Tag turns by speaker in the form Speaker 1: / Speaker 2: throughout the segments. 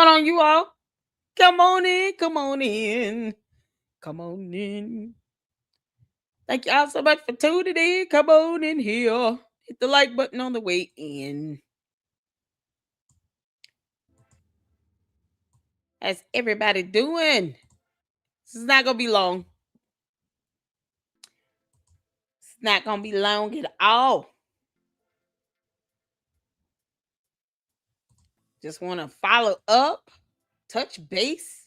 Speaker 1: going on, you all? Come on in, come on in, come on in. Thank y'all so much for tuning in. Come on in here. Hit the like button on the way in. How's everybody doing? This is not gonna be long. It's not gonna be long at all. Just want to follow up, touch base.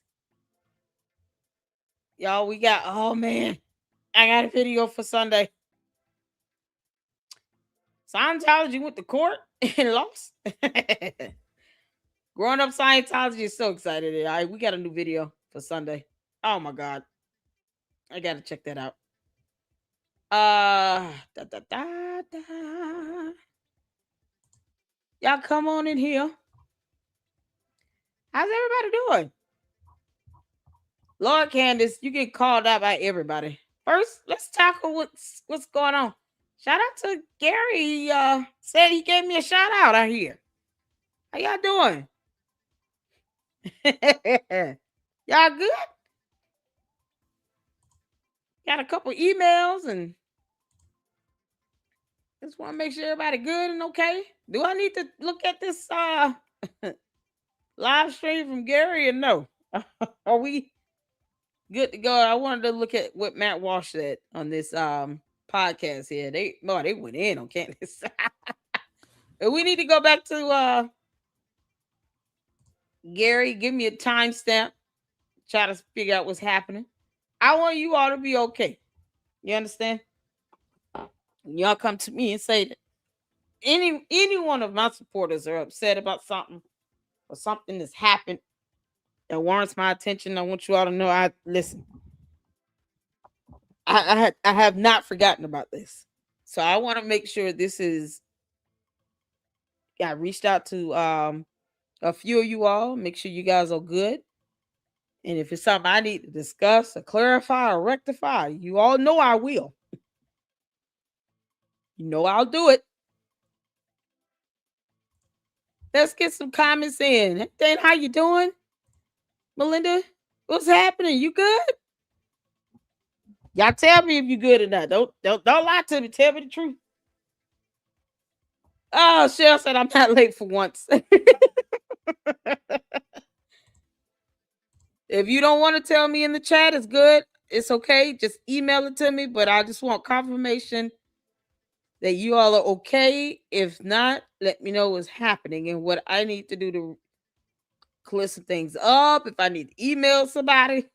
Speaker 1: Y'all, we got, oh man, I got a video for Sunday. Scientology went to court and lost. Growing up Scientology is so excited. All right, we got a new video for Sunday. Oh my God. I gotta check that out. Da, da, da, da. Y'all come on in here. How's everybody doing? Lord Candace, you get called out by everybody. First, let's tackle what's going on. Shout out to Gary. He said he gave me a shout out here. How y'all doing? Y'all good? Got a couple emails and just want to make sure everybody good and okay. Do I need to look at this live stream from Gary or no? Are we good to go? I wanted to look at what Matt Walsh said on this podcast here. They went in on Candace. We need to go back to Gary. Give me a timestamp. Try to figure out what's happening. I want you all to be okay. You understand? Y'all come to me and say that any one of my supporters are upset about something or something that's happened that warrants my attention. I want you all to know I listen. I have not forgotten about this. So I want to make sure this is. I reached out to a few of you all. Make sure you guys are good. And if it's something I need to discuss or clarify or rectify, you all know I will. You know I'll do it. Let's get some comments in. Dan, how you doing? Melinda, what's happening? You good? Y'all tell me if you good or not. Don't lie to me. Tell me the truth. Oh, Cheryl said I'm not late for once. If you don't want to tell me in the chat, it's good. It's okay. Just email it to me. But I just want confirmation that you all are okay. If not, let me know what's happening and what I need to do to clear some things up. If I need to email somebody,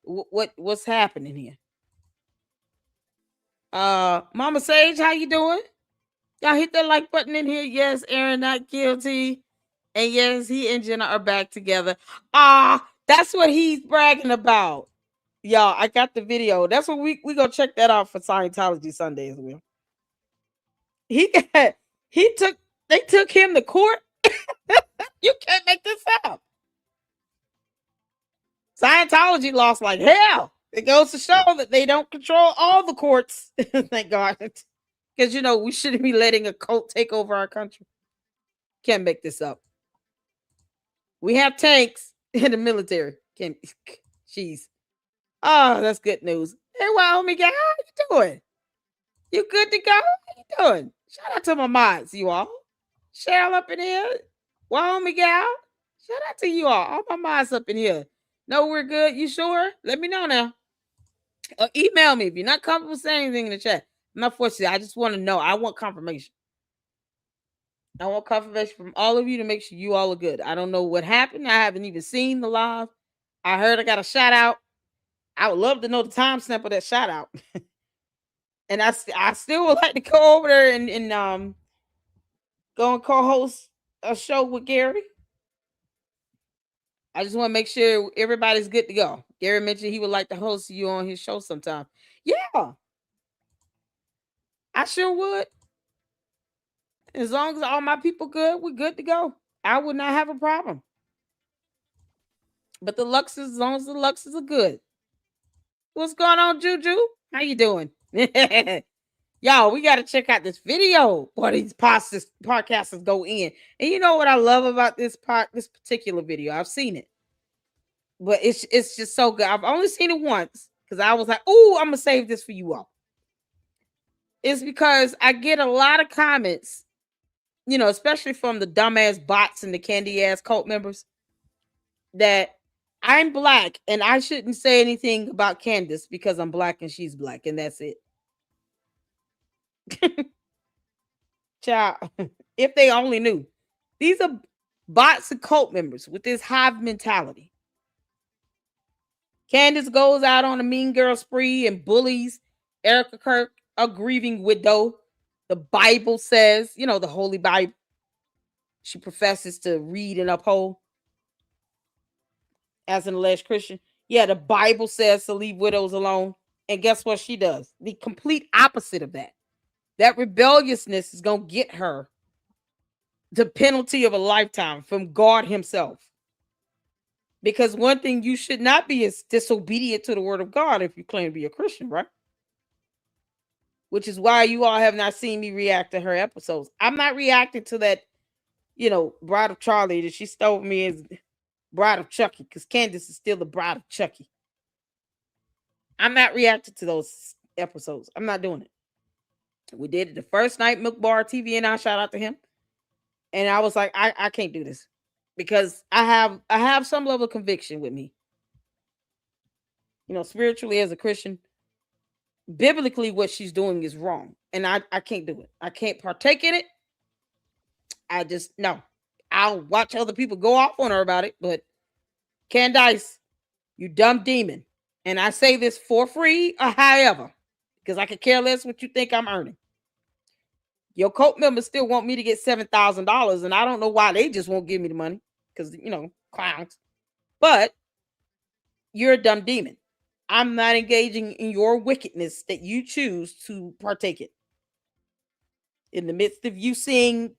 Speaker 1: what's happening here? Mama Sage, how you doing? Y'all hit that like button in here. Yes, Aaron not guilty. And yes, he and Jenna are back together. That's what he's bragging about. Y'all, I got the video. That's what we gonna check that out for Scientology Sunday as well. They took him to court. You can't make this up. Scientology lost like hell. It goes to show that they don't control all the courts. Thank God. Because, we shouldn't be letting a cult take over our country. Can't make this up. We have tanks in the military. Jeez. Oh, that's good news. Hey, Wyoming guy, how you doing? You good to go? How you doing? Shout out to my mods, you all. Cheryl up in here. Wyoming gal. Shout out to you all my mods up in here. No, we're good. You sure? Let me know now. Or email me if you're not comfortable saying anything in the chat. I'm not forcing you. I just want to know. I want confirmation. I want confirmation from all of you to make sure you all are good. I don't know what happened. I haven't even seen the live. I heard I got a shout out. I would love to know the timestamp of that shout out. And I still would like to go over there and go and co-host a show with Gary. I just want to make sure everybody's good to go. Gary mentioned he would like to host you on his show sometime. Yeah. I sure would. As long as all my people good, we're good to go. I would not have a problem. But the Luxes, as long as the Luxes are good. What's going on, Juju? How you doing? Y'all, we got to check out this video where these podcasters go in. And you know what I love about this particular video? I've seen it, but it's just so good. I've only seen it once because I was like, "Oh, I'm gonna save this for you all." It's because I get a lot of comments, especially from the dumbass bots and the candy ass cult members, that I'm black and I shouldn't say anything about Candace because I'm black and she's black, and that's it. Child, if they only knew. These are bots and cult members with this hive mentality. Candace goes out on a mean girl spree and bullies Erika Kirk, a grieving widow. The Bible says, the Holy Bible, she professes to read and uphold as an alleged Christian. Yeah, the Bible says to leave widows alone. And guess what she does? The complete opposite of that. That rebelliousness is going to get her the penalty of a lifetime from God himself. Because one thing you should not be is disobedient to the word of God if you claim to be a Christian, right? Which is why you all have not seen me react to her episodes. I'm not reacting to that, Bride of Charlie that she stole me as Bride of Chucky, because Candace is still the Bride of Chucky. I'm not reacting to those episodes. I'm not doing it. We did it the first night, Milk Bar TV, and I shout out to him. And I was like, I can't do this because I have some level of conviction with me. Spiritually as a Christian, biblically what she's doing is wrong. And I can't do it. I can't partake in it. I just, no. I'll watch other people go off on her about it. But Candace, you dumb demon. And I say this for free or however, because I could care less what you think I'm earning. Your cult members still want me to get $7,000, and I don't know why they just won't give me the money because, clowns. But you're a dumb demon. I'm not engaging in your wickedness that you choose to partake in. In the midst of you seeing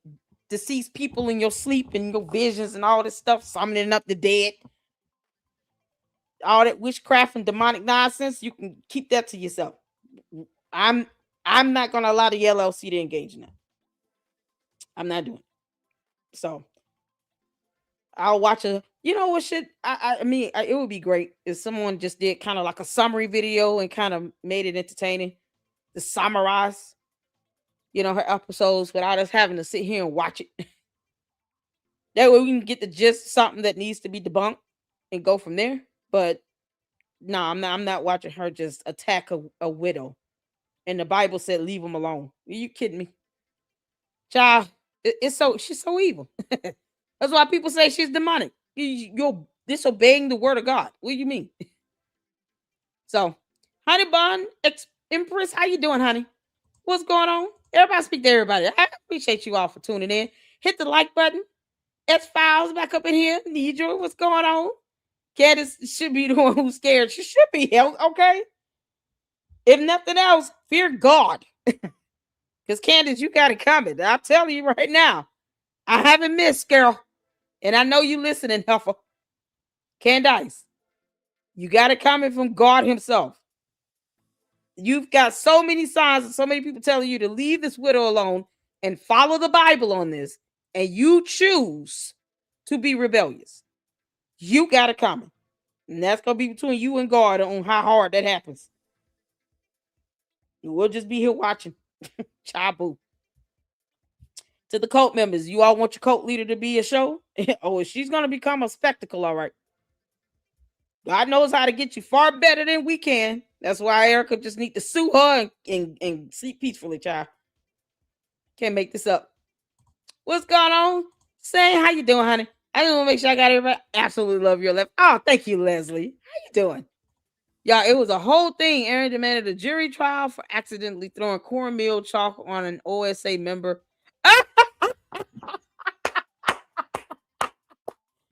Speaker 1: deceased people in your sleep and your visions and all this stuff, summoning up the dead, all that witchcraft and demonic nonsense, you can keep that to yourself. I'm not going to allow the LLC to engage in that. I'm not doing it. So I'll watch a, what should, I mean, it would be great if someone just did kind of like a summary video and kind of made it entertaining to summarize, her episodes without us having to sit here and watch it. That way we can get the gist of something that needs to be debunked and go from there. But no, I'm not watching her just attack a widow. And the Bible said, leave them alone. Are you kidding me? Child, she's so evil. That's why people say she's demonic. You're disobeying the word of God. What do you mean? So, Honey Bun, Empress, how you doing, honey? What's going on? Everybody speak to everybody. I appreciate you all for tuning in. Hit the like button. S-Files back up in here. Need you. What's going on? Candace should be the one who's scared. She should be held, okay? If nothing else, fear God. Because Candace, you got it coming. I'm telling you right now. I haven't missed, girl. And I know you listening, Heifer. Candace, you got it coming from God himself. You've got so many signs and so many people telling you to leave this widow alone and follow the Bible on this. And you choose to be rebellious. You got it coming. And that's going to be between you and God on how hard that happens. We'll just be here watching. Chabu. To the cult members, you all want your cult leader to be a show? Oh, she's going to become a spectacle, all right. God knows how to get you far better than we can. That's why Erika just need to sue her and sleep peacefully, child. Can't make this up. What's going on? Say, how you doing, honey? I just want to make sure I got everybody. Absolutely love your left. Oh, thank you, Leslie. How you doing? Y'all, it was a whole thing. Aaron demanded a jury trial for accidentally throwing cornmeal chalk on an OSA member.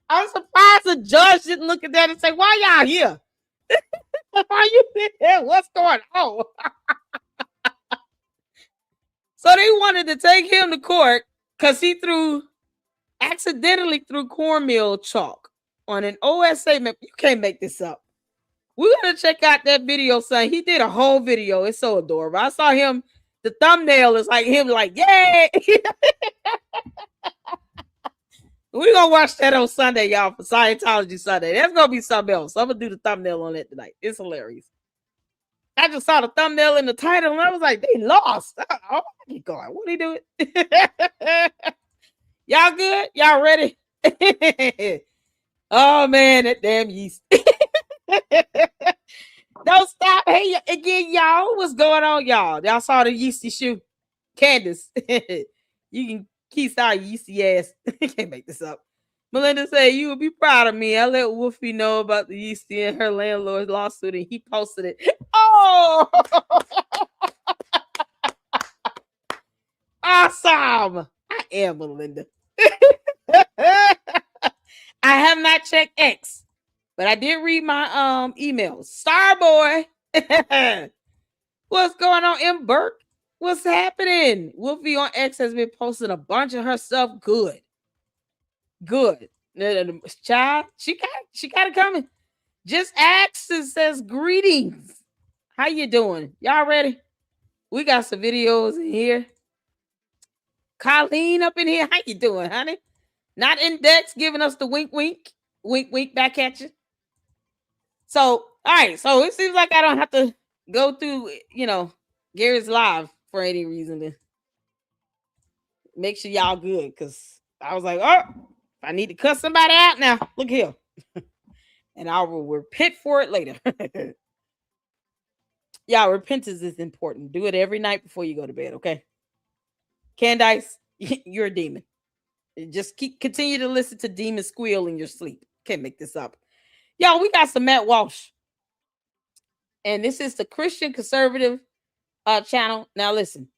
Speaker 1: I'm surprised the judge didn't look at that and say, why y'all here? Why you here? What's going on? So they wanted to take him to court because he accidentally threw cornmeal chalk on an OSA member. You can't make this up. We're going to check out that video, son. He did a whole video. It's so adorable. I saw him The thumbnail is like him, like, yay! We're gonna watch that on Sunday, y'all, for Scientology Sunday. That's gonna be something else. I'm gonna do the thumbnail on that tonight. It's hilarious. I just saw the thumbnail in the title and I was like, they lost. Oh my God, what are they doing? Y'all good? Y'all ready? Oh man, that damn yeast. Don't stop. Hey, again, y'all. What's going on, y'all? Y'all saw the yeasty shoe. Candace. You can keep our yeasty ass. Can't make this up. Melinda said, you would be proud of me. I let Wolfie know about the yeasty and her landlord's lawsuit, and he posted it. Oh! Awesome. I am Melinda. I have not checked X, but I did read my emails. Starboy. What's going on, M. Burke? What's happening? Wolfie on X has been posting a bunch of her stuff. Good. Child, she got it coming. Just asks and says greetings. How you doing? Y'all ready? We got some videos in here. Colleen up in here. How you doing, honey? Not Index giving us the wink back at you. So, all right. So it seems like I don't have to go through, Gary's live for any reason to make sure y'all good. Because I was like, oh, I need to cut somebody out now. Look here. And I will repent for it later. Y'all, repentance is important. Do it every night before you go to bed, okay? Candace, you're a demon. Just continue to listen to demons squeal in your sleep. Can't make this up. Y'all, we got some Matt Walsh. And this is the Christian conservative channel. Now listen,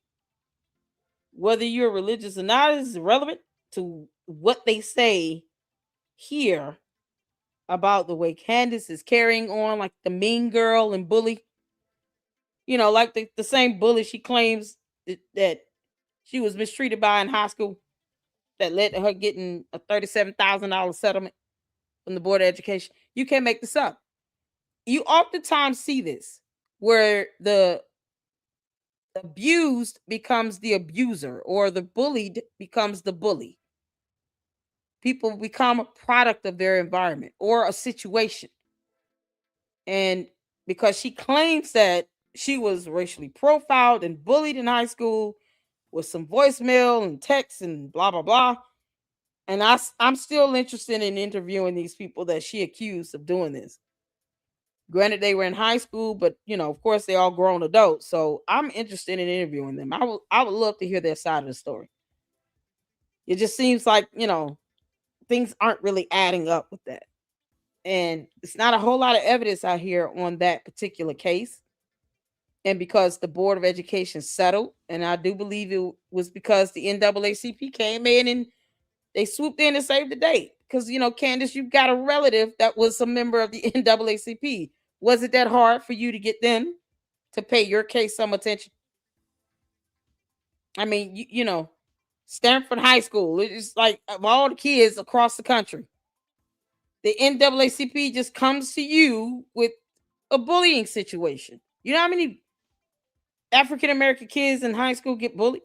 Speaker 1: whether you're religious or not is irrelevant to what they say here about the way Candace is carrying on like the mean girl and bully. Like the same bully she claims that she was mistreated by in high school that led to her getting a $37,000 settlement from the Board of Education. You can't make this up. You oftentimes see this where the abused becomes the abuser or the bullied becomes the bully. People become a product of their environment or a situation. And because she claims that she was racially profiled and bullied in high school with some voicemail and texts and blah, blah, blah. And I'm still interested in interviewing these people that she accused of doing this. Granted, they were in high school, but of course, they all grown adults. So I'm interested in interviewing them. I would love to hear their side of the story. It just seems like things aren't really adding up with that, and it's not a whole lot of evidence out here on that particular case. And because the Board of Education settled, and I do believe it was because the NAACP came in and they swooped in and saved the day. Because, Candace, you've got a relative that was a member of the NAACP. Was it that hard for you to get them to pay your case some attention? I mean, Stanford High School, it's like of all the kids across the country, the NAACP just comes to you with a bullying situation. You know how many African American kids in high school get bullied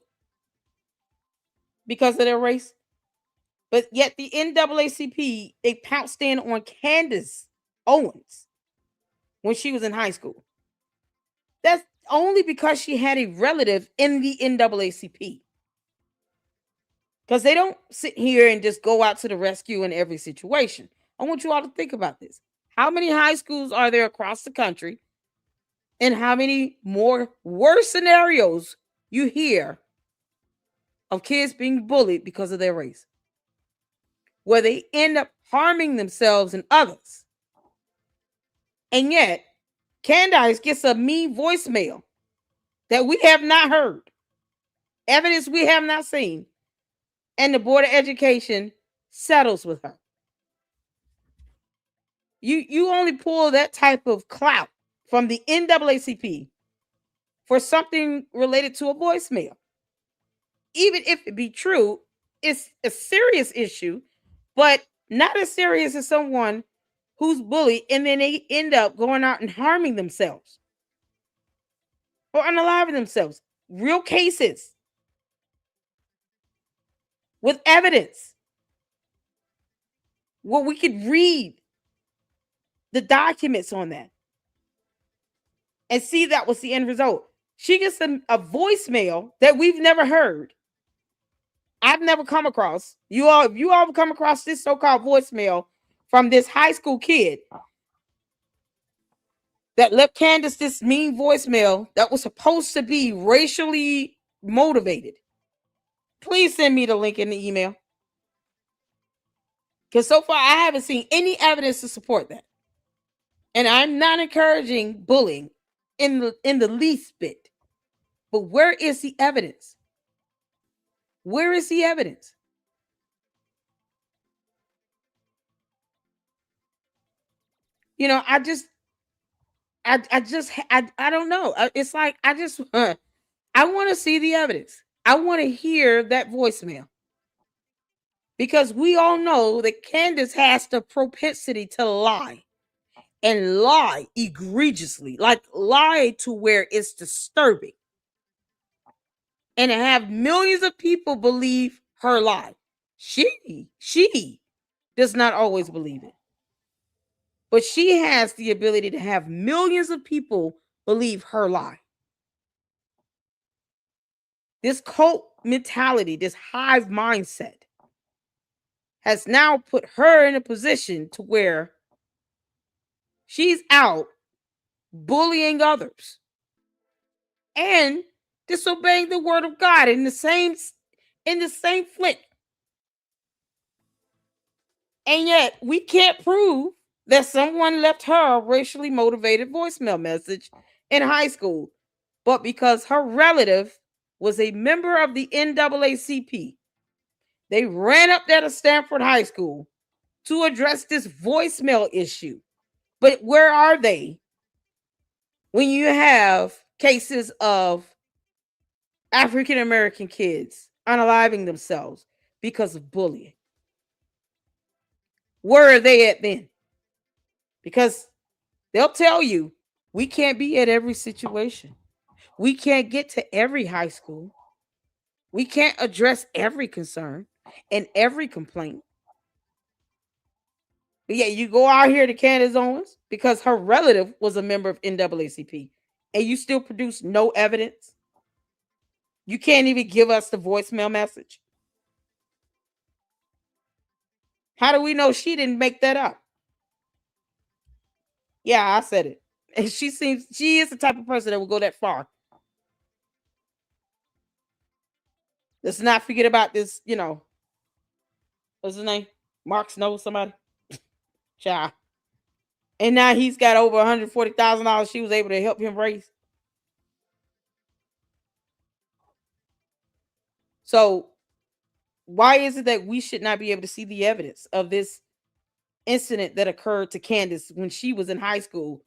Speaker 1: because of their race? But yet the NAACP, they pounced in on Candace Owens when she was in high school. That's only because she had a relative in the NAACP. Because they don't sit here and just go out to the rescue in every situation. I want you all to think about this. How many high schools are there across the country? And how many more worse scenarios you hear of kids being bullied because of their race, where they end up harming themselves and others? And yet, Candace gets a mean voicemail that we have not heard, evidence we have not seen, and the Board of Education settles with her. You only pull that type of clout from the NAACP for something related to a voicemail. Even if it be true, it's a serious issue, but not as serious as someone who's bullied and then they end up going out and harming themselves or unaliving themselves. real cases with evidence where we could read the documents on that and see that was the end result. She gets a voicemail that we've never heard. I've never come across. If you all come across this so-called voicemail from this high school kid that left Candace this mean voicemail that was supposed to be racially motivated, please send me the link in the email. Because so far I haven't seen any evidence to support that. And I'm not encouraging bullying in the least bit. But where is the evidence? Where is the evidence? You know, I don't know. It's like I want to see the evidence. I want to hear that voicemail. Because we all know that Candace has the propensity to lie and lie egregiously, like lie to where it's disturbing, and have millions of people believe her lie. She does not always believe it, but she has the ability to have millions of people believe her lie. This cult mentality, this hive mindset, has now put her in a position to where she's out bullying others and disobeying the word of God in the same flick. And yet we can't prove that someone left her a racially motivated voicemail message in high school, but because her relative was a member of the NAACP, they ran up there to Stanford High School to address this voicemail issue. But where are they when you have cases of African American kids unaliving themselves because of bullying? Where are they at then? Because they'll tell you we can't be at every situation. We can't get to every high school. We can't address every concern and every complaint. But yeah, you go out here to Candace Owens because her relative was a member of NAACP and you still produce no evidence. You can't even give us the voicemail message. How do we know she didn't make that up? Yeah, I said it. And she is the type of person that will go that far. Let's not forget about this, what's his name? Mark Snow, somebody? Child. And now he's got over $140,000 she was able to help him raise. So why is it that we should not be able to see the evidence of this incident that occurred to Candace when she was in high school,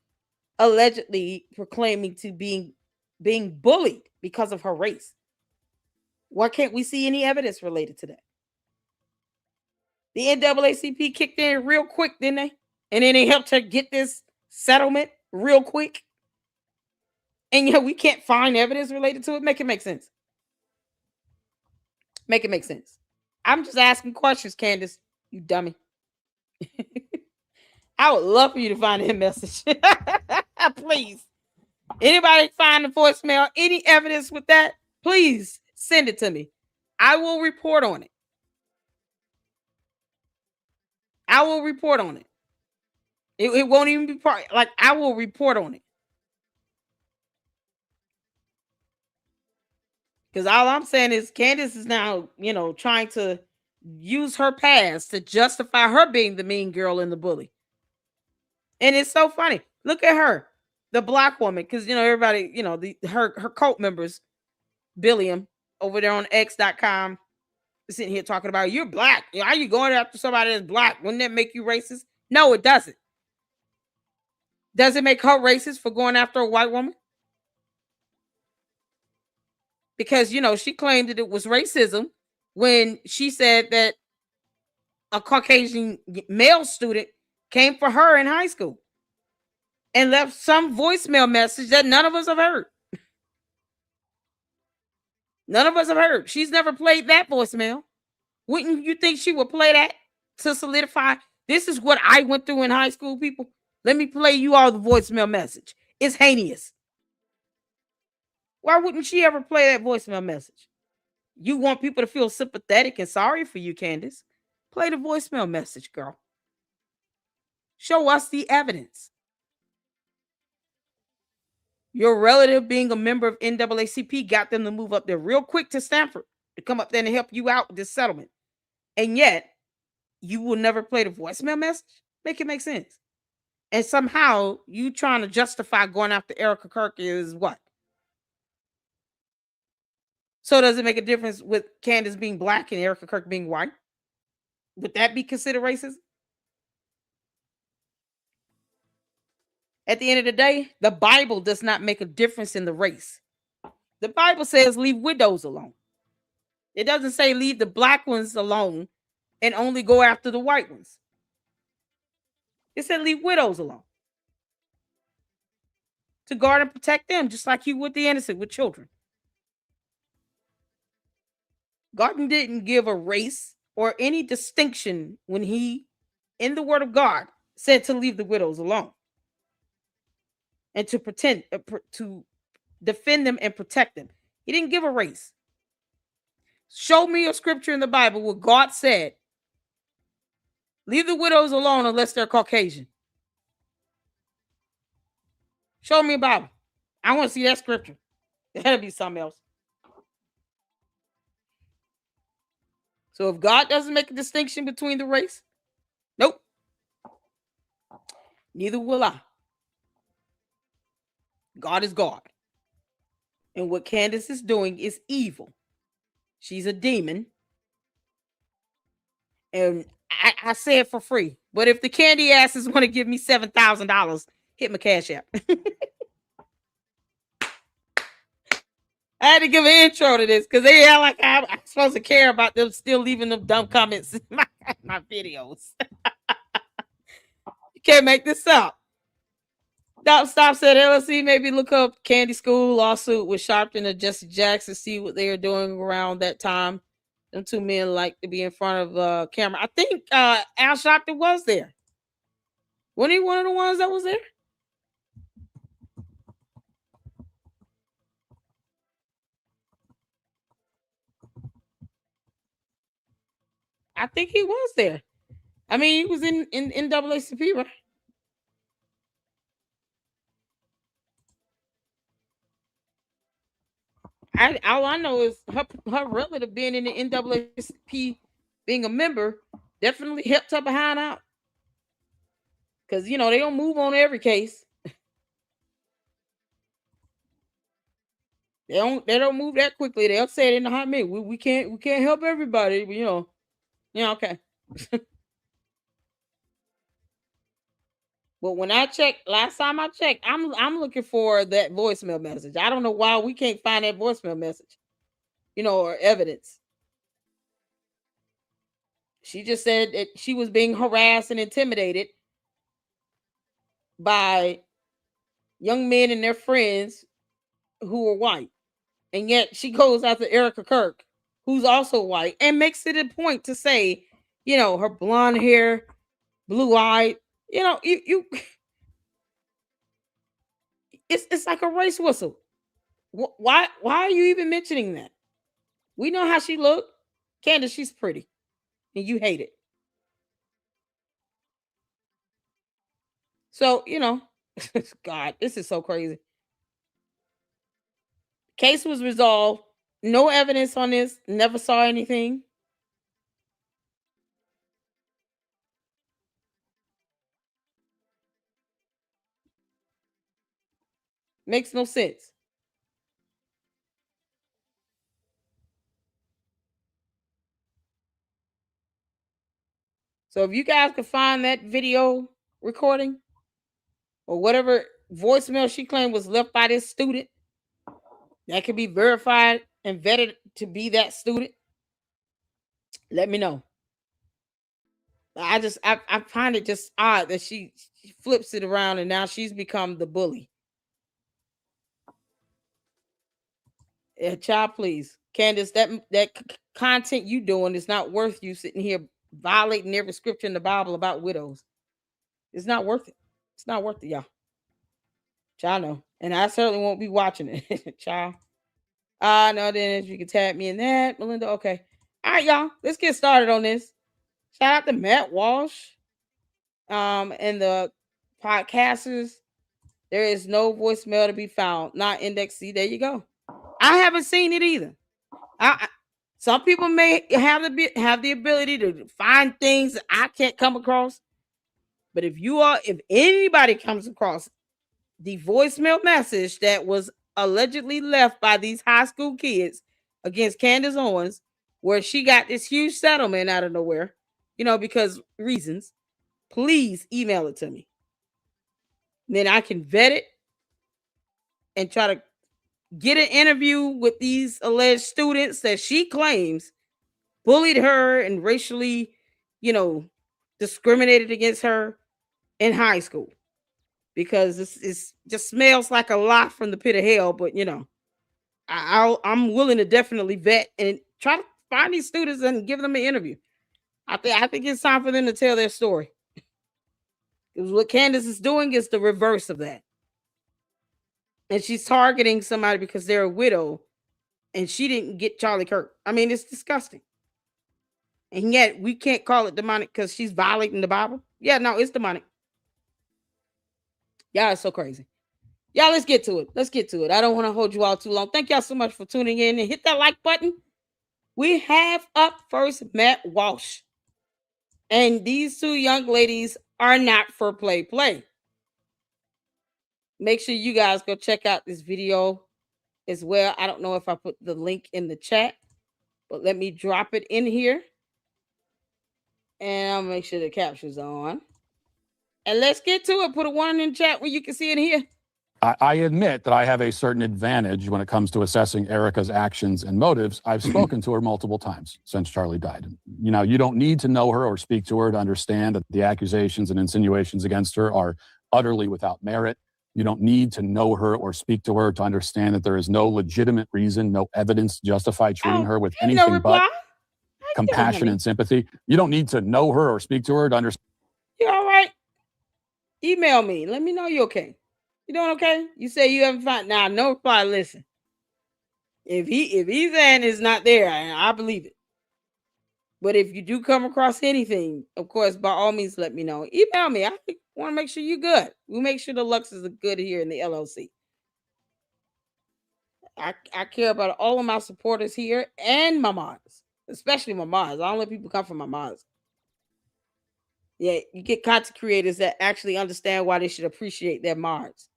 Speaker 1: allegedly proclaiming to being bullied because of her race? Why can't we see any evidence related to that? The NAACP kicked in real quick, didn't they? And then they helped her get this settlement real quick. And yet we can't find evidence related to it. Make it make sense. Make it make sense. I'm just asking questions, Candace, you dummy. I would love for you to find that message. Please. Anybody find the voicemail, any evidence with that, please send it to me. I will report on it. I will report on it. It won't even be part, like, I will report on it. Because all I'm saying is Candace is now, trying to use her past to justify her being the mean girl and the bully. And it's so funny. Look at her, the black woman, because everybody, her cult members, Billiam over there on X.com, sitting here talking about you're black. How are you going after somebody that's black? Wouldn't that make you racist? No, it doesn't. Does it make her racist for going after a white woman? Because she claimed that it was racism when she said that a Caucasian male student came for her in high school and left some voicemail message that none of us have heard. None of us have heard. She's never played that voicemail. Wouldn't you think she would play that to solidify? This is what I went through in high school, people. Let me play you all the voicemail message. It's heinous. Why wouldn't she ever play that voicemail message? You want people to feel sympathetic and sorry for you, Candace. Play the voicemail message, girl. Show us the evidence. Your relative being a member of NAACP got them to move up there real quick to Stanford to come up there and help you out with this settlement. And yet, you will never play the voicemail message? Make it make sense. And somehow, you trying to justify going after Erika Kirk is what? So does it make a difference with Candace being black and Erika Kirk being white? Would that be considered racist? At the end of the day, the Bible does not make a difference in the race. The Bible says leave widows alone. It doesn't say leave the black ones alone and only go after the white ones. It said leave widows alone. To guard and protect them, just like you would the innocent with children. God didn't give a race or any distinction when he, in the word of God, said to leave the widows alone and to to defend them and protect them. He didn't give a race. Show me a scripture in the Bible where God said, leave the widows alone unless they're Caucasian. Show me a Bible. I want to see that scripture. It had to be something else. So if God doesn't make a distinction between the race, nope. Neither will I. God is God. And what Candace is doing is evil. She's a demon. And I say it for free. But if the candy asses want to give me $7,000, hit my cash app. I had to give an intro to this because they act like I'm supposed to care about them still leaving them dumb comments in my videos. You can't make this up. Stop said LSC maybe look up Candy School lawsuit with Sharpton and Jesse Jackson, see what they are doing around that time. Them two men like to be in front of camera. I think Al Sharpton was there. Wasn't he one of the ones that was there? I think he was there. I mean, he was in NAACP, right? All I know is her relative being in the NAACP, being a member, definitely helped her behind out. Because you know they don't move on every case. They don't move that quickly. They'll say it in the hot minute. We can't help everybody, but, okay. But when I checked last time I checked, I'm looking for that voicemail message. I don't know why we can't find that voicemail message, or evidence. She just said that she was being harassed and intimidated by young men and their friends who are white. And yet she goes after Erika Kirk, who's also white, and makes it a point to say, her blonde hair, blue eyed, you it's like a race whistle. Why are you even mentioning that? We know how she looked. Candace, she's pretty. And you hate it. So, God, this is so crazy. Case was resolved. No evidence on this. Never saw anything. Makes no sense. So if you guys could find that video recording or whatever voicemail she claimed was left by this student that could be verified and vetted to be that student, let me know. I find it just odd that she flips it around and now she's become the bully. Child, please. Candace, that content you doing is not worth you sitting here violating every scripture in the Bible about widows. It's not worth it. It's not worth it, y'all. Child, know. And I certainly won't be watching it. Child. No, then if you can tag me in that, Melinda. Okay. All right, y'all. Let's get started on this. Shout out to Matt Walsh. And the podcasters. There is no voicemail to be found. Not index C. There you go. I haven't seen it either. Some people may have the ability to find things that I can't come across. But if anybody comes across the voicemail message that was allegedly left by these high school kids against Candace Owens, where she got this huge settlement out of nowhere, because reasons, please email it to me. Then I can vet it and try to get an interview with these alleged students that she claims bullied her and racially, discriminated against her in high school. Because this just smells like a lot from the pit of hell. But I'm willing to definitely vet and try to find these students and give them an interview. I think it's time for them to tell their story. Because what Candace is doing is the reverse of that. And she's targeting somebody because they're a widow and she didn't get Charlie Kirk. I mean, it's disgusting. And yet we can't call it demonic because she's violating the Bible. Yeah, no, it's demonic. Yeah, it's so crazy. Y'all, let's get to it. I don't want to hold you all too long. Thank y'all so much for tuning in and hit that like button. We have up first Matt Walsh. And these two young ladies are not for play. Make sure you guys go check out this video as well. I don't know if I put the link in the chat, but let me drop it in here. And I'll make sure the caption's on. And let's get to it. Put a 1 in the chat where you can see it here.
Speaker 2: I admit that I have a certain advantage when it comes to assessing Erika's actions and motives. I've spoken to her multiple times since Charlie died. You don't need to know her or speak to her to understand that the accusations and insinuations against her are utterly without merit. You don't need to know her or speak to her to understand that there is no legitimate reason, no evidence to justify treating her with anything but compassion and sympathy. You don't need to know her or speak to her to understand.
Speaker 1: You all right? Email me. Let me know you're okay. You doing okay? You say you haven't found. Now, no reply. Listen. If he's saying it's not there, I believe it. But if you do come across anything, of course, by all means, let me know. Email me. I want to make sure you're good. We make sure the Luxes are good here in the LLC. I care about all of my supporters here and my mods, especially my mods. I don't let people come from my mods. Yeah, you get content creators that actually understand why they should appreciate their mods.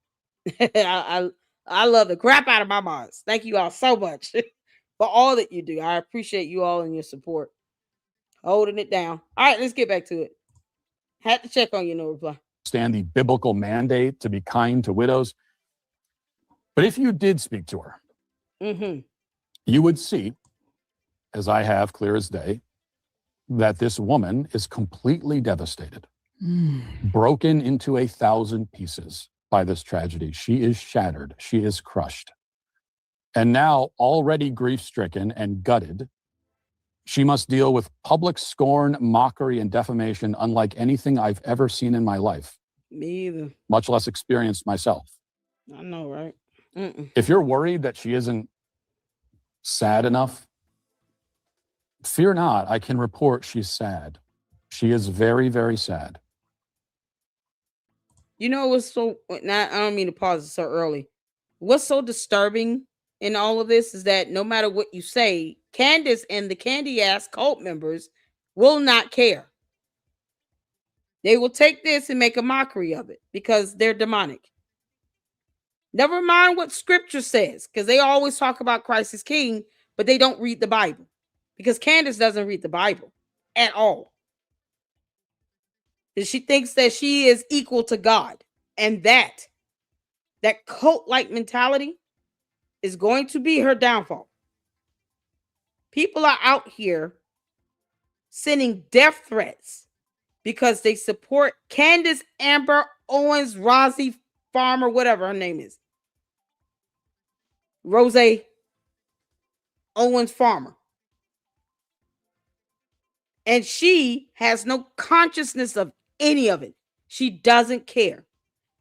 Speaker 1: I love the crap out of my mods. Thank you all so much for all that you do. I appreciate you all and your support. Holding it down. All right, let's get back to it. Had to check on you, no reply.
Speaker 2: Stand the biblical mandate to be kind to widows. But if you did speak to her, you would see, as I have clear as day, that this woman is completely devastated, broken into 1,000 pieces by this tragedy. She is shattered. She is crushed. And now, already grief-stricken and gutted, she must deal with public scorn, mockery, and defamation unlike anything I've ever seen in my life.
Speaker 1: Me either.
Speaker 2: Much less experienced myself.
Speaker 1: I know, right?
Speaker 2: If you're worried that she isn't sad enough, fear not. I can report she's sad. She is very, very sad.
Speaker 1: You know what's so, I don't mean to pause it so early. What's so disturbing in all of this is that no matter what you say, Candace and the candy ass cult members will not care. They will take this and make a mockery of it because they're demonic. Never mind what scripture says, because they always talk about Christ as king, but they don't read the Bible because Candace doesn't read the Bible at all. And she thinks that she is equal to God, and that cult-like mentality is going to be her downfall. People are out here sending death threats because they support Candace Amber Owens, Rosie Farmer, whatever her name is. Rose. Owens farmer. And she has no consciousness of any of it. She doesn't care.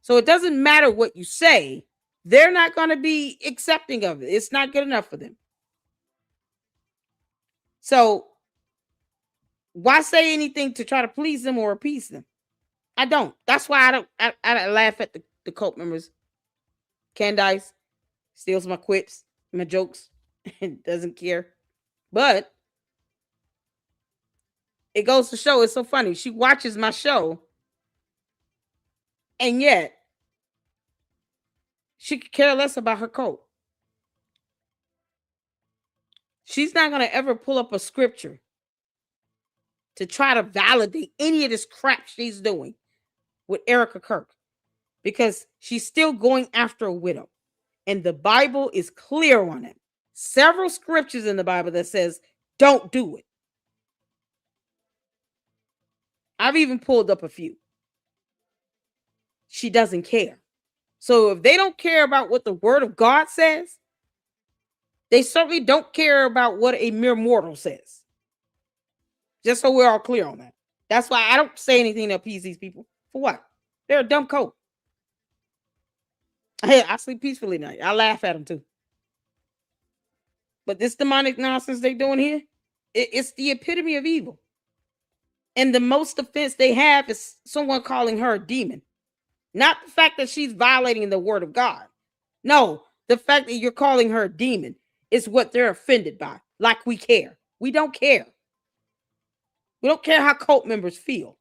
Speaker 1: So it doesn't matter what you say. They're not going to be accepting of it. It's not good enough for them. So why say anything to try to please them or appease them? I don't. That's why I don't. I laugh at the cult members. Candace steals my quips, my jokes, and doesn't care. But it goes to show, it's so funny. She watches my show, and yet she could care less about her cult. She's not going to ever pull up a scripture to try to validate any of this crap she's doing with Erika Kirk, because she's still going after a widow. And the Bible is clear on it. Several scriptures in the Bible that says, don't do it. I've even pulled up a few. She doesn't care. So if they don't care about what the word of God says, they certainly don't care about what a mere mortal says. Just so we're all clear on that. That's why I don't say anything to appease these people. For what? They're a dumb cult. Hey, I sleep peacefully at night. I laugh at them too. But this demonic nonsense they're doing here, it's the epitome of evil. And the most offense they have is someone calling her a demon. Not the fact that she's violating the word of God. No, the fact that you're calling her a demon is what they're offended by. Like we care. We don't care. We don't care how cult members feel.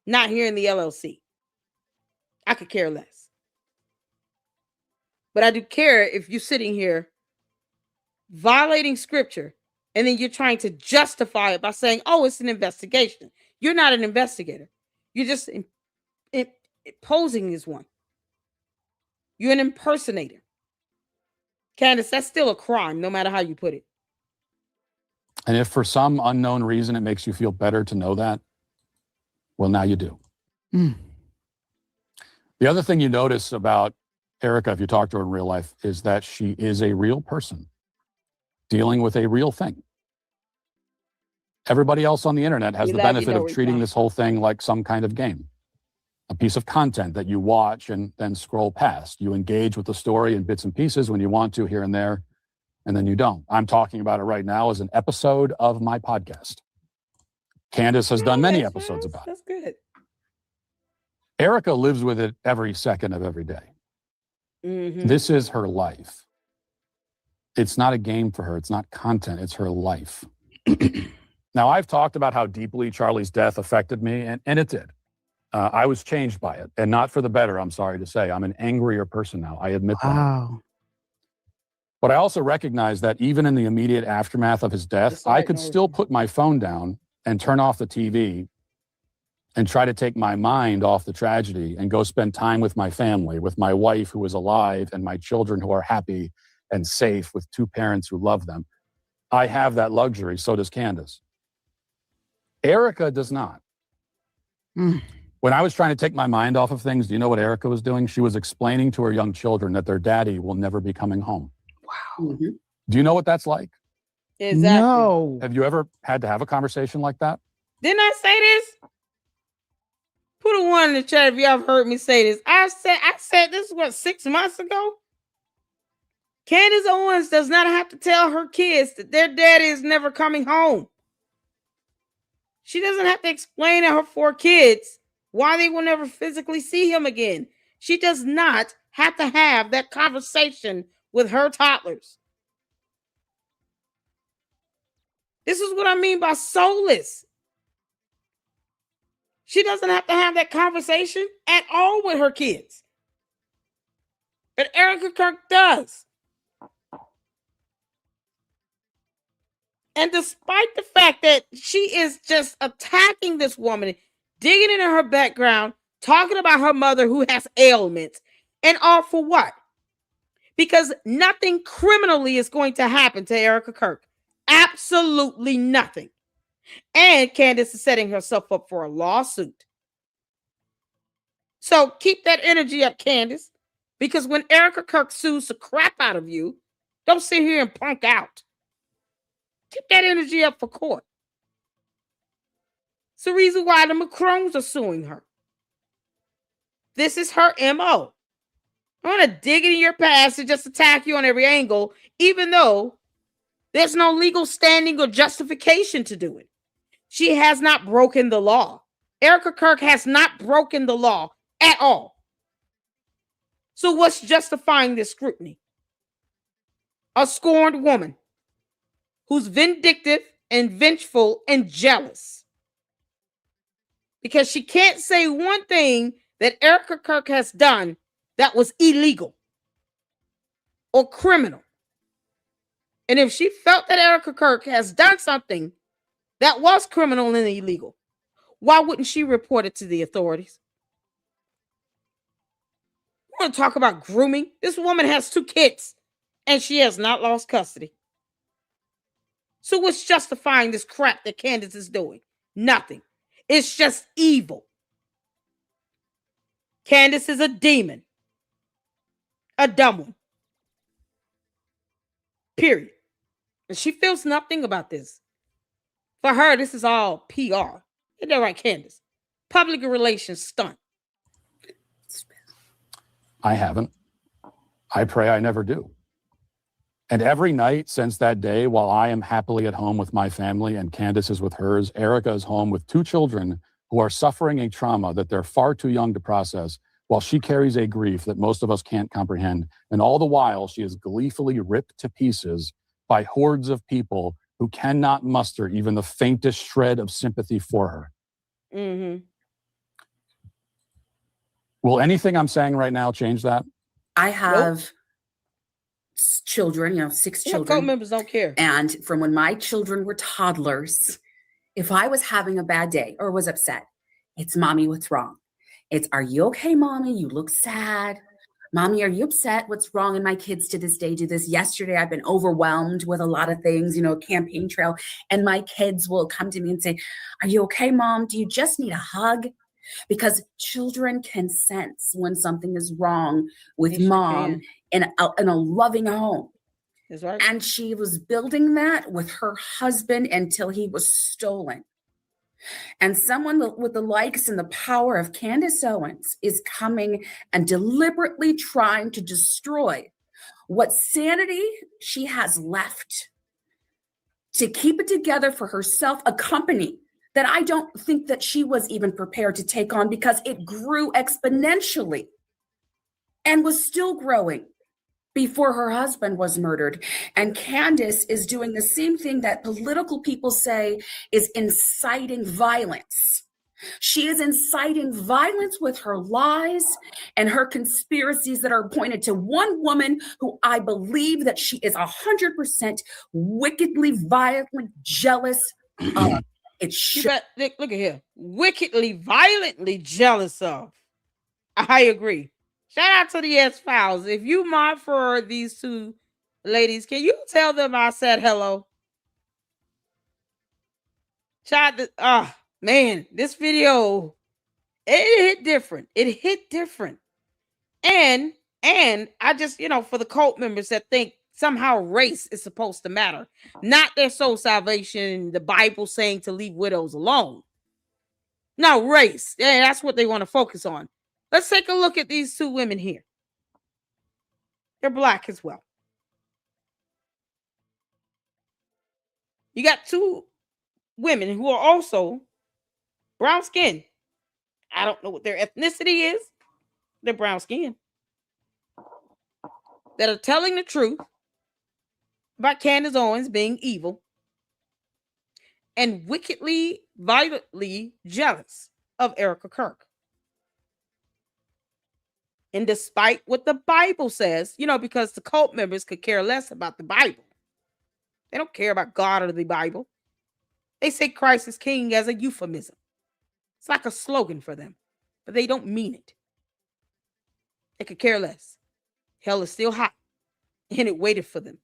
Speaker 1: Not here in the LLC. I could care less. But I do care if you're sitting here violating scripture and then you're trying to justify it by saying, oh, it's an investigation. You're not an investigator. You're just posing as one. You're an impersonator. Candace, that's still a crime, no matter how you put it.
Speaker 2: And if for some unknown reason it makes you feel better to know that, well, now you do. The other thing you notice about Erika, if you talk to her in real life, is that she is a real person dealing with a real thing. Everybody else on the internet has the benefit of treating this whole thing like some kind of game, a piece of content that you watch and then scroll past. You engage with the story in bits and pieces when you want to here and there, and then you don't. I'm talking about it right now as an episode of my podcast. Candace has done many episodes about it.
Speaker 1: That's good.
Speaker 2: Erika lives with it every second of every day. Mm-hmm. This is her life. It's not a game for her. It's not content. It's her life. Now, I've talked about how deeply Charlie's death affected me, and it did. I was changed by it, and not for the better, I'm sorry to say. I'm an angrier person now. I admit that. But I also recognize that even in the immediate aftermath of his death, I could still put my phone down and turn off the TV and try to take my mind off the tragedy and go spend time with my family, with my wife who is alive and my children who are happy and safe with two parents who love them. I have that luxury. So does Candace. Erika does not. When I was trying to take my mind off of things, do you know what Erika was doing? She was explaining to her young children that their daddy will never be coming home. Wow. Mm-hmm. Do you know what that's like?
Speaker 1: Exactly.
Speaker 3: No.
Speaker 2: Have you ever had to have a conversation like that?
Speaker 1: Didn't I say this? Put a one in the chat if y'all heard me say this. I said this, what, 6 months ago? Candace Owens does not have to tell her kids that their daddy is never coming home. She doesn't have to explain to her 4 kids why they will never physically see him again. She does not have to have that conversation with her toddlers. This is what I mean by soulless. She doesn't have to have that conversation at all with her kids. But Erika Kirk does. And despite the fact that she is just attacking this woman, digging into her background, talking about her mother who has ailments, and all for what? Because nothing criminally is going to happen to Erika Kirk. Absolutely nothing. And Candace is setting herself up for a lawsuit. So keep that energy up, Candace. Because when Erika Kirk sues the crap out of you, don't sit here and punk out. Keep that energy up for court. It's the reason why the Macrons are suing her. This is her MO. I'm going to dig into your past and just attack you on every angle, even though there's no legal standing or justification to do it. She has not broken the law. Erika Kirk has not broken the law at all. So what's justifying this scrutiny? A scorned woman who's vindictive and vengeful and jealous. Because she can't say one thing that Erika Kirk has done that was illegal or criminal. And if she felt that Erika Kirk has done something that was criminal and illegal, why wouldn't she report it to the authorities? We want to talk about grooming. This woman has 2 kids and she has not lost custody. So what's justifying this crap that Candace is doing? Nothing. It's just evil. Candace is a demon. A dumb one. Period. And she feels nothing about this. For her, this is all PR. Isn't that right, Candace? Public relations stunt.
Speaker 2: I haven't. I pray I never do. And every night since that day, while I am happily at home with my family and Candace is with hers, Erika is home with 2 children who are suffering a trauma that they're far too young to process, while she carries a grief that most of us can't comprehend. And all the while, she is gleefully ripped to pieces by hordes of people who cannot muster even the faintest shred of sympathy for her.
Speaker 1: Mm-hmm.
Speaker 2: Will anything I'm saying right now change that?
Speaker 3: I have children, 6 children.
Speaker 1: Cult members don't care.
Speaker 3: And from when my children were toddlers, if I was having a bad day or was upset, it's mommy, what's wrong? It's, are you okay, mommy? You look sad. Mommy, are you upset? What's wrong? And my kids to this day do this. Yesterday, I've been overwhelmed with a lot of things, campaign trail. And my kids will come to me and say, are you okay, Mom? Do you just need a hug? Because children can sense when something is wrong with mom in a loving home.
Speaker 1: That's right.
Speaker 3: And she was building that with her husband until he was stolen. And someone with the likes and the power of Candace Owens is coming and deliberately trying to destroy what sanity she has left to keep it together for herself, a company that I don't think that she was even prepared to take on because it grew exponentially and was still growing before her husband was murdered. And Candace is doing the same thing that political people say is inciting violence. She is inciting violence with her lies and her conspiracies that are pointed to one woman who I believe that she is 100% wickedly, violently jealous of.
Speaker 1: Look at here. Wickedly, violently jealous of. I agree. Shout out to the X-Files. If you mind for these 2 ladies, can you tell them I said hello? Man, this video, it hit different. It hit different. And I just, for the cult members that think somehow race is supposed to matter, not their soul salvation, the Bible saying to leave widows alone. No, race. Yeah, that's what they want to focus on. Let's take a look at these 2 women here. They're black as well. You got 2 women who are also brown skin. I don't know what their ethnicity is. They're brown skin. That are telling the truth about Candace Owens being evil and wickedly, violently jealous of Erika Kirk. And despite what the Bible says, because the cult members could care less about the Bible. They don't care about God or the Bible. They say Christ is king as a euphemism. It's like a slogan for them, but they don't mean it. They could care less. Hell is still hot, and it waited for them.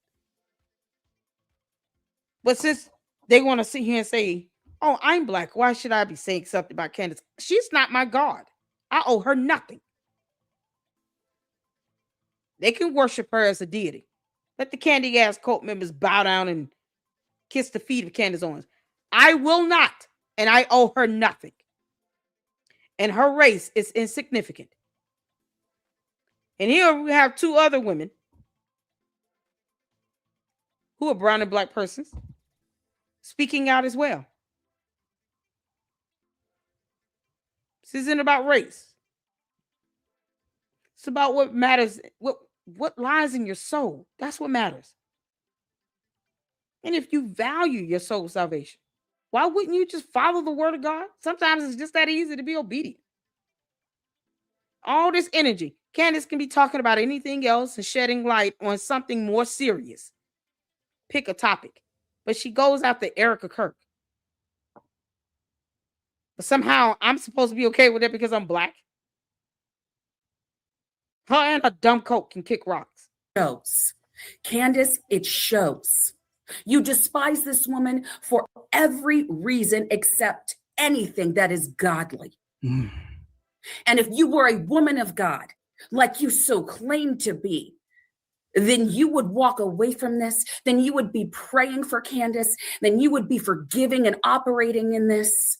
Speaker 1: But since they want to sit here and say, oh, I'm black, why should I be saying something about Candace? She's not my God. I owe her nothing. They can worship her as a deity. Let the candy ass cult members bow down and kiss the feet of Candace Owens. I will not, and I owe her nothing. And her race is insignificant. And here we have two other women who are brown and black persons speaking out as well. This isn't about race. It's about what matters, what lies in your soul. That's what matters. And if you value your soul salvation, why wouldn't you just follow the word of God? Sometimes it's just that easy to be obedient. All this energy. Candace can be talking about anything else and shedding light on something more serious. Pick a topic. But she goes after Erika Kirk. But somehow I'm supposed to be okay with it because I'm black. Her and a dumb coat can kick rocks.
Speaker 3: Shows. Candace, it shows. You despise this woman for every reason except anything that is godly. And if you were a woman of God, like you so claim to be, then you would walk away from this. Then you would be praying for Candace. Then you would be forgiving and operating in this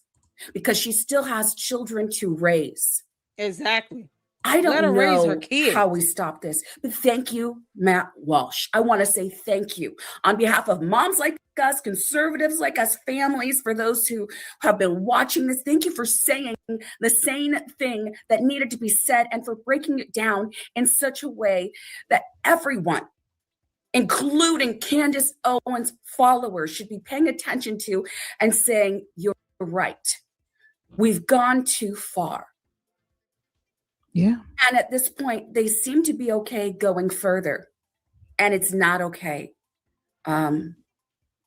Speaker 3: because she still has children to raise.
Speaker 1: Exactly.
Speaker 3: I don't
Speaker 1: Let her raise her
Speaker 3: know
Speaker 1: kids.
Speaker 3: how we stop this, but thank you, Matt Walsh. I want to say thank you on behalf of moms like us, conservatives like us, families, for those who have been watching this. Thank you for saying the same thing that needed to be said and for breaking it down in such a way that everyone, including Candace Owens followers, should be paying attention to and saying, you're right. We've gone too far.
Speaker 4: Yeah.
Speaker 3: And at this point, they seem to be okay going further. And it's not okay.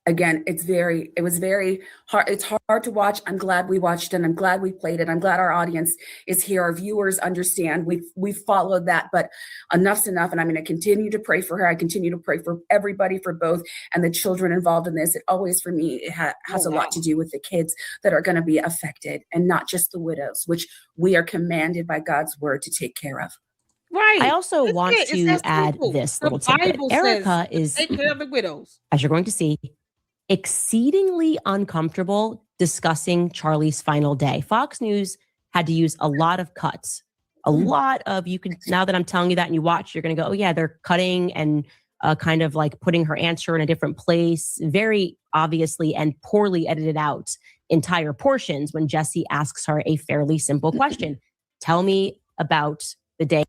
Speaker 3: Again, it was very hard. It's hard to watch. I'm glad we watched it. I'm glad we played it. I'm glad our audience is here. Our viewers understand. We've followed that, but enough's enough. And I'm going to continue to pray for her. I continue to pray for everybody, for both, and the children involved in this. It always, for me, it has a lot to do with the kids that are going to be affected and not just the widows, which we are commanded by God's word to take care of.
Speaker 1: Right.
Speaker 5: I also want to add
Speaker 1: simple.
Speaker 5: this
Speaker 1: The
Speaker 5: little tidbit.
Speaker 1: Bible
Speaker 5: Erika
Speaker 1: says,
Speaker 5: is,
Speaker 1: take care of the widows.
Speaker 5: as you're going to see, exceedingly uncomfortable discussing Charlie's final day. Fox News had to use a lot of cuts. A lot of, you can, now that I'm telling you that and you watch, you're going to go, oh yeah, they're cutting and kind of like putting her answer in a different place, very obviously and poorly edited out entire portions when Jesse asks her a fairly simple question. Tell me about the day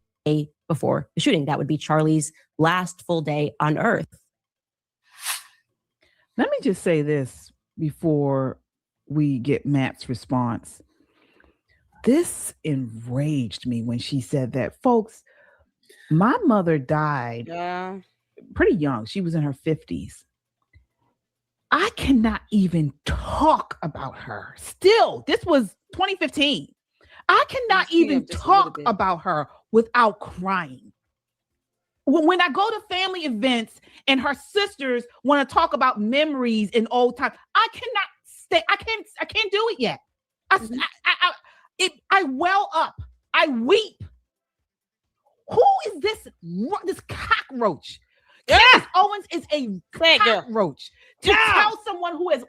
Speaker 5: before the shooting. That would be Charlie's last full day on Earth.
Speaker 4: Let me just say this before we get Matt's response. This enraged me when she said that. Folks, my mother died pretty young. She was in her 50s. I cannot even talk about her. Still, this was 2015. I cannot even talk about her without crying. When I go to family events and her sisters want to talk about memories in old times, I cannot stay. I can't do it yet. I well up. I weep. Who is this cockroach?
Speaker 1: Yeah.
Speaker 4: Candace Owens is a cockroach. To tell someone who has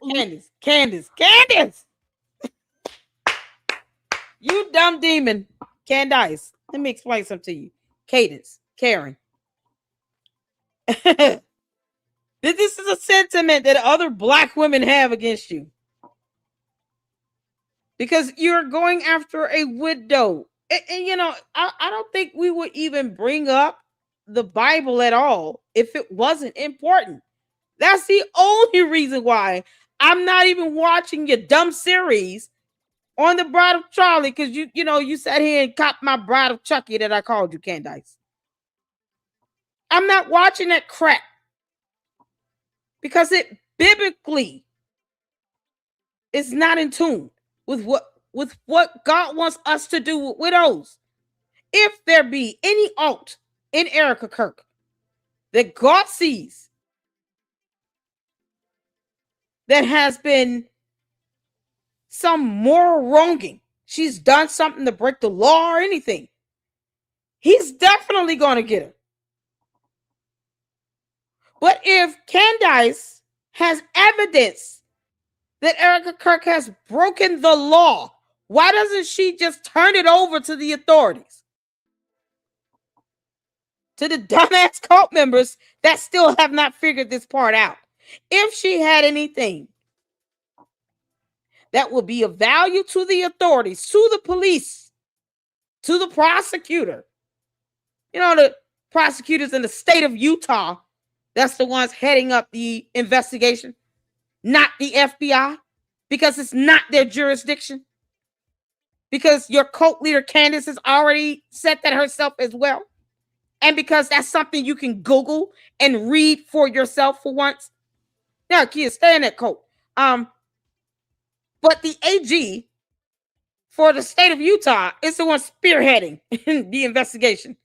Speaker 1: Candace. You dumb demon. Candace. Let me explain something to you. Cadence. Karen. This is a sentiment that other black women have against you. Because you're going after a widow. And you know, I don't think we would even bring up the Bible at all if it wasn't important. That's the only reason why I'm not even watching your dumb series on the Bride of Charlie, because you sat here and copped my Bride of Chucky that I called you, Candace. I'm not watching that crap because it biblically is not in tune with what God wants us to do with widows. If there be any alt in Erika Kirk that God sees that has been some moral wronging, she's done something to break the law or anything, he's definitely going to get her. But if Candace has evidence that Erika Kirk has broken the law, why doesn't she just turn it over to the authorities? To the dumbass cult members that still have not figured this part out. If she had anything that would be of value to the authorities, to the police, to the prosecutor, you know, the prosecutors in the state of Utah, that's the ones heading up the investigation, not the FBI, because it's not their jurisdiction. Because your cult leader, Candace, has already said that herself as well. And because that's something you can Google and read for yourself for once. Now, kids, stay in that cult. But the AG for the state of Utah is the one spearheading the investigation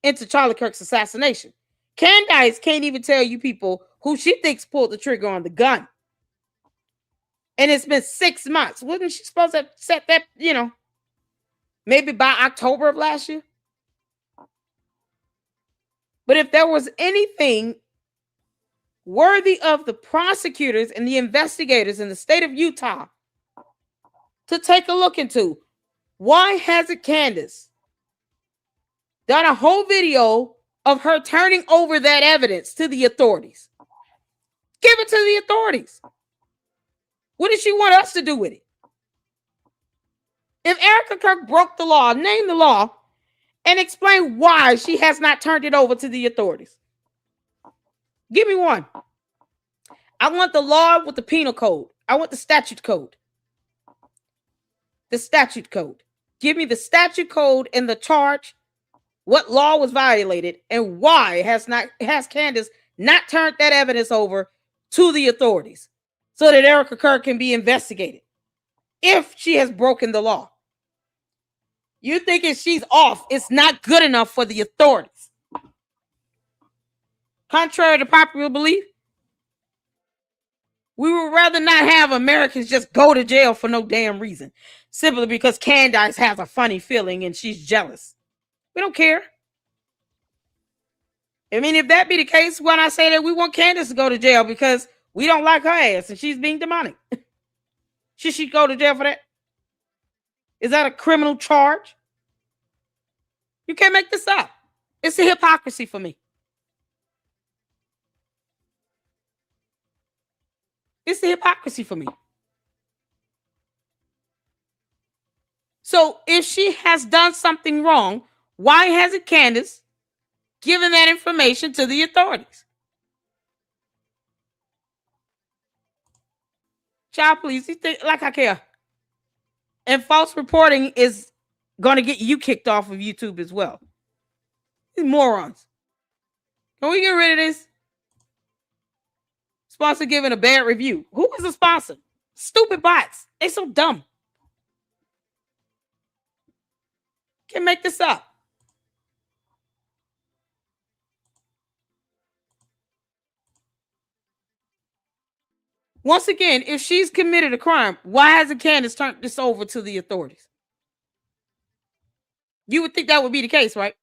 Speaker 1: into Charlie Kirk's assassination. Candace can't even tell you people who she thinks pulled the trigger on the gun. And it's been 6 months. Wasn't she supposed to set that, maybe by October of last year? But if there was anything worthy of the prosecutors and the investigators in the state of Utah to take a look into, why hasn't Candace done a whole video of her turning over that evidence to the authorities? Give it to the authorities. What does she want us to do with it? If Erika Kirk broke the law, name the law, and explain why she has not turned it over to the authorities. Give me one. I want the law with the penal code. I want the statute code. The statute code. Give me the statute code and the charge, what law was violated, and why has Candace not turned that evidence over to the authorities so that Erika Kirk can be investigated if she has broken the law. You thinking she's off, it's not good enough for the authorities. Contrary to popular belief, we would rather not have Americans just go to jail for no damn reason, simply because Candace has a funny feeling and she's jealous. We don't care. I mean, if that be the case, when I say that we want Candace to go to jail because we don't like her ass and she's being demonic, should she go to jail for that? Is that a criminal charge? You can't make this up. It's a hypocrisy for me. It's the hypocrisy for me. So if she has done something wrong, why hasn't Candace given that information to the authorities? Child, please, you think like I care. And false reporting is going to get you kicked off of YouTube as well. These morons. Can we get rid of this? Sponsor giving a bad review. Who is the sponsor? Stupid bots. They so dumb. Can't make this up. Once again, if she's committed a crime, why hasn't Candace turned this over to the authorities? You would think that would be the case, right?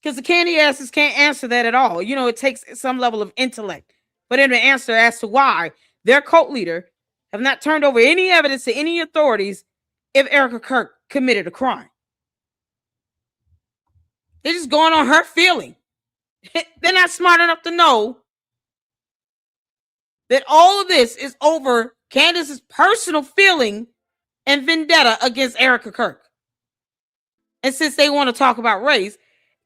Speaker 1: Because the candy asses can't answer that at all. You know, it takes some level of intellect for them to answer as to why their cult leader have not turned over any evidence to any authorities if Erika Kirk committed a crime. They're just going on her feeling. They're not smart enough to know that all of this is over Candace's personal feeling and vendetta against Erika Kirk. And since they want to talk about race,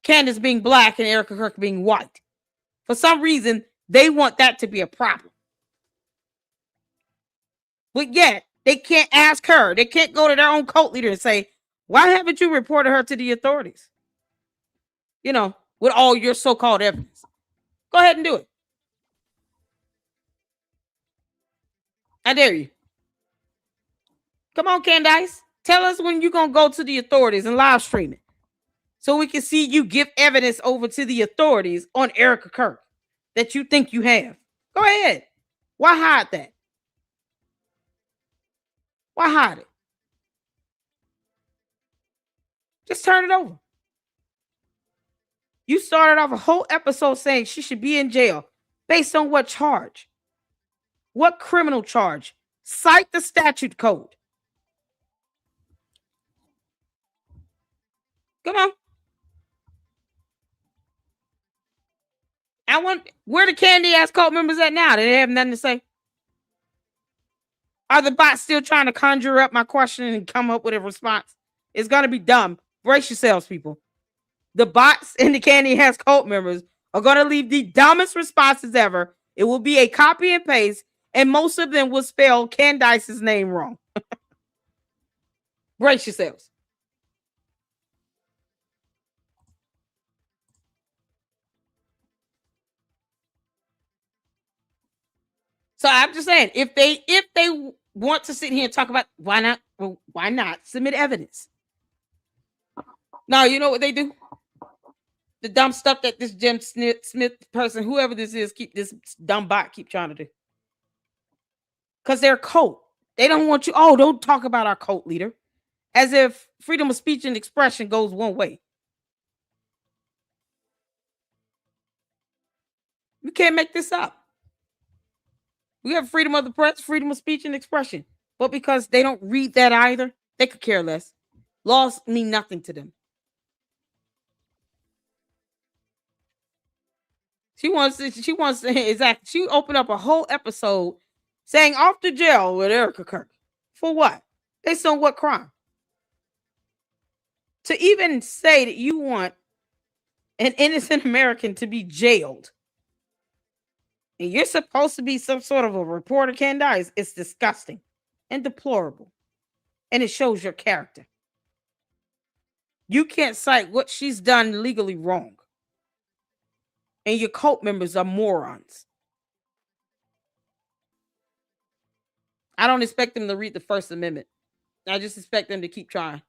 Speaker 1: Candace being black and Erika Kirk being white, for some reason, they want that to be a problem. But yet, they can't ask her. They can't go to their own cult leader and say, why haven't you reported her to the authorities? You know, with all your so-called evidence. Go ahead and do it. I dare you. Come on, Candace. Tell us when you're going to go to the authorities and live stream it, so we can see you give evidence over to the authorities on Erika Kirk that you think you have. Go ahead. Why hide that? Why hide it? Just turn it over. You started off a whole episode saying she should be in jail. Based on what charge? What criminal charge? Cite the statute code. Come on. I want where the candy ass cult members at now? They have nothing to say. Are the bots still trying to conjure up my question and come up with a response? It's gonna be dumb. Brace yourselves, people. The bots and the candy ass cult members are gonna leave the dumbest responses ever. It will be a copy and paste, and most of them will spell Candace's name wrong. Brace yourselves. So I'm just saying, if they want to sit here and talk about why not, well, why not submit evidence? Now you know what they do. The dumb stuff that this Jim Smith person, whoever this is, keep this dumb bot keep trying to do. Because they're a cult. They don't want you. Oh, don't talk about our cult leader. As if freedom of speech and expression goes one way. You can't make this up. We have freedom of the press, freedom of speech and expression. But because they don't read that either, they could care less. Laws mean nothing to them. She wants to exactly. She opened up a whole episode saying off to jail with Erika Kirk. For what? Based on what crime? To even say that you want an innocent American to be jailed and you're supposed to be some sort of a reporter, Candace, it's disgusting and deplorable. And it shows your character. You can't cite what she's done legally wrong. And your cult members are morons. I don't expect them to read the First Amendment. I just expect them to keep trying.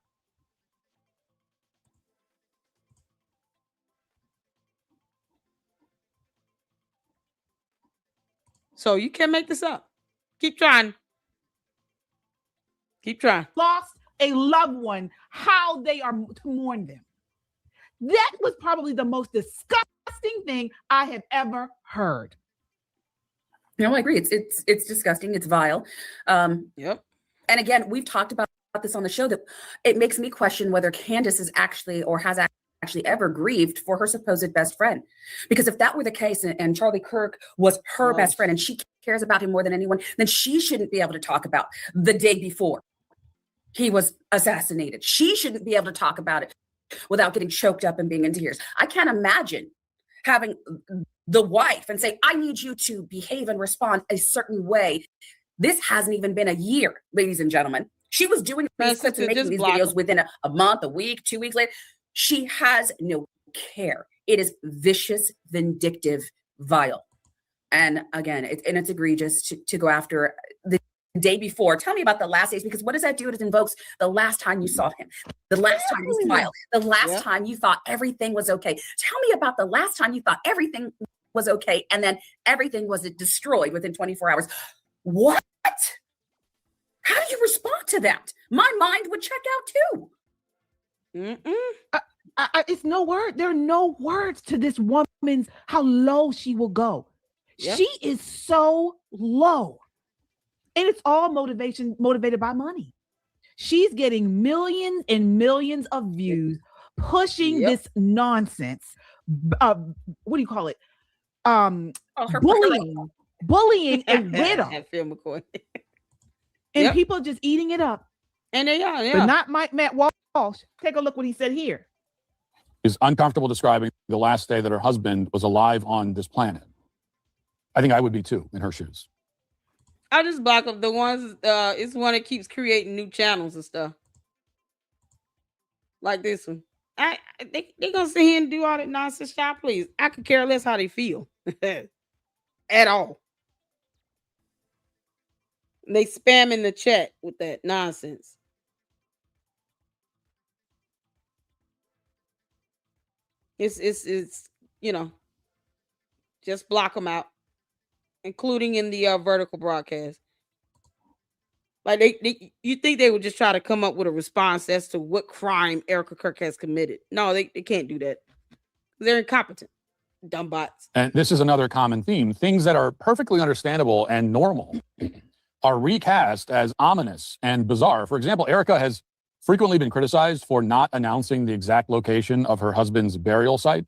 Speaker 1: So you can't make this up. Keep trying. Keep trying.
Speaker 4: Lost a loved one, how they are to mourn them. That was probably the most disgusting thing I have ever heard.
Speaker 3: No, I agree. It's disgusting. It's vile.
Speaker 1: Yep.
Speaker 3: And again, we've talked about this on the show that it makes me question whether Candace is actually or has actually ever grieved for her supposed best friend. Because if that were the case and Charlie Kirk was her best friend and she cares about him more than anyone, then she shouldn't be able to talk about the day before he was assassinated. She shouldn't be able to talk about it without getting choked up and being in tears. I can't imagine having the wife and say, I need you to behave and respond a certain way. This hasn't even been a year, ladies and gentlemen. She was doing these clips and making these videos within a month, a week, 2 weeks later. She has no care. It is vicious, vindictive, vile. And again, it's egregious to go after the day before. Tell me about the last days, because what does that do? It invokes the last time you saw him, the last time you smiled, the last time you thought everything was okay. Tell me about the last time you thought everything was okay, and then everything was destroyed within 24 hours. What? How do you respond to that? My mind would check out too.
Speaker 4: It's no word. There are no words to this woman's how low she will go. Yep. She is so low. And it's all motivated by money. She's getting millions and millions of views, pushing this nonsense. What do you call it? Bullying a widow. And people just eating it up.
Speaker 1: And they are,
Speaker 4: But not Matt Walsh. Take a look what he said here.
Speaker 2: Is uncomfortable describing the last day that her husband was alive on this planet. I think I would be too in her shoes.
Speaker 1: I'll just block up the ones. It's one that keeps creating new channels and stuff, like this one. They gonna sit here and do all that nonsense, y'all. Please, I could care less how they feel at all. They spam in the chat with that nonsense. It's you know, just block them out. Including in the vertical broadcast. Like you think they would just try to come up with a response as to what crime Erika Kirk has committed. No, they can't do that. They're incompetent. Dumb bots.
Speaker 2: And this is another common theme. Things that are perfectly understandable and normal are recast as ominous and bizarre. For example, Erika has frequently been criticized for not announcing the exact location of her husband's burial site.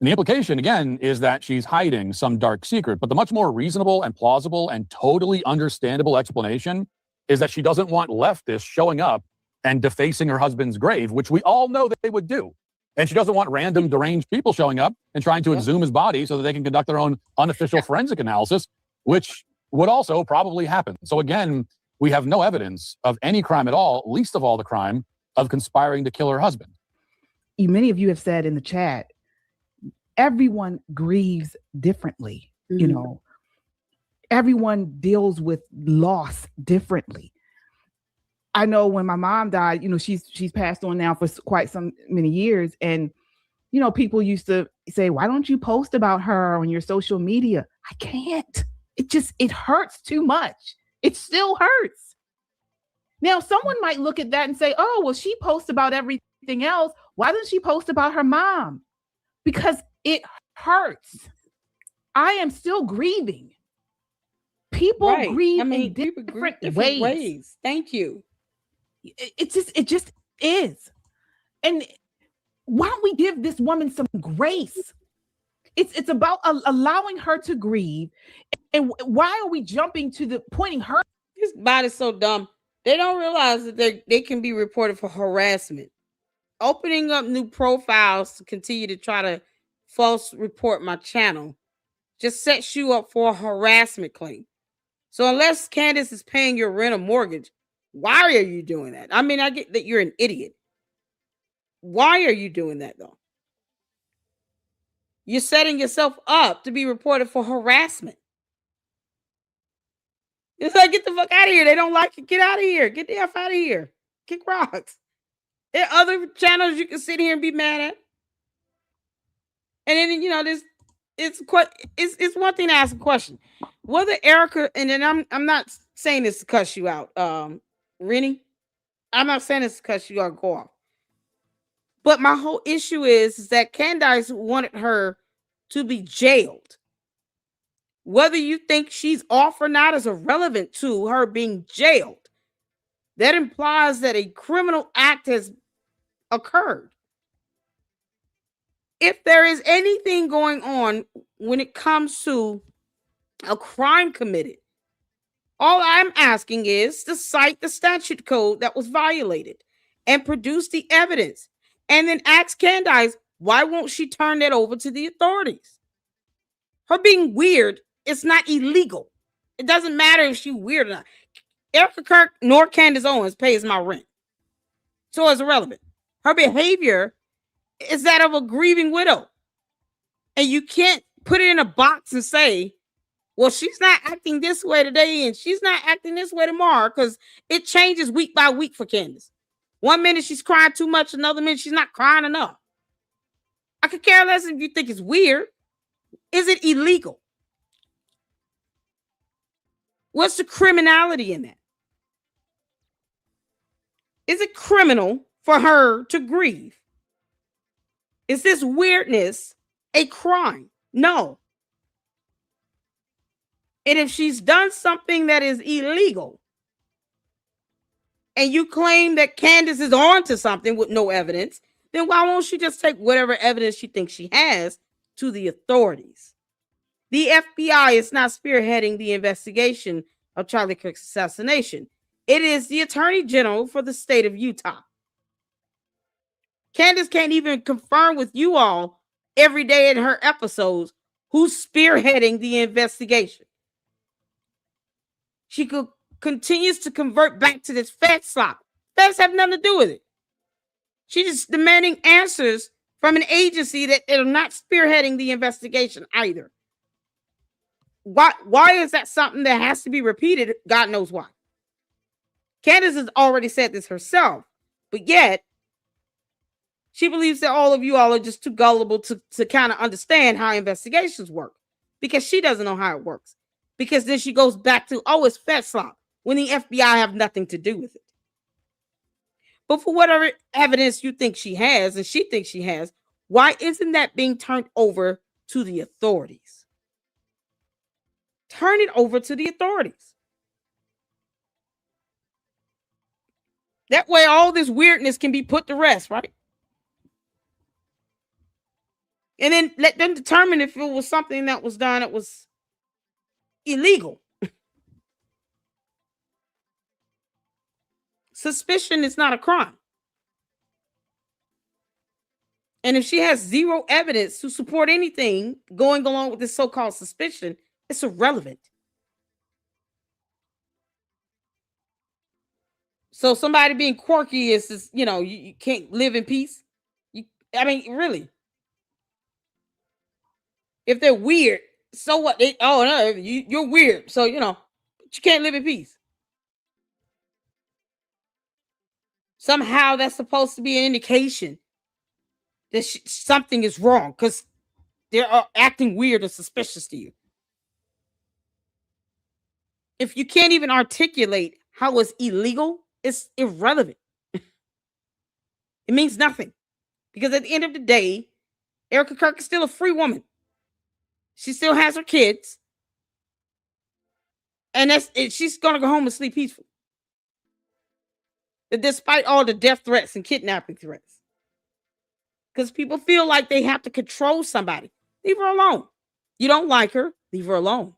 Speaker 2: And the implication, again, is that she's hiding some dark secret. But the much more reasonable and plausible and totally understandable explanation is that she doesn't want leftists showing up and defacing her husband's grave, which we all know that they would do. And she doesn't want random deranged people showing up and trying to exhume his body so that they can conduct their own unofficial forensic analysis, which would also probably happen. So again, we have no evidence of any crime at all, least of all the crime of conspiring to kill her husband.
Speaker 4: Many of you have said in the chat, everyone grieves differently.
Speaker 3: Mhm.
Speaker 4: You know, everyone deals with loss differently. I know when my mom died, you know, she's passed on now for quite some many years. And, you know, people used to say, why don't you post about her on your social media? I can't. It hurts too much. It still hurts. Now, someone might look at that and say, oh, well, she posts about everything else. Why doesn't she post about her mom? Because it hurts. I am still grieving. People grieve in different ways.
Speaker 1: Thank you.
Speaker 4: It just is. And why don't we give this woman some grace? It's about allowing her to grieve. And why are we jumping to the pointing her?
Speaker 1: This bot is so dumb. They don't realize that they can be reported for harassment. Opening up new profiles to continue to try to false report my channel just sets you up for a harassment claim. So unless Candace is paying your rent or mortgage, why are you doing that? I mean, I get that you're an idiot. Why are you doing that though? You're setting yourself up to be reported for harassment. It's like, get the fuck out of here. They don't like it. Get out of here. Get the F out of here. Kick rocks. There are other channels you can sit here and be mad at. And then, you know, it's one thing to ask a question. Whether Erika, and then I'm not saying this to cuss you out, Rennie. I'm not saying this to cuss you out, go off. But my whole issue is that Candace wanted her to be jailed. Whether you think she's off or not is irrelevant to her being jailed. That implies that a criminal act has occurred. If there is anything going on when it comes to a crime committed, all I'm asking is to cite the statute code that was violated and produce the evidence. And then ask Candace, why won't she turn that over to the authorities? Her being weird is not illegal. It doesn't matter if she's weird or not. Erika Kirk nor Candace Owens pays my rent. So it's irrelevant. Her behavior is that of a grieving widow. And you can't put it in a box and say, well, she's not acting this way today and she's not acting this way tomorrow, because it changes week by week for Candace. One minute she's crying too much, another minute she's not crying enough. I could care less if you think it's weird. Is it illegal? What's the criminality in that? Is it criminal for her to grieve? Is this weirdness a crime? No. And if she's done something that is illegal, and you claim that Candace is on to something with no evidence, then why won't she just take whatever evidence she thinks she has to the authorities? The FBI is not spearheading the investigation of Charlie Kirk's assassination. It is the Attorney General for the state of Utah. Candace can't even confirm with you all every day in her episodes who's spearheading the investigation. She continues to convert back to this Fed slop. Feds have nothing to do with it. She's just demanding answers from an agency that are not spearheading the investigation either. Why is that something that has to be repeated? God knows why. Candace has already said this herself, but yet she believes that all of you all are just too gullible to kind of understand how investigations work, because she doesn't know how it works. Because then she goes back to, oh, it's Fed slop, when the FBI have nothing to do with it. But for whatever evidence you think she has, and she thinks she has, Why isn't that being turned over to the authorities? Turn it over to the authorities. That way, all this weirdness can be put to rest, right? And then let them determine if it was something that was done that was illegal. Suspicion is not a crime. And if she has zero evidence to support anything going along with this so-called suspicion, it's irrelevant. So somebody being quirky is you can't live in peace. Really. If they're weird, so what? You're weird. So, but you can't live in peace. Somehow that's supposed to be an indication that something is wrong because they're acting weird or suspicious to you. If you can't even articulate how it's illegal, it's irrelevant. It means nothing. Because at the end of the day, Erika Kirk is still a free woman. She still has her kids. And she's going to go home and sleep peaceful. Despite all the death threats and kidnapping threats. Because people feel like they have to control somebody. Leave her alone. You don't like her, leave her alone.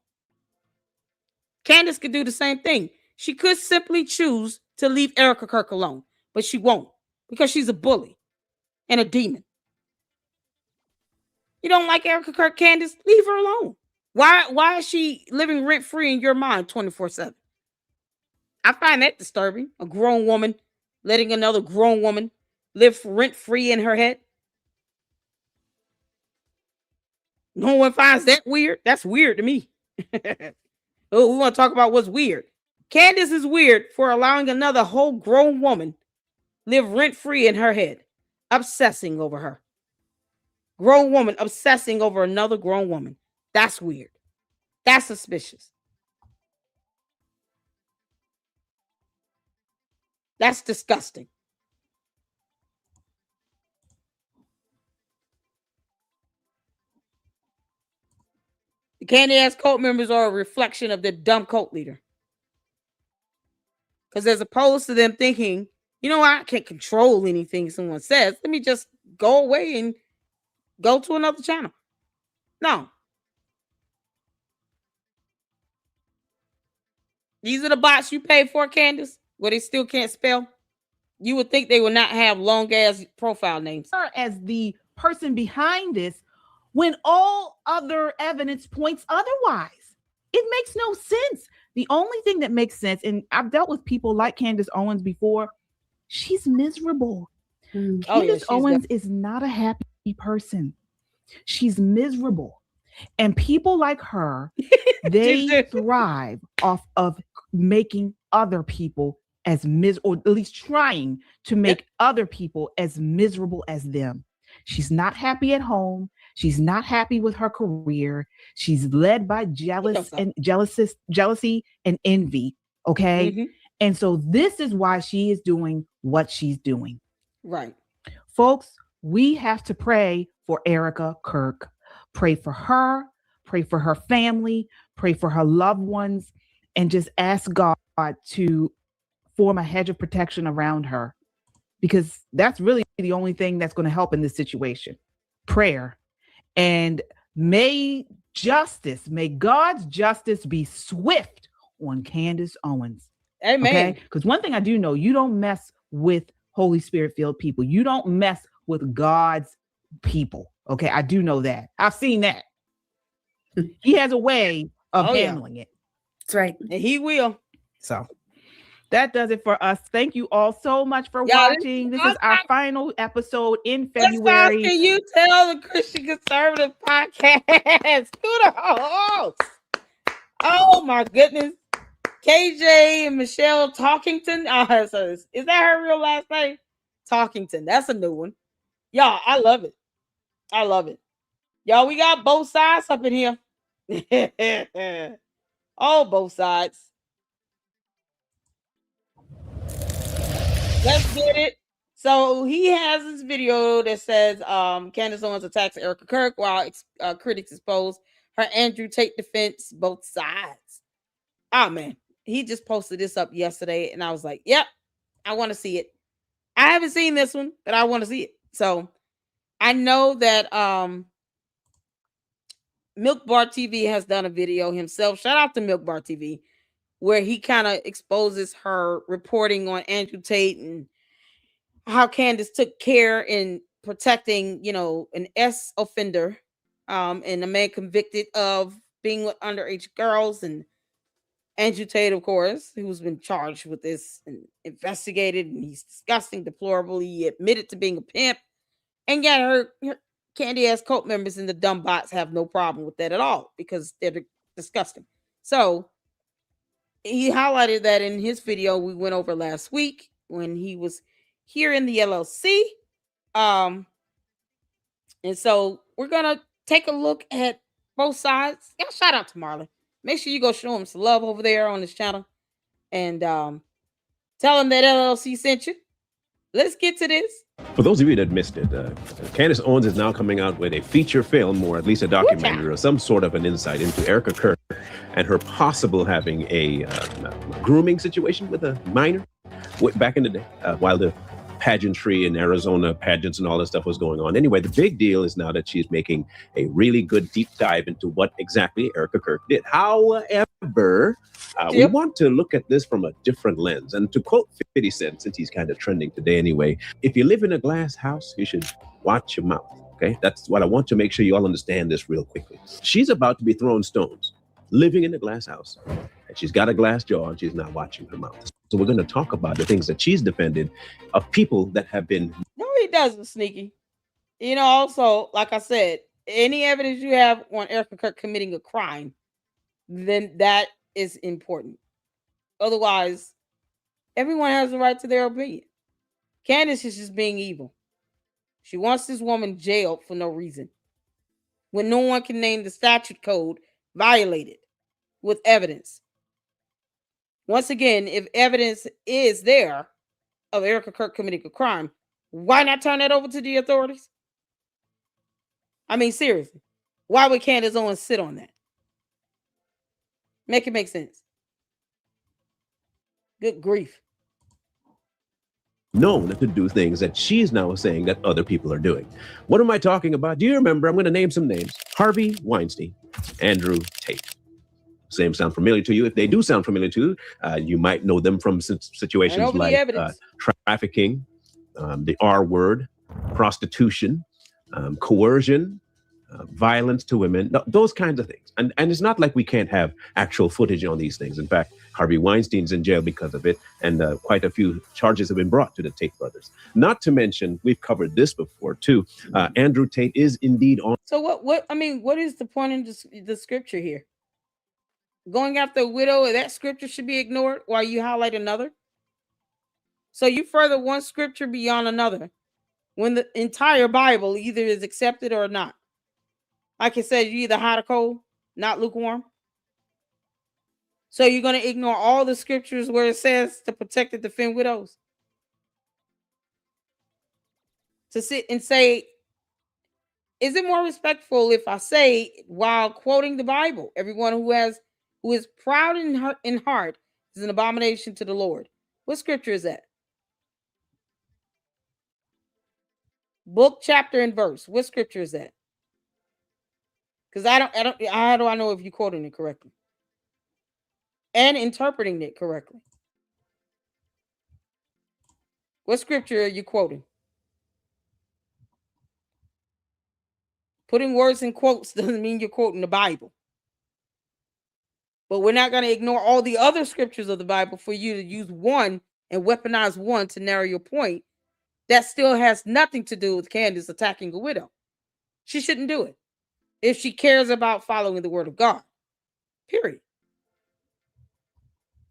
Speaker 1: Candace could do the same thing. She could simply choose to leave Erika Kirk alone, but she won't because she's a bully and a demon. You don't like Erika Kirk, Candace? Leave her alone. Why is she living rent-free in your mind 24/7? I find that disturbing. A grown woman letting another grown woman live rent-free in her head. No one finds that weird. That's weird to me. Oh, we want to talk about what's weird. Candace is weird for allowing another whole grown woman live rent-free in her head, obsessing over her. Grown woman obsessing over another grown woman. That's weird. That's suspicious. That's disgusting. The candy ass cult members are a reflection of the dumb cult leader. Because as opposed to them thinking, I can't control anything someone says. Let me just go away and go to another channel. No. These are the bots you paid for, Candace, where they still can't spell. You would think they would not have long ass profile names.
Speaker 4: As the person behind this, when all other evidence points otherwise. It makes no sense. The only thing that makes sense, and I've dealt with people like Candace Owens before, she's miserable. Candace Owens is not a happy person. She's miserable. And people like her, they thrive off of making other people as or at least trying to make other people as miserable as them. She's not happy at home. She's not happy with her career. She's led by jealousy and envy. Okay. Mm-hmm. And so this is why she is doing what she's doing.
Speaker 1: Right.
Speaker 4: Folks, we have to pray for Erika Kirk. Pray for her family, pray for her loved ones, and just ask God to form a hedge of protection around her. Because that's really the only thing that's going to help in this situation. Prayer. And may God's justice be swift on Candace Owens.
Speaker 1: Amen.
Speaker 4: Okay? Because one thing I do know, you don't mess with Holy Spirit-filled people. You don't mess with God's people. Okay? I do know that. I've seen that. He has a way of handling it.
Speaker 3: That's right.
Speaker 1: And he will.
Speaker 4: So that does it for us. Thank you all so much for watching. This is our final episode in February.
Speaker 1: Can you tell the Christian Conservative Podcast? Kudos. Oh my goodness. KJ and Michelle Talkington. Is that her real last name? Talkington. That's a new one. Y'all, I love it. I love it. Y'all, we got both sides up in here. Oh, both sides. Let's get it. So he has this video that says Candace Owens attacks Erika Kirk while critics expose her Andrew Tate defense, both sides. Oh man, he just posted this up yesterday, and I was like, "Yep, I want to see it." I haven't seen this one, but I want to see it. So I know that Milk Bar TV has done a video himself. Shout out to Milk Bar TV, where he kind of exposes her reporting on Andrew Tate and how Candace took care in protecting, an S offender, and a man convicted of being with underage girls, and Andrew Tate, of course, who's been charged with this and investigated, and he's disgusting, deplorable. He admitted to being a pimp, and yet her candy ass cult members and the dumb bots have no problem with that at all because they're disgusting. So he highlighted that in his video we went over last week when he was here in the LLC. And so we're gonna take a look at both sides. Yeah, shout out to Marlon. Make sure you go show him some love over there on his channel and tell him that LLC sent you. Let's get to this.
Speaker 6: For those of you that missed it, Candace Owens is now coming out with a feature film, or at least a documentary, or some sort of an insight into Erika Kirk and her possible having a grooming situation with a minor back in the day, while the pageantry in Arizona, pageants and all this stuff was going on. Anyway, the big deal is now that she's making a really good deep dive into what exactly Erika Kirk did. However, we want to look at this from a different lens. And to quote 50 Cent, since he's kind of trending today anyway, if you live in a glass house, you should watch your mouth. Okay, that's what I want to make sure you all understand this real quickly. She's about to be thrown stones, living in a glass house, and she's got a glass jaw and she's not watching her mouth. So we're going to talk about the things that she's defended of people that have been.
Speaker 1: No, he doesn't, Sneaky. Also, like I said, any evidence you have on Erika Kirk committing a crime, then that is important. Otherwise, everyone has the right to their opinion. Candace is just being evil. She wants this woman jailed for no reason, when no one can name the statute code violated with evidence. Once again, if evidence is there of Erika Kirk committing a crime, why not turn that over to the authorities? I mean, seriously, why would Candace Owens sit on that? Make it make sense. Good grief.
Speaker 6: Known to do things that she's now saying that other people are doing. What am I talking about? Do you remember? I'm going to name some names. Harvey Weinstein, Andrew Tate. Same sound familiar to you? If they do sound familiar to you, you might know them from situations like trafficking, the R word, prostitution, coercion, violence to women, those kinds of things. And it's not like we can't have actual footage on these things. In fact, Harvey Weinstein's in jail because of it, and quite a few charges have been brought to the Tate brothers. Not to mention, we've covered this before too, Andrew Tate is indeed on.
Speaker 1: So what is the point in the scripture here? Going after a widow, that scripture should be ignored while you highlight another? So you further one scripture beyond another when the entire Bible either is accepted or not. Like it says, you either hot or cold, not lukewarm. So you're going to ignore all the scriptures where it says to protect and defend widows? To sit and say, is it more respectful if I say, while quoting the Bible, everyone who is proud in heart is an abomination to the Lord? What scripture is that? Book, chapter, and verse. What scripture is that? Because how do I know if you're quoting it correctly and interpreting it correctly? What scripture are you quoting? Putting words in quotes doesn't mean you're quoting the Bible. But we're not going to ignore all the other scriptures of the Bible for you to use one and weaponize one to narrow your point. That still has nothing to do with Candace attacking a widow. She shouldn't do it if she cares about following the word of God. Period.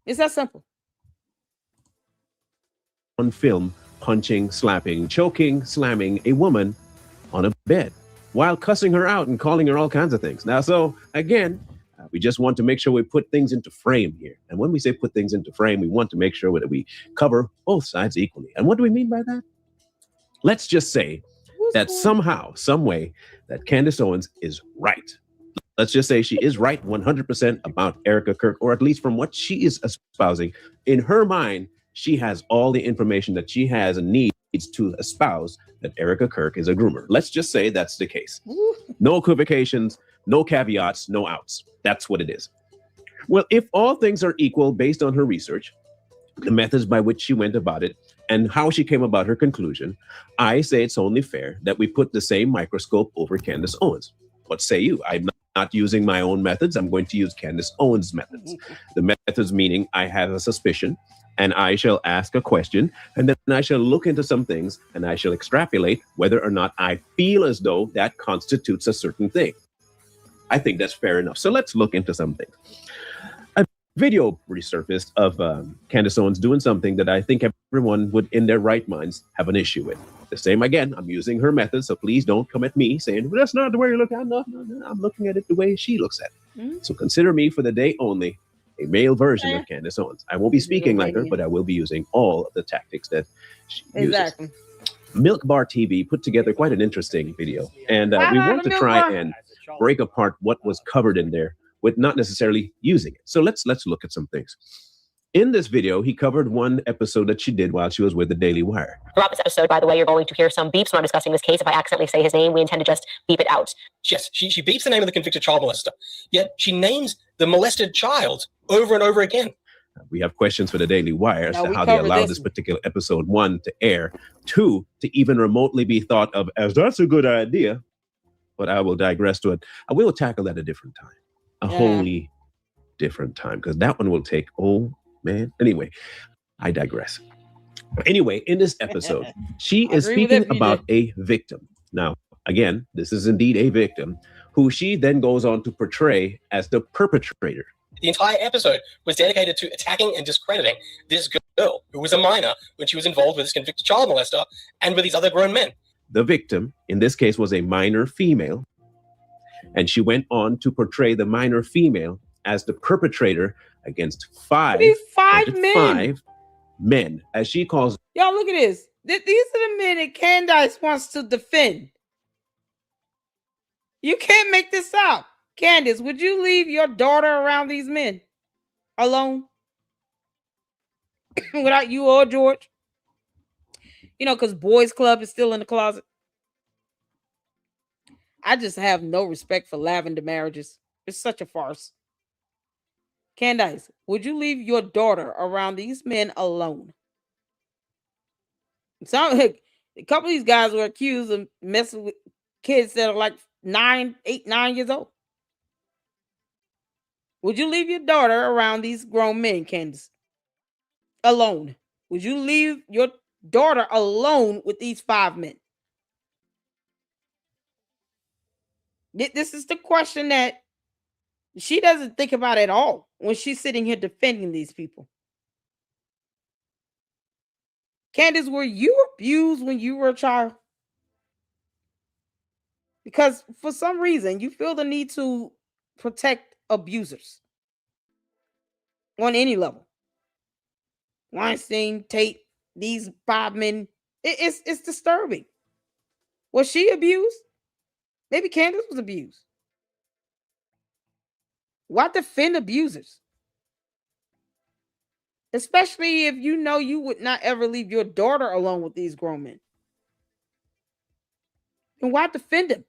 Speaker 1: It's that simple.
Speaker 6: On film, punching, slapping, choking, slamming a woman on a bed while cussing her out and calling her all kinds of things. Now, so again, we just want to make sure we put things into frame here. And when we say put things into frame, we want to make sure that we cover both sides equally. And what do we mean by that? Let's just say that somehow, some way, that Candace Owens is right. Let's just say she is right 100% about Erika Kirk, or at least from what she is espousing. In her mind, she has all the information that she has and needs to espouse that Erika Kirk is a groomer. Let's just say that's the case. No equivocations, no caveats, no outs. That's what it is. Well, if all things are equal based on her research, the methods by which she went about it, and how she came about her conclusion, I say it's only fair that we put the same microscope over Candace Owens. What say you? I'm not using my own methods. I'm going to use Candace Owens' methods. The methods meaning I have a suspicion, and I shall ask a question, and then I shall look into some things, and I shall extrapolate whether or not I feel as though that constitutes a certain thing. I think that's fair enough. So let's look into some things. A video resurfaced of Candace Owens doing something that I think everyone would, in their right minds, have an issue with. The same again, I'm using her method, so please don't come at me saying, well, that's not the way you look at it. No, I'm looking at it the way she looks at it. So consider me for the day only a male version of Candace Owens. I won't be speaking like her, but I will be using all of the tactics that she uses. Milk Bar TV put together quite an interesting video, and we want to try and break apart what was covered in there with not necessarily using it. So let's look at some things. In this video, he covered one episode that she did while she was with the Daily Wire.
Speaker 7: Throughout this episode, by the way, you're going to hear some beeps when I'm discussing this case. If I accidentally say his name, we intend to just beep it out.
Speaker 8: Yes, she beeps the name of the convicted child molester, yet she names the molested child over and over again.
Speaker 6: We have questions for the Daily Wire as to how they allowed this particular episode, 1, to air, 2, to even remotely be thought of as that's a good idea. But I will digress to it. I will tackle that a different time, a wholly different time, because that one will take, man. Anyway, I digress. Anyway, in this episode, she is speaking about a victim. Now, again, this is indeed a victim who she then goes on to portray as the perpetrator.
Speaker 8: The entire episode was dedicated to attacking and discrediting this girl who was a minor when she was involved with this convicted child molester and with these other grown men.
Speaker 6: The victim, in this case, was a minor female, and she went on to portray the minor female as the perpetrator against five men, as she calls.
Speaker 1: Y'all, look at this. These are the men that Candace wants to defend. You can't make this up. Candace, would you leave your daughter around these men alone without you or George? You know, because Boys Club is still in the closet. I just have no respect for lavender marriages. It's such a farce. Candace, would you leave your daughter around these men alone? A couple of these guys were accused of messing with kids that are like 9 years old. Would you leave your daughter around these grown men, Candace? Alone. Would you leave your daughter alone with these 5 men? This is the question that she doesn't think about at all when she's sitting here defending these people. Candace, were you abused when you were a child? Because for some reason, you feel the need to protect abusers on any level. Weinstein, Tate, these 5 men, it's disturbing. Was she abused? Maybe Candace was abused. Why defend abusers? Especially if you know you would not ever leave your daughter alone with these grown men. And why defend them?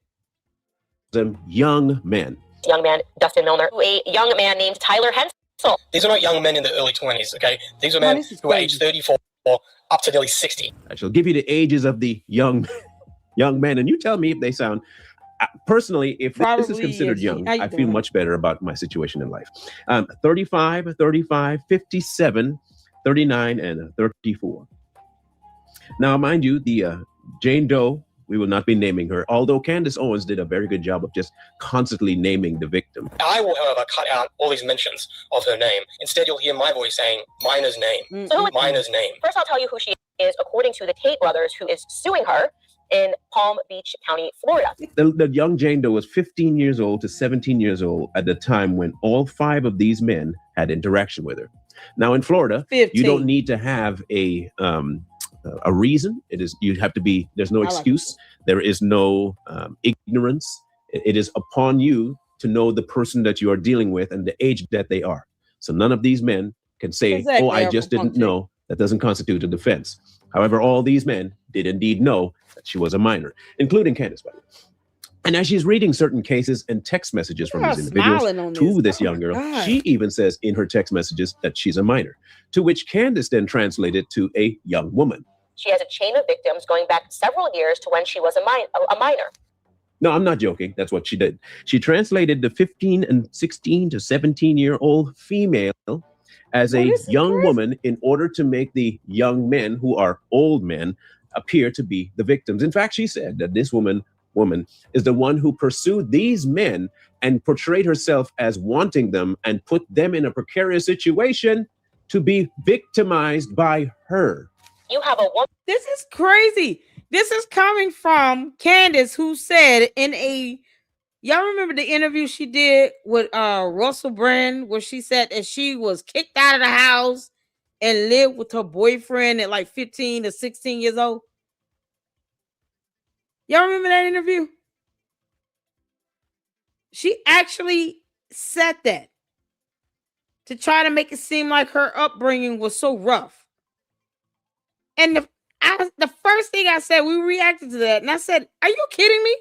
Speaker 6: Them young men.
Speaker 7: Young man, Dustin Milner, a young man named Tyler Hensel.
Speaker 8: These are not young men in the early 20s, okay? These are men who are age 34 up to nearly 60.
Speaker 6: I shall give you the ages of the young men, and you tell me if they sound... Personally, if this is considered young, I feel much better about my situation in life. 35, 57, 39, and 34. Now, mind you, the Jane Doe, we will not be naming her, although Candace Owens did a very good job of just constantly naming the victim.
Speaker 8: I will, however, cut out all these mentions of her name. Instead, you'll hear my voice saying Miner's name. Miner's name.
Speaker 7: First, I'll tell you who she is, according to the Tate brothers, who is suing her in Palm Beach County, Florida.
Speaker 6: The young Jane Doe was 15 years old to 17 years old at the time when all 5 of these men had interaction with her. Now in Florida, 15. You don't need to have a a reason. It is, you have to be, there's no excuse. There is no ignorance. It is upon you to know the person that you are dealing with and the age that they are. So none of these men can say, oh, I just didn't know. That doesn't constitute a defense. However, all these men did indeed know that she was a minor, including Candace, by the way. And as she's reading certain cases and text messages from these individuals to this young girl, she even says in her text messages that she's a minor, to which Candace then translated to a young woman.
Speaker 7: She has a chain of victims going back several years to when she was a minor.
Speaker 6: No, I'm not joking. That's what she did. She translated the 15 and 16 to 17-year-old female as a young woman in order to make the young men who are old men appear to be the victims. In fact, she said that this woman is the one who pursued these men and portrayed herself as wanting them and put them in a precarious situation to be victimized by her.
Speaker 7: You have a woman.
Speaker 1: This is crazy. This is coming from Candace, who said in y'all remember the interview she did with Russell Brand, where she said that she was kicked out of the house and lived with her boyfriend at like 15 to 16 years old? Y'all remember that interview? She actually said that to try to make it seem like her upbringing was so rough. And the first thing I said, we reacted to that, and I said, are you kidding me?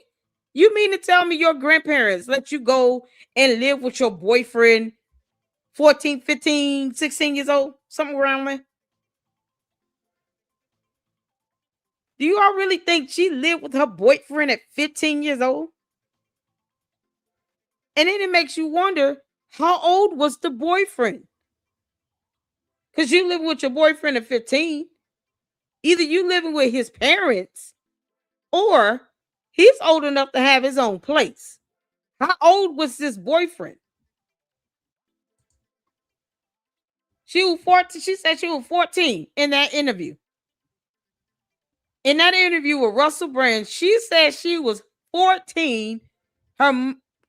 Speaker 1: You mean to tell me your grandparents let you go and live with your boyfriend 14, 15, 16 years old, something around there? Do you all really think she lived with her boyfriend at 15 years old? And then it makes you wonder, how old was the boyfriend? Because you live with your boyfriend at 15. Either you living with his parents or he's old enough to have his own place. How old was this boyfriend? She was 14. She said she was 14 in that interview. In that interview with Russell Brand, she said she was 14.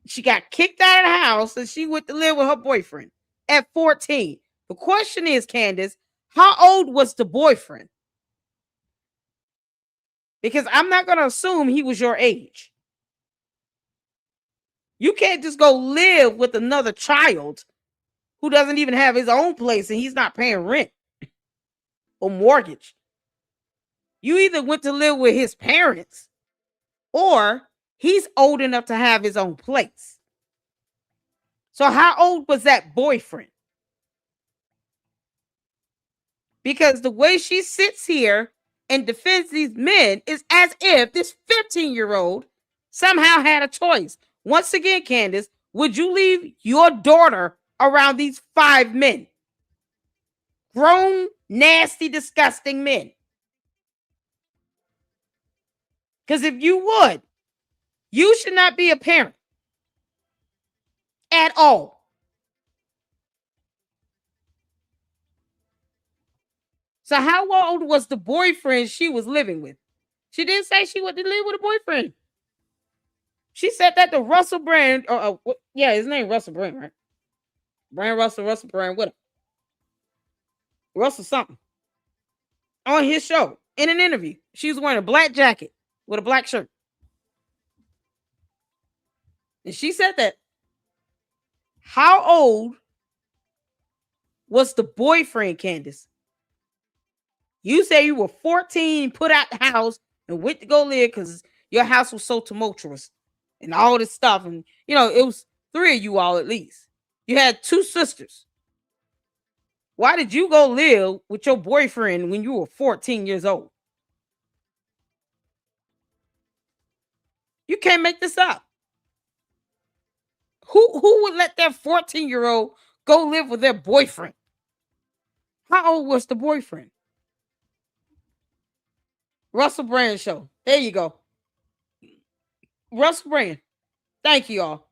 Speaker 1: She got kicked out of the house and she went to live with her boyfriend at 14. The question is, Candace, how old was the boyfriend? Because I'm not going to assume he was your age. You can't just go live with another child who doesn't even have his own place and he's not paying rent or mortgage. You either went to live with his parents or he's old enough to have his own place. So how old was that boyfriend? Because the way she sits here and defends these men is as if this 15-year-old somehow had a choice. Once again, Candace, would you leave your daughter around these 5 men? Grown, nasty, disgusting men. Because if you would, you should not be a parent at all. So how old was the boyfriend she was living with? She didn't say she went to live with a boyfriend. She said that to Russell Brand. Yeah, his name Russell Brand, right? Russell Brand, what? Russell something. On his show, in an interview. She was wearing a black jacket with a black shirt. And she said that. How old was the boyfriend, Candace? You say you were 14, put out the house, and went to go live because your house was so tumultuous and all this stuff. And, you know, it was 3 of you all at least. You had 2 sisters. Why did you go live with your boyfriend when you were 14 years old? You can't make this up. Who would let their 14-year-old go live with their boyfriend? How old was the boyfriend? Russell Brand show. There you go. Russell Brand. Thank you all.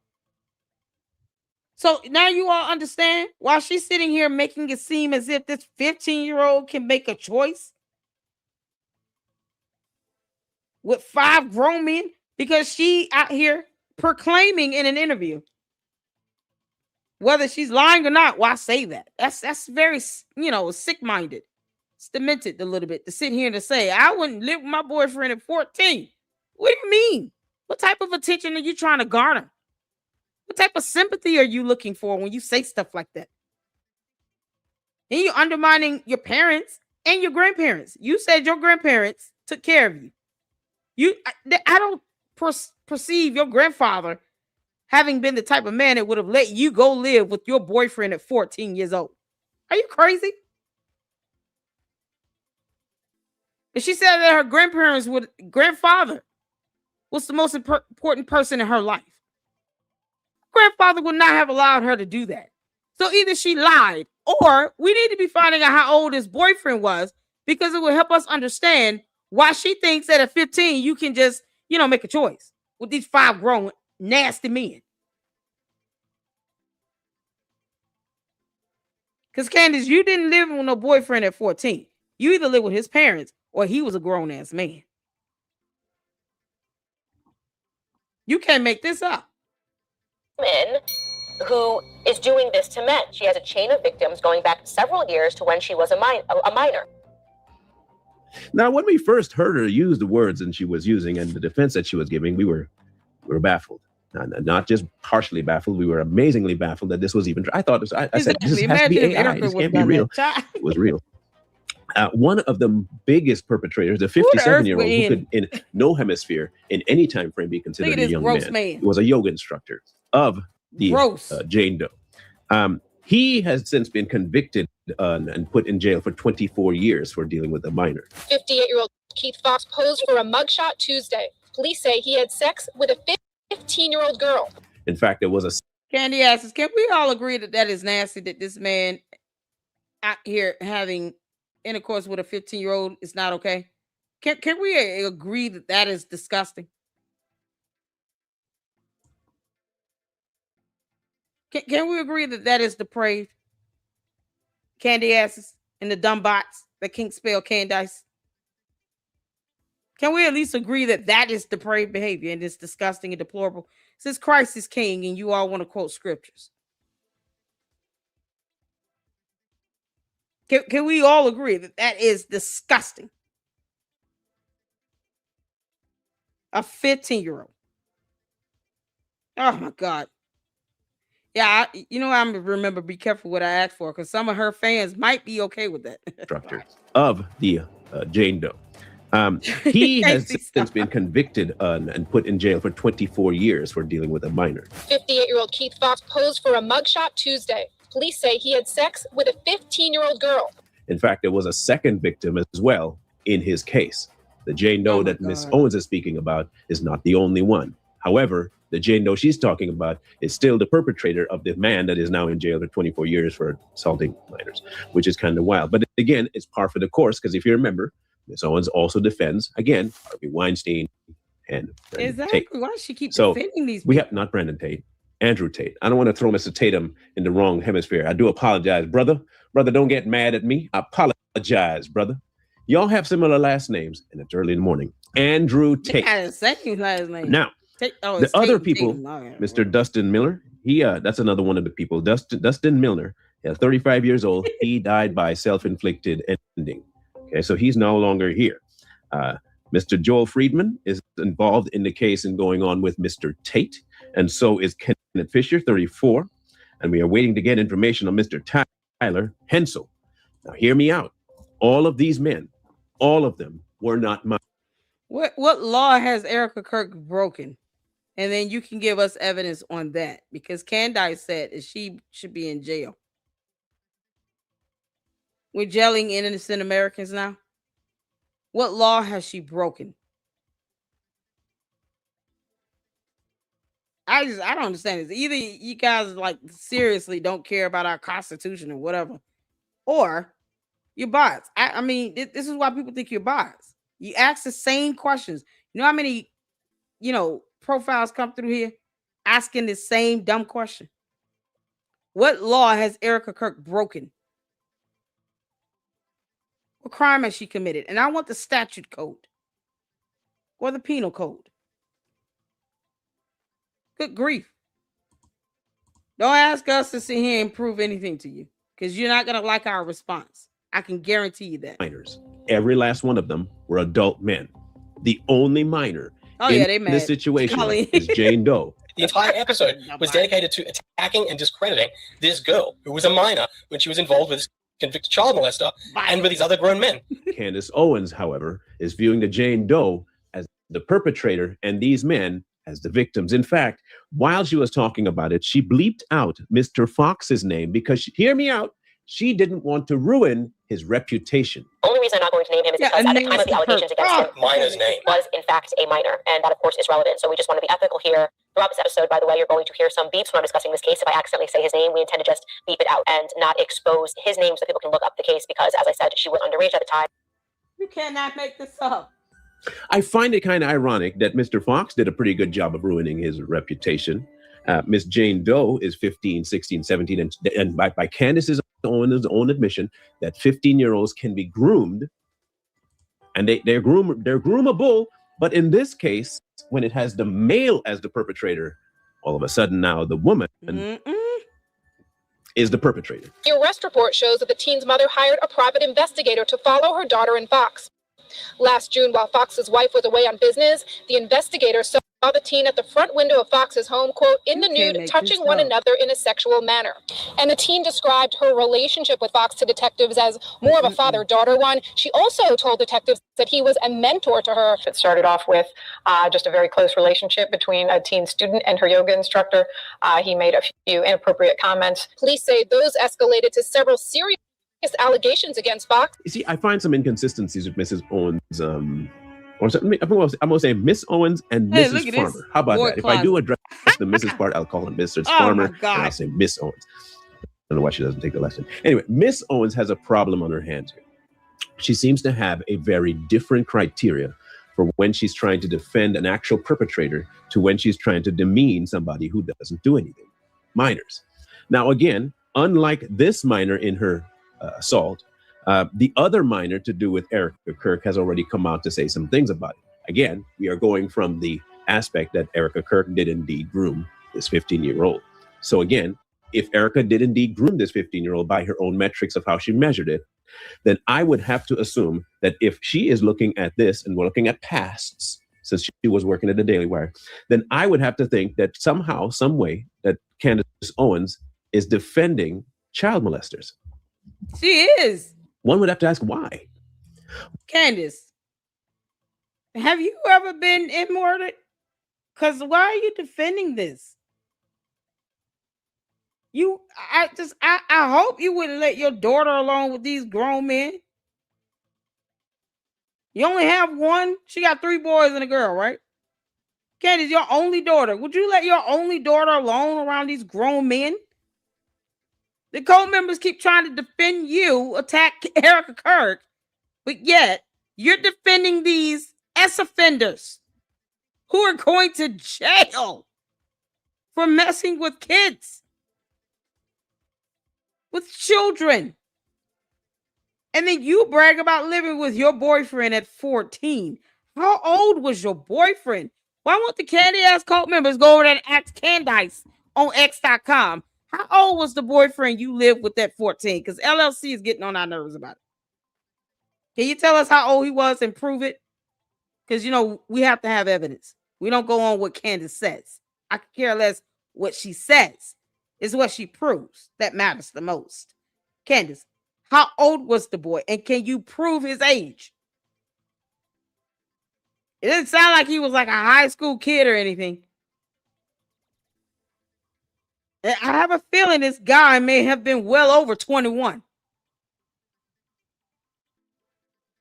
Speaker 1: So now you all understand why she's sitting here making it seem as if this 15-year-old can make a choice with 5 grown men, because she out here proclaiming in an interview, whether she's lying or not. Why say that? That's very, sick-minded. It's demented a little bit to sit here and to say, I wouldn't live with my boyfriend at 14. What do you mean? What type of attention are you trying to garner? What type of sympathy are you looking for when you say stuff like that? And you're undermining your parents and your grandparents. You said your grandparents took care of you. I don't perceive your grandfather having been the type of man that would have let you go live with your boyfriend at 14 years old. Are you crazy? And she said that her grandfather was the most important person in her life. Grandfather would not have allowed her to do that. So either she lied, or we need to be finding out how old his boyfriend was, because it will help us understand why she thinks that at 15 you can just, make a choice with these 5 grown nasty men. Because Candace, you didn't live with no boyfriend at 14. You either lived with his parents or he was a grown ass man. You can't make this up.
Speaker 7: Woman who is doing this to men. She has a chain of victims going back several years to when she was a minor.
Speaker 6: Now, when we first heard her use the words and she was using and the defense that she was giving, we were baffled. Not just partially baffled, we were amazingly baffled that this was even true. I thought I said, this has to be AI. This can't be real. It was real. One of the biggest perpetrators, the 57-year-old who could, in no hemisphere, in any time frame, be considered a young man, was a yoga instructor of the Jane Doe. He has since been convicted and put in jail for 24 years for dealing with a minor.
Speaker 9: 58-year-old Keith Fox posed for a mugshot Tuesday. Police say he had sex with a 15-year-old girl.
Speaker 6: In fact, there was a...
Speaker 1: Candy asks, can we all agree that is nasty, that this man out here having intercourse with a 15-year-old is not okay? Can we agree that is disgusting? Can we agree that is depraved? Candy asses and the dumb bots that can't spell Candice. Can we at least agree that is depraved behavior and it's disgusting and deplorable? Since Christ is king and you all want to quote scriptures. Can we all agree that is disgusting? A 15-year-old. Oh my God. Yeah, I'm remember be careful what I ask for, because some of her fans might be okay with that.
Speaker 6: Instructor of the Jane Doe. He has since been convicted and put in jail for 24 years for dealing with a minor.
Speaker 9: 58-year-old Keith Fox posed for a mugshot Tuesday. Police say he had sex with a 15-year-old girl.
Speaker 6: In fact, there was a second victim as well in his case. The Jane Doe that Miss Owens is speaking about is not the only one. However, the Jane Doe she's talking about is still the perpetrator of the man that is now in jail for 24 years for assaulting minors, which is kind of wild. But again, it's par for the course, because if you remember, Miss Owens also defends, again, Harvey Weinstein and Brandon Tate.
Speaker 1: Why does she keep defending these people?
Speaker 6: We have not Brandon Tate, Andrew Tate. I don't want to throw Mr. Tatum in the wrong hemisphere. I do apologize, brother. Brother, don't get mad at me. I apologize, brother. Y'all have similar last names, and it's early in the morning. Andrew Tate.
Speaker 1: Yeah, same last name.
Speaker 6: Now, the other people, Mr. Dustin Miller, that's another one of the people. Dustin Miller, 35 years old. He died by self-inflicted ending. Okay, so he's no longer here. Mr. Joel Friedman is involved in the case and going on with Mr. Tate, and so is Kenneth Fisher, 34. And we are waiting to get information on Mr. Tyler Hensel. Now, hear me out. All of these men, all of them were not mine.
Speaker 1: What law has Erika Kirk broken? And then you can give us evidence on that, because Candice said that she should be in jail. We're jailing innocent Americans now. What law has she broken? I don't understand this. Either you guys seriously don't care about our Constitution or whatever, or you're bots. I mean, this is why people think you're bots. You ask the same questions. You know how many, profiles come through here asking the same dumb question? What law has Erika Kirk broken? What crime has she committed? And I want the statute code or the penal code. Good grief. Don't ask us to sit here and prove anything to you, because you're not going to like our response. I can guarantee you that.
Speaker 6: Minors. Every last one of them were adult men. The only minor in this situation is Jane Doe.
Speaker 8: The entire episode was dedicated to attacking and discrediting this girl who was a minor when she was involved with this convicted child molester and with these other grown men.
Speaker 6: Candace Owens, however, is viewing the Jane Doe as the perpetrator and these men as the victims. In fact, while she was talking about it, she bleeped out Mr. Fox's name because, hear me out, she didn't want to ruin his reputation.
Speaker 7: The only reason I'm not going to name him is because at the time of the allegations against him,
Speaker 8: Minor's name
Speaker 7: was in fact a minor, and that of course is relevant. So we just want to be ethical here. Throughout this episode, by the way, you're going to hear some beeps when I'm discussing this case. If I accidentally say his name, we intend to just beep it out and not expose his name so people can look up the case because, as I said, she was underage at the time.
Speaker 1: You cannot make this up.
Speaker 6: I find it kind of ironic that Mr. Fox did a pretty good job of ruining his reputation. Miss Jane Doe is 15, 16, 17, and by Candace's own admission, that 15-year-olds can be groomed, and they're groomable. But in this case, when it has the male as the perpetrator, all of a sudden now the woman is the perpetrator.
Speaker 9: The arrest report shows that the teen's mother hired a private investigator to follow her daughter and Fox. Last June, while Fox's wife was away on business, the investigator saw the teen at the front window of Fox's home, quote, in the nude, touching one another in a sexual manner. And the teen described her relationship with Fox to detectives as more of a father-daughter one. She also told detectives that he was a mentor to her.
Speaker 10: It started off with just a very close relationship between a teen student and her yoga instructor. He made a few inappropriate comments.
Speaker 9: Police say those escalated to several serious allegations against Fox.
Speaker 6: You see, I find some inconsistencies with Mrs. Owens. I'm going to say Miss Owens and Mrs. Farmer. How about that? If I do address the Mrs. part, I'll call her Mrs. Farmer, and I'll say Miss Owens. I don't know why she doesn't take the lesson. Anyway, Miss Owens has a problem on her hands here. She seems to have a very different criteria for when she's trying to defend an actual perpetrator to when she's trying to demean somebody who doesn't do anything. Minors. Now, again, unlike this minor in her assault, the other minor to do with Erika Kirk has already come out to say some things about it. Again, we are going from the aspect that Erika Kirk did indeed groom this 15-year-old. So again, if Erika did indeed groom this 15-year-old by her own metrics of how she measured it, then I would have to assume that if she is looking at this and we're looking at pasts, since she was working at the Daily Wire, then I would have to think that somehow, some way, that Candace Owens is defending child molesters.
Speaker 1: She is.
Speaker 6: One would have to ask why.
Speaker 1: Candace, have you ever been immorted? Because why are you defending this? I hope you wouldn't let your daughter alone with these grown men. You only have one. She got 3 boys and a girl, right? Candace, your only daughter. Would you let your only daughter alone around these grown men? The cult members keep trying to defend you, attack Erika Kirk, but yet you're defending these ex-offenders who are going to jail for messing with kids, with children. And then you brag about living with your boyfriend at 14. How old was your boyfriend? Why won't the candy-ass cult members go over there and ask Candace on X.com? How old was the boyfriend you lived with at 14? Because LLC is getting on our nerves about it. Can you tell us how old he was and prove it? Because, we have to have evidence. We don't go on what Candace says. I could care less what she says. It's what she proves that matters the most. Candace, how old was the boy? And can you prove his age? It doesn't sound like he was like a high school kid or anything. I have a feeling this guy may have been well over 21.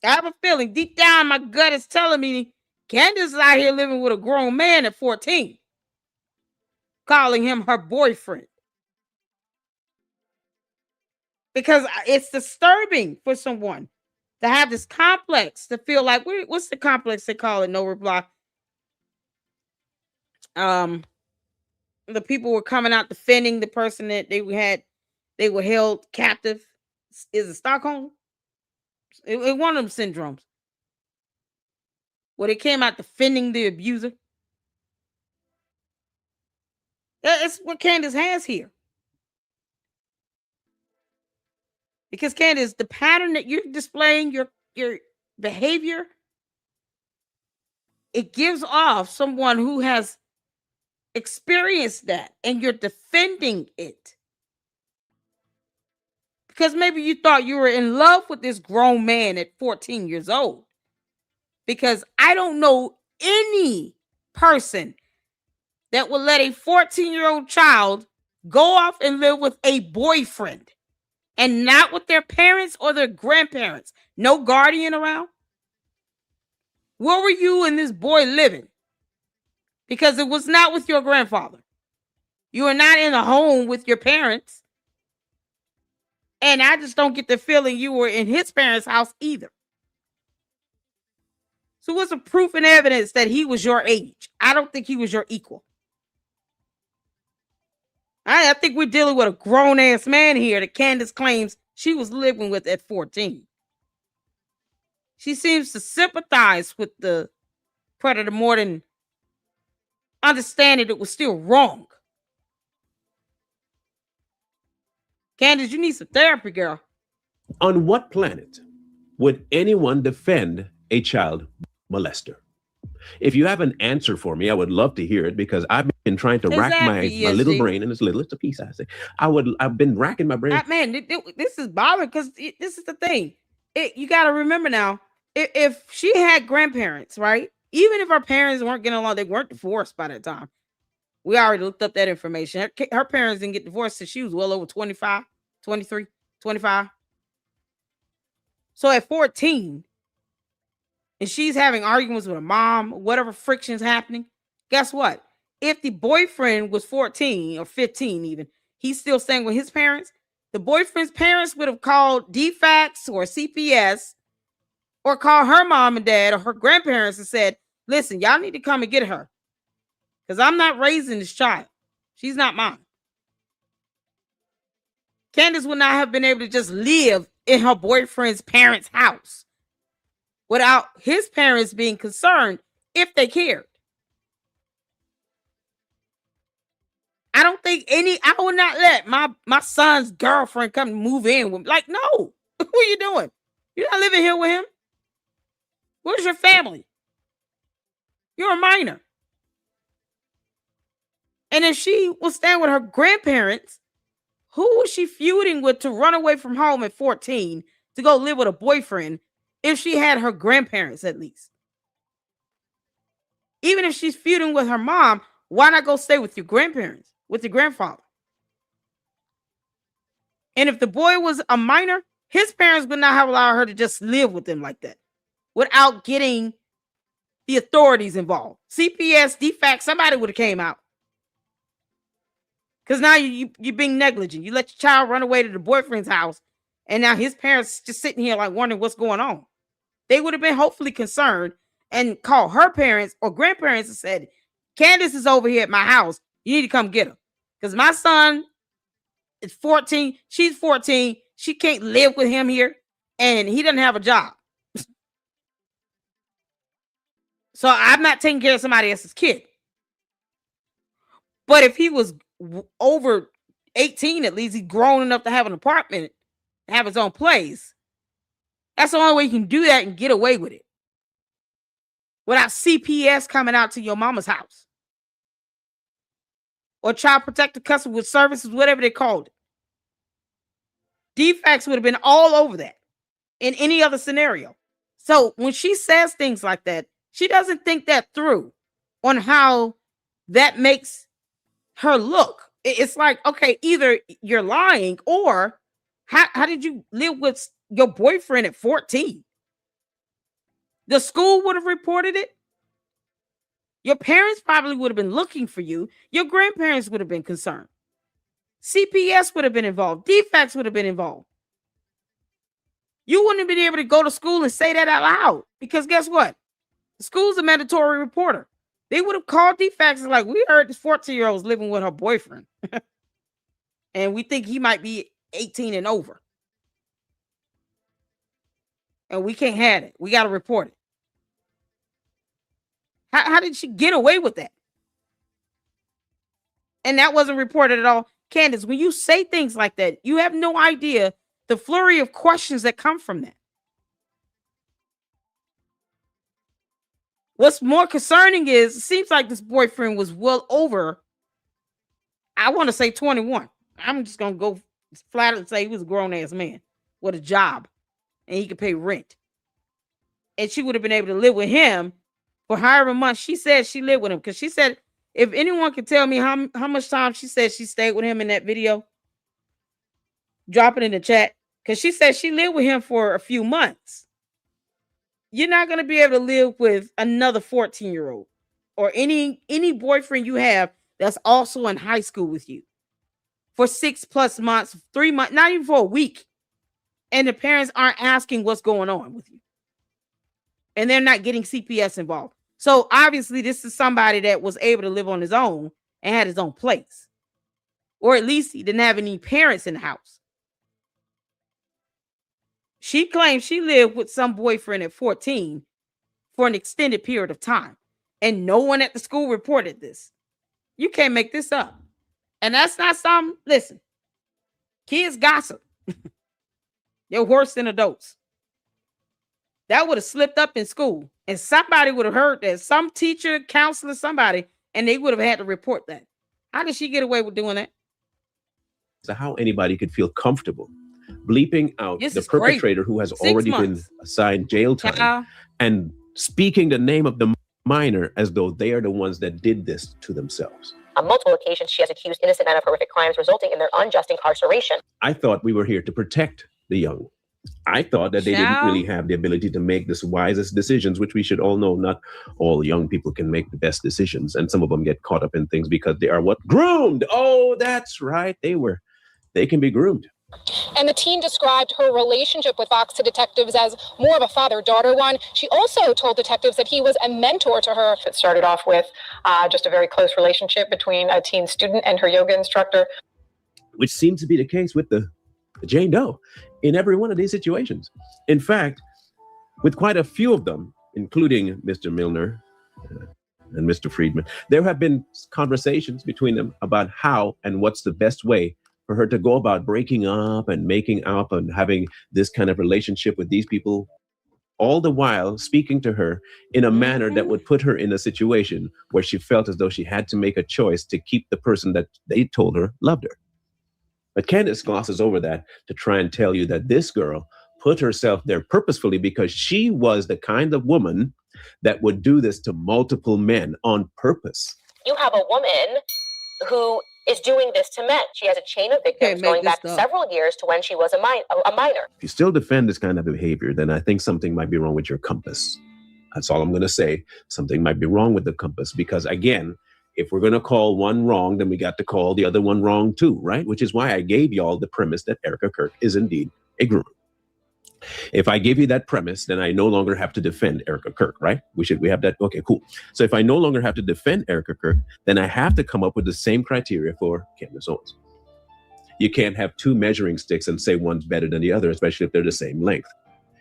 Speaker 1: I have a feeling deep down my gut is telling me Candace is out here living with a grown man at 14, calling him her boyfriend. Because it's disturbing for someone to have this complex, to feel like, what's the complex they call it? No reply. The people were coming out defending the person that they were held captive. Is it Stockholm? It one of them syndromes. Where they came out defending the abuser. That's what Candace has here. Because Candace, the pattern that you're displaying, your behavior, it gives off someone who has experienced that, and you're defending it. Because maybe you thought you were in love with this grown man at 14 years old. Because I don't know any person that will let a 14-year-old child go off and live with a boyfriend and not with their parents or their grandparents. No guardian around. Where were you and this boy living? Because it was not with your grandfather. You were not in a home with your parents. And I just don't get the feeling you were in his parents' house either. So what's the proof and evidence that he was your age? I don't think he was your equal. I think we're dealing with a grown-ass man here that Candace claims she was living with at 14. She seems to sympathize with the predator more than understanding it was still wrong. Candace, you need some therapy, girl.
Speaker 6: On what planet would anyone defend a child molester? If you have an answer for me, I would love to hear it, because I've been trying to rack my little brain, and it's little, it's a piece, I say. I've been racking my brain.
Speaker 1: Man, this is bothering, because this is the thing. You got to remember now, if she had grandparents, right? Even if her parents weren't getting along, they weren't divorced by that time. We already looked up that information. Her parents didn't get divorced since she was well over 25, 23, 25. So at 14, and she's having arguments with her mom, whatever friction's happening, guess what? If the boyfriend was 14 or 15 even, he's still staying with his parents, the boyfriend's parents would have called DFACS or CPS or called her mom and dad or her grandparents and said, listen, y'all need to come and get her, because I'm not raising this child. She's not mine. Candace would not have been able to just live in her boyfriend's parents' house without his parents being concerned if they cared. I don't think I would not let my son's girlfriend come move in with me. Like, no. What are you doing? You're not living here with him. Where's your family? You're a minor. And if she was staying with her grandparents, who was she feuding with to run away from home at 14 to go live with a boyfriend if she had her grandparents at least? Even if she's feuding with her mom, why not go stay with your grandparents, with your grandfather? And if the boy was a minor, his parents would not have allowed her to just live with them like that without getting the authorities involved. CPS, DFAC, somebody would have came out. Because now you're being negligent. You let your child run away to the boyfriend's house, and now his parents just sitting here like wondering what's going on. They would have been hopefully concerned and called her parents or grandparents and said, Candace is over here at my house. You need to come get her. Because my son is 14. She's 14. She can't live with him here, and he doesn't have a job. So I'm not taking care of somebody else's kid. But if he was over 18, at least he's grown enough to have an apartment, have his own place. That's the only way you can do that and get away with it without CPS coming out to your mama's house or child protective custody with services, whatever they called it. DFACS would have been all over that in any other scenario. So when she says things like that, she doesn't think that through on how that makes her look. It's like, okay, either you're lying or how did you live with your boyfriend at 14? The school would have reported it. Your parents probably would have been looking for you. Your grandparents would have been concerned. CPS would have been involved. DFACS would have been involved. You wouldn't have been able to go to school and say that out loud, because guess what? The school's a mandatory reporter. They would have called DFACS and like, we heard this 14-year-old's living with her boyfriend. And we think he might be 18 and over. And we can't have it. We got to report it. How did she get away with that? And that wasn't reported at all. Candace, when you say things like that, you have no idea the flurry of questions that come from that. What's more concerning is it seems like this boyfriend was well over, I want to say 21. I'm just going to go flat and say he was a grown-ass man with a job and he could pay rent. And she would have been able to live with him for however much she said she lived with him. Because she said, if anyone could tell me how much time she said she stayed with him in that video, drop it in the chat. Because she said she lived with him for a few months. You're not going to be able to live with another 14-year-old or any boyfriend you have that's also in high school with you for 6+ months, 3 months, not even for a week. And the parents aren't asking what's going on with you. And they're not getting CPS involved. So obviously this is somebody that was able to live on his own and had his own place. Or at least he didn't have any parents in the house. She claims she lived with some boyfriend at 14 for an extended period of time. And no one at the school reported this. You can't make this up. And that's not some, listen, kids gossip. They're worse than adults. That would have slipped up in school. And somebody would have heard that. Some teacher, counselor, somebody, and they would have had to report that. How did she get away with doing that?
Speaker 6: So how anybody could feel comfortable bleeping out
Speaker 1: This
Speaker 6: the
Speaker 1: is crazy.
Speaker 6: perpetrator who has
Speaker 1: 6
Speaker 6: already
Speaker 1: months.
Speaker 6: been assigned jail time and speaking the name of the minor as though they are the ones that did this to themselves.
Speaker 7: On multiple occasions, she has accused innocent men of horrific crimes resulting in their unjust incarceration.
Speaker 6: I thought we were here to protect the young. I thought that they didn't really have the ability to make the wisest decisions, which we should all know not all young people can make the best decisions. And some of them get caught up in things because they are what? Groomed. Oh, that's right. They can be groomed.
Speaker 9: And the teen described her relationship with Fox to detectives as more of a father-daughter one. She also told detectives that he was a mentor to her.
Speaker 10: It started off with just a very close relationship between a teen student and her yoga instructor.
Speaker 6: Which seems to be the case with the Jane Doe in every one of these situations. In fact, with quite a few of them, including Mr. Milner and Mr. Friedman, there have been conversations between them about how and what's the best way for her to go about breaking up and making up and having this kind of relationship with these people, all the while speaking to her in a manner that would put her in a situation where she felt as though she had to make a choice to keep the person that they told her loved her. But Candace glosses over that to try and tell you that this girl put herself there purposefully because she was the kind of woman that would do this to multiple men on purpose.
Speaker 7: You have a woman who is doing this to men. She has a chain of victims going back several years to when she was a minor.
Speaker 6: If you still defend this kind of behavior, then I think something might be wrong with your compass. That's all I'm going to say. Something might be wrong with the compass because, again, if we're going to call one wrong, then we got to call the other one wrong too, right? Which is why I gave y'all the premise that Erika Kirk is indeed a groomer. If I give you that premise, then I no longer have to defend Erika Kirk, right? We have that. Okay, cool. So if I no longer have to defend Erika Kirk, then I have to come up with the same criteria for Candace Owens. You can't have two measuring sticks and say one's better than the other, especially if they're the same length.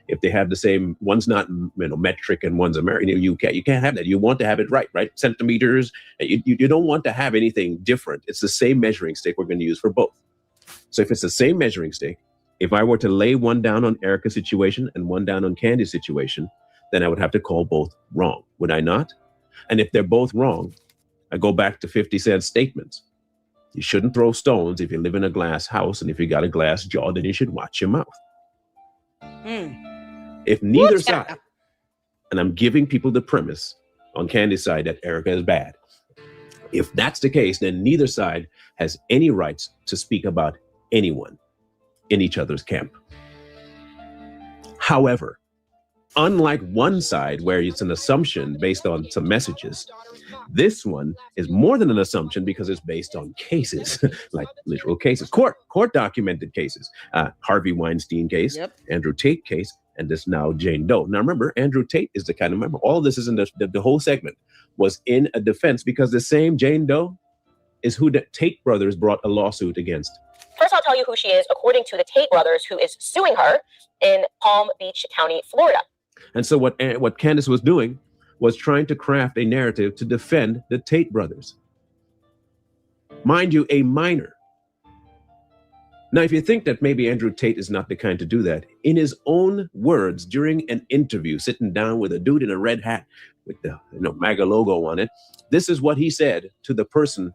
Speaker 6: If they have the same, one's not metric and one's American, you can't have that. You want to have it right? Centimeters. You don't want to have anything different. It's the same measuring stick we're going to use for both. So if it's the same measuring stick, if I were to lay one down on Erika's situation and one down on Candy's situation, then I would have to call both wrong, would I not? And if they're both wrong, I go back to 50 Cent's statements. You shouldn't throw stones if you live in a glass house, and if you got a glass jaw, then you should watch your mouth. If neither side, and I'm giving people the premise on Candy's side that Erika is bad, if that's the case, then neither side has any rights to speak about anyone in each other's camp. However, unlike one side where it's an assumption based on some messages, this one is more than an assumption because it's based on cases, like literal cases, court documented cases. Harvey Weinstein case, Andrew Tate case, and this now Jane Doe. Now remember, Andrew Tate is the kind of, remember, all of this is in the whole segment was in a defense because the same Jane Doe is who the Tate brothers brought a lawsuit against.
Speaker 7: First, I'll tell you who she is, according to the Tate brothers, who is suing her in Palm Beach County, Florida.
Speaker 6: And so what Candace was doing was trying to craft a narrative to defend the Tate brothers. Mind you, a minor. Now, if you think that maybe Andrew Tate is not the kind to do that, in his own words during an interview, sitting down with a dude in a red hat with the MAGA logo on it, this is what he said to the person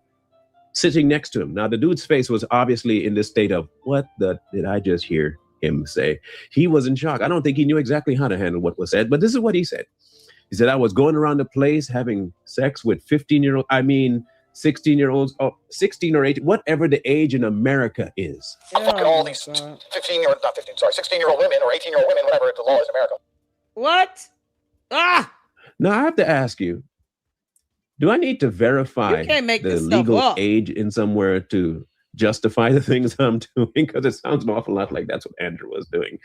Speaker 6: sitting next to him. Now, the dude's face was obviously in this state of, what the did I just hear him say? He was in shock. I don't think he knew exactly how to handle what was said, but this is what he said. He said, I was going around the place having sex with 16-year-olds, 16 or 18, whatever the age in America is.
Speaker 11: I'm fucking all these 16-year-old women or 18-year-old women, whatever the law is in America.
Speaker 1: What?
Speaker 6: Now, I have to ask you, do I need to verify
Speaker 1: You can't make
Speaker 6: the
Speaker 1: this stuff
Speaker 6: legal
Speaker 1: up.
Speaker 6: age in somewhere to justify the things I'm doing? Because it sounds an awful lot like that's what Andrew was doing.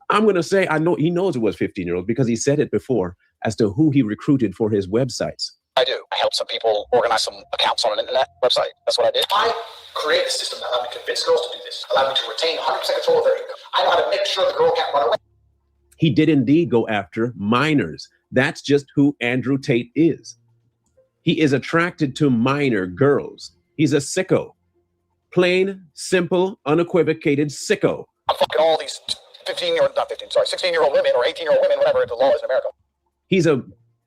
Speaker 6: I'm going to say I know he knows it was 15-year-olds because he said it before as to who he recruited for his websites.
Speaker 11: I do. I helped some people organize some accounts on an internet website. That's what I did. I created a system that allowed me to convince girls to do this, allowed me to retain 100% control of their income. I know how to make sure the girl can't run away.
Speaker 6: He did indeed go after minors. That's just who Andrew Tate is. He is attracted to minor girls. He's a sicko. Plain, simple, unequivocated sicko.
Speaker 11: I'm fucking all these 16-year-old women or 18-year-old women, whatever the law is in America.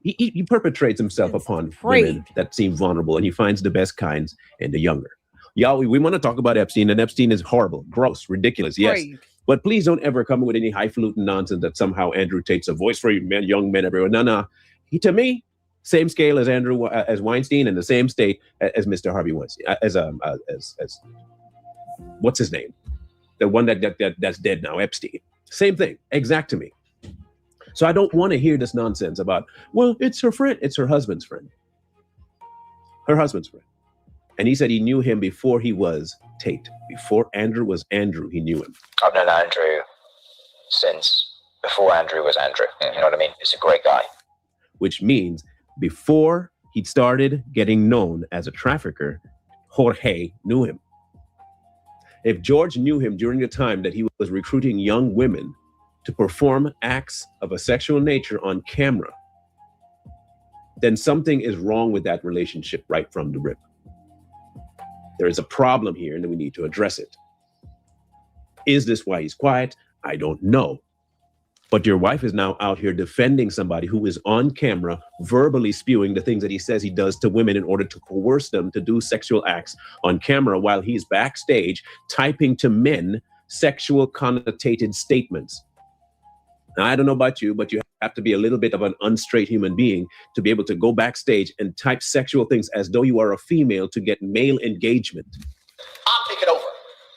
Speaker 6: He perpetrates himself upon women that seem vulnerable, and he finds the best kinds in the younger. Y'all, we want to talk about Epstein, and Epstein is horrible, gross, ridiculous, yes. But please don't ever come with any highfalutin nonsense that somehow Andrew Tate's a voice for men, young men everywhere. No. He, to me, same scale as as Weinstein, and the same state as Mr. Harvey Weinstein, as what's his name? The one that's dead now, Epstein. Same thing, exact to me. So I don't want to hear this nonsense about, well, it's her friend. It's her husband's friend. Her husband's friend. And he said he knew him before he was Tate. Before Andrew was Andrew, he knew him.
Speaker 11: I've known Andrew since before Andrew was Andrew. You know what I mean? He's a great guy.
Speaker 6: Which means before he started getting known as a trafficker, Jorge knew him. If George knew him during the time that he was recruiting young women to perform acts of a sexual nature on camera, then something is wrong with that relationship right from the rip. There is a problem here and we need to address it. Is this why he's quiet? I don't know. But your wife is now out here defending somebody who is on camera, verbally spewing the things that he says he does to women in order to coerce them to do sexual acts on camera while he's backstage typing to men sexual connotated statements. Now, I don't know about you, but you have to be a little bit of an unstraight human being to be able to go backstage and type sexual things as though you are a female to get male engagement.
Speaker 11: I'm taking over.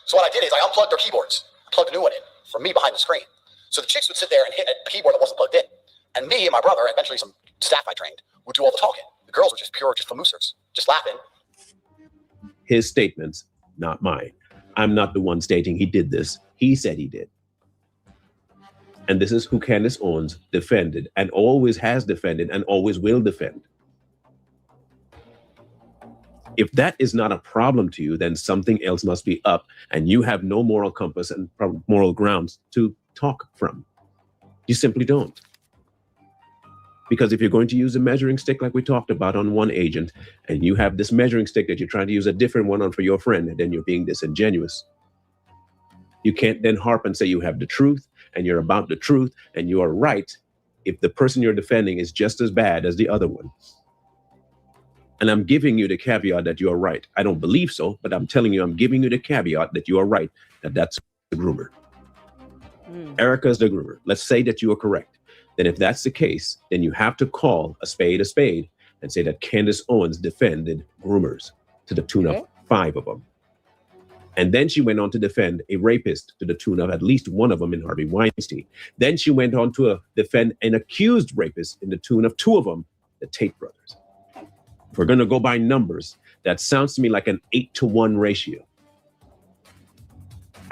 Speaker 11: So what I did is I unplugged their keyboards, plugged a new one in from me behind the screen. So the chicks would sit there and hit a keyboard that wasn't plugged in. And me and my brother, and eventually some staff I trained, would do all the talking. The girls were just pure, just famoosers, just laughing.
Speaker 6: His statements, not mine. I'm not the one stating he did this. He said he did. And this is who Candace Owens defended and always has defended and always will defend. If that is not a problem to you, then something else must be up and you have no moral compass and moral grounds to talk from. You simply don't. Because if you're going to use a measuring stick like we talked about on one agent, and you have this measuring stick that you're trying to use a different one on for your friend, and then you're being disingenuous, you can't then harp and say you have the truth and you're about the truth and you are right if the person you're defending is just as bad as the other one. And I'm giving you the caveat that you are right. I don't believe so, but I'm telling you, I'm giving you the caveat that you are right, that that's the groomer. Erika is the groomer. Let's say that you are correct. Then if that's the case, then you have to call a spade and say that Candace Owens defended groomers to the tune of 5 of them. And then she went on to defend a rapist to the tune of at least one of them in Harvey Weinstein. Then she went on to defend an accused rapist in the tune of 2 of them, the Tate brothers. If we're going to go by numbers, that sounds to me like an 8-to-1 ratio.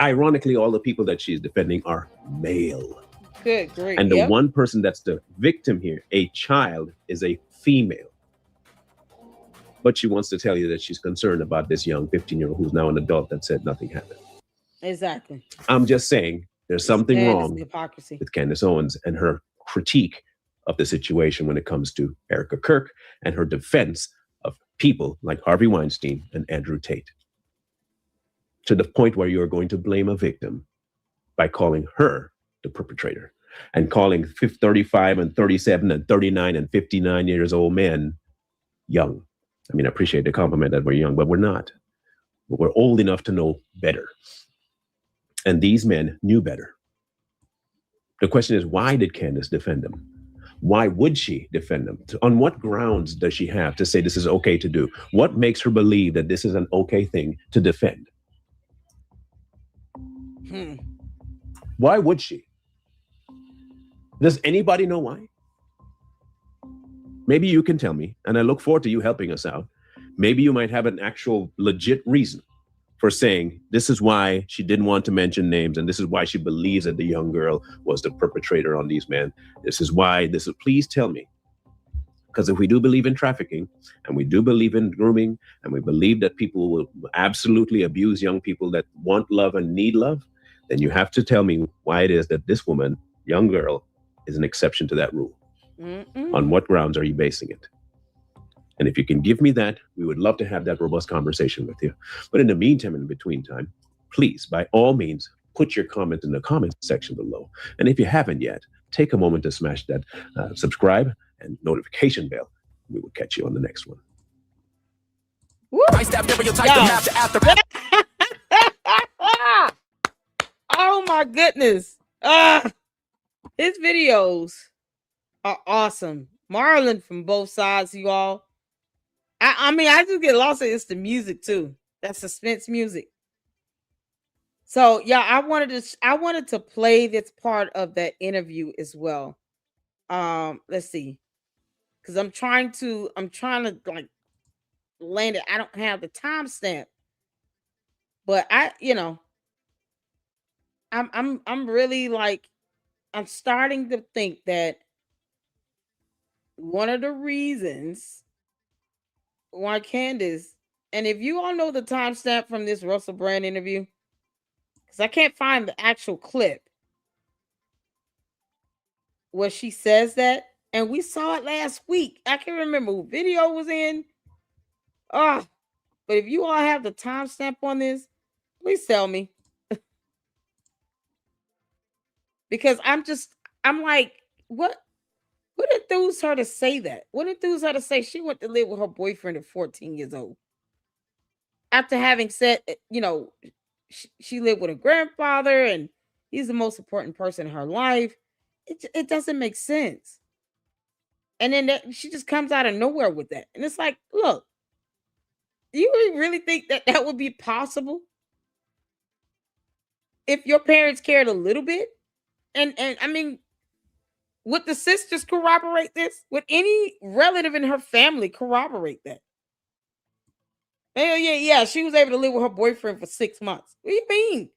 Speaker 6: Ironically, all the people that she's defending are male.
Speaker 1: Good, great.
Speaker 6: And the one person that's the victim here, a child, is a female. But she wants to tell you that she's concerned about this young 15-year-old who's now an adult that said nothing happened.
Speaker 1: Exactly.
Speaker 6: I'm just saying there's something wrong
Speaker 1: hypocrisy
Speaker 6: with Candace Owens and her critique of the situation when it comes to Erika Kirk and her defense of people like Harvey Weinstein and Andrew Tate. to the point where you are going to blame a victim by calling her the perpetrator and calling 35 and 37 and 39 and 59 years old men young. I mean, I appreciate the compliment that we're young, but we're not. We're old enough to know better. And these men knew better. The question is, why did Candace defend them? Why would she defend them? On what grounds does she have to say this is okay to do? What makes her believe that this is an okay thing to defend? Why would she? Does anybody know why? Maybe you can tell me, and I look forward to you helping us out. Maybe you might have an actual legit reason for saying this is why she didn't want to mention names, and this is why she believes that the young girl was the perpetrator on these men. This is why. Please tell me. Because if we do believe in trafficking, and we do believe in grooming, and we believe that people will absolutely abuse young people that want love and need love, then you have to tell me why it is that this woman, young girl, is an exception to that rule. On what grounds are you basing it? And if you can give me that, we would love to have that robust conversation with you. But in the meantime, in between time, please, by all means, put your comment in the comment section below. And if you haven't yet, take a moment to smash that subscribe and notification bell. We will catch you on the next one.
Speaker 1: Oh my goodness. His videos are awesome. Marlon from both sides, you all. I mean, I just get lost in it's the music too. That suspense music. So yeah, I wanted to play this part of that interview as well. Let's see. Because I'm trying to like land it. I don't have the timestamp. But I'm really like, I'm starting to think that one of the reasons why Candace, and if you all know the timestamp from this Russell Brand interview, because I can't find the actual clip where she says that, and we saw it last week. I can't remember who video was in. But if you all have the timestamp on this, please tell me. Because I'm like, what enthused her to say that? What enthused her to say she went to live with her boyfriend at 14 years old? After having said, she lived with her grandfather and he's the most important person in her life. It doesn't make sense. And then she just comes out of nowhere with that. And it's like, look, do you really think that would be possible? If your parents cared a little bit? And I mean, would the sisters corroborate this? Would any relative in her family corroborate that? Hell yeah. She was able to live with her boyfriend for 6 months. What do you mean?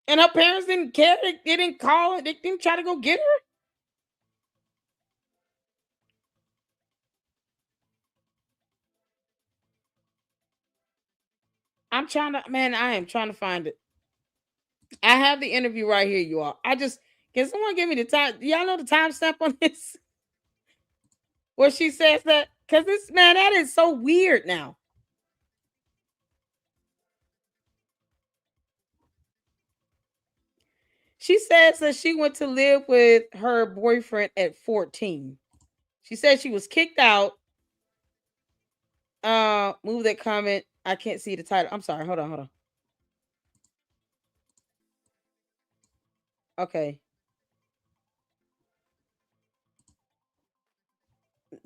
Speaker 1: And her parents didn't care. They didn't call her. They didn't try to go get her. I am trying to find it. I have the interview right here, you all. Can someone give me the time? Do y'all know the timestamp on this? Where she says that? Because that is so weird now. She says that she went to live with her boyfriend at 14. She said she was kicked out. Move that comment. I can't see the title. I'm sorry. Hold on. Okay.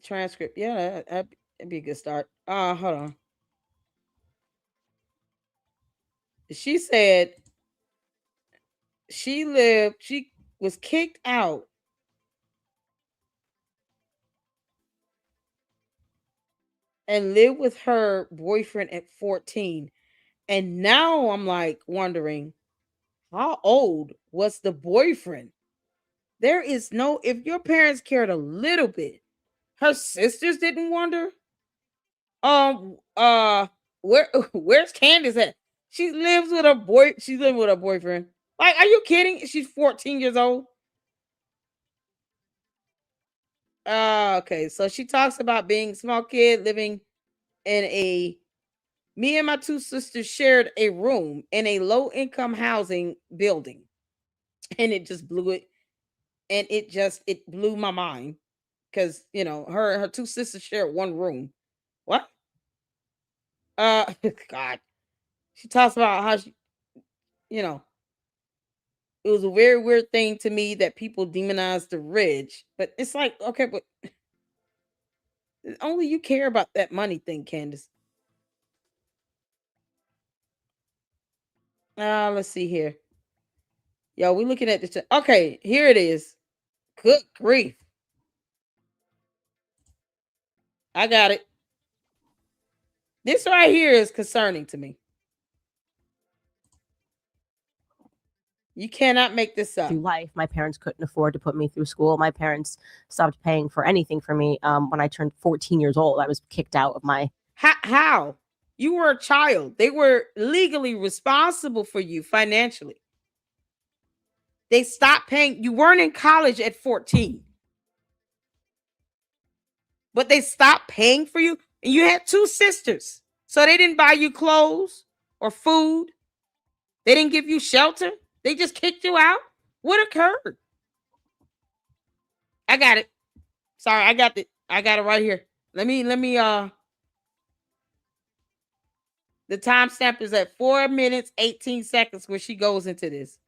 Speaker 1: Transcript. Yeah, that'd be a good start. Hold on. She said she was kicked out and lived with her boyfriend at 14. And now I'm like wondering, how old was the boyfriend? There is no, if your parents cared a little bit, her sisters didn't wonder. Where's Candace at? She lives with her she's living with her boyfriend. Like, are you kidding? She's 14 years old. Okay. So she talks about being a small kid living in a Me and my two sisters shared a room in a low-income housing building. And it just blew it. And it blew my mind. Because, her two sisters shared one room. What? God. She talks about how she, it was a very weird thing to me that people demonize the rich. But it's like, okay, but only you care about that money thing, Candace. Let's see here. Yo, we're looking at this. Okay, here it is. Good grief. I got it. This right here is concerning to me. You cannot make this up.
Speaker 5: Through life, my parents couldn't afford to put me through school. My parents stopped paying for anything for me when I turned 14 years old. I was kicked out of my.
Speaker 1: How? You were a child. They were legally responsible for you financially. They stopped paying. You weren't in college at 14. But they stopped paying for you. And you had two sisters. So they didn't buy you clothes or food. They didn't give you shelter. They just kicked you out. What occurred? I got it. Sorry, I got it right here. Let me the timestamp is at 4 minutes 18 seconds where she goes into this.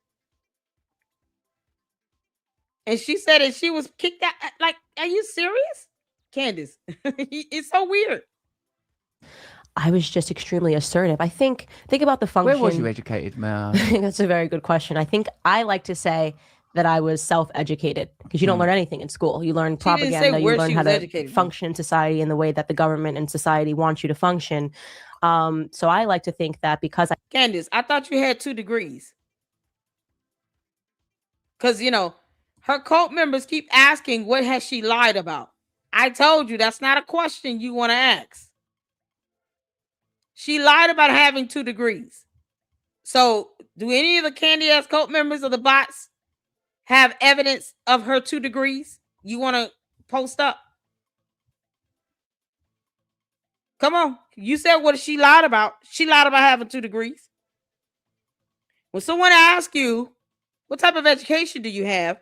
Speaker 1: And she said that she was kicked out. Like, are you serious? Candace, it's so weird.
Speaker 5: I was just extremely assertive. Think about the function.
Speaker 12: Where was you educated, Mel?
Speaker 5: That's a very good question. I think I like to say that I was self-educated because you don't learn anything in school. You learn propaganda. You learn how to function in society in the way that the government and society wants you to function. So I like to think that because
Speaker 1: Candace, I thought you had 2 degrees. Because, her cult members keep asking, what has she lied about? I told you that's not a question you want to ask. She lied about having 2 degrees. So, do any of the Candy Ass cult members of the bots have evidence of her 2 degrees? You want to post up? Come on. You said what she lied about. She lied about having 2 degrees. When someone asks you, what type of education do you have?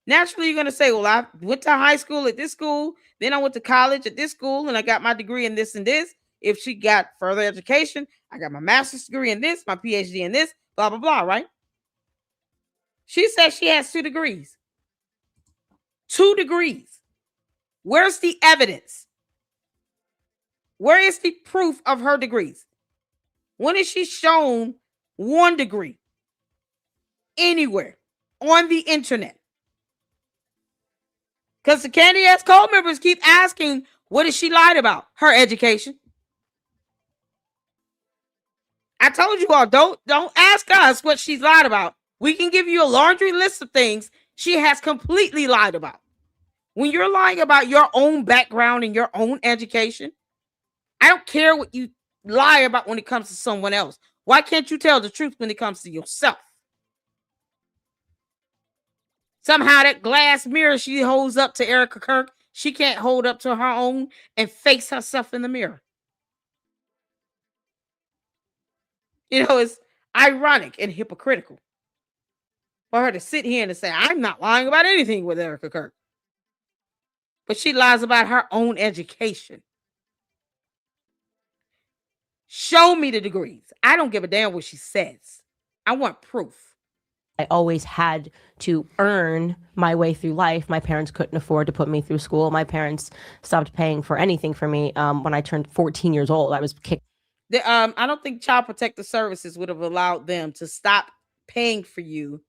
Speaker 1: Naturally, you're going to say, well, I went to high school at this school. Then I went to college at this school and I got my degree in this and this. If she got further education, I got my master's degree in this, my PhD in this, blah, blah, blah, right? She says she has 2 degrees. 2 degrees. Where's the evidence? Where is the proof of her degrees? When is she shown 1 degree? Anywhere on the internet? Because the Candy Ass cult members keep asking, what did she lied about? Her education. I told you all, don't ask us what she's lied about. We can give you a laundry list of things she has completely lied about. When you're lying about your own background and your own education, I don't care what you lie about when it comes to someone else. Why can't you tell the truth when it comes to yourself? Somehow that glass mirror she holds up to Erika Kirk, she can't hold up to her own and face herself in the mirror. It's ironic and hypocritical for her to sit here and to say, I'm not lying about anything with Erika Kirk. But she lies about her own education. Show me the degrees. I don't give a damn what she says. I want proof.
Speaker 5: I always had to earn my way through life. My parents couldn't afford to put me through school. My parents stopped paying for anything for me when I turned 14 years old. I was kicked.
Speaker 1: I don't think Child Protective Services would have allowed them to stop paying for you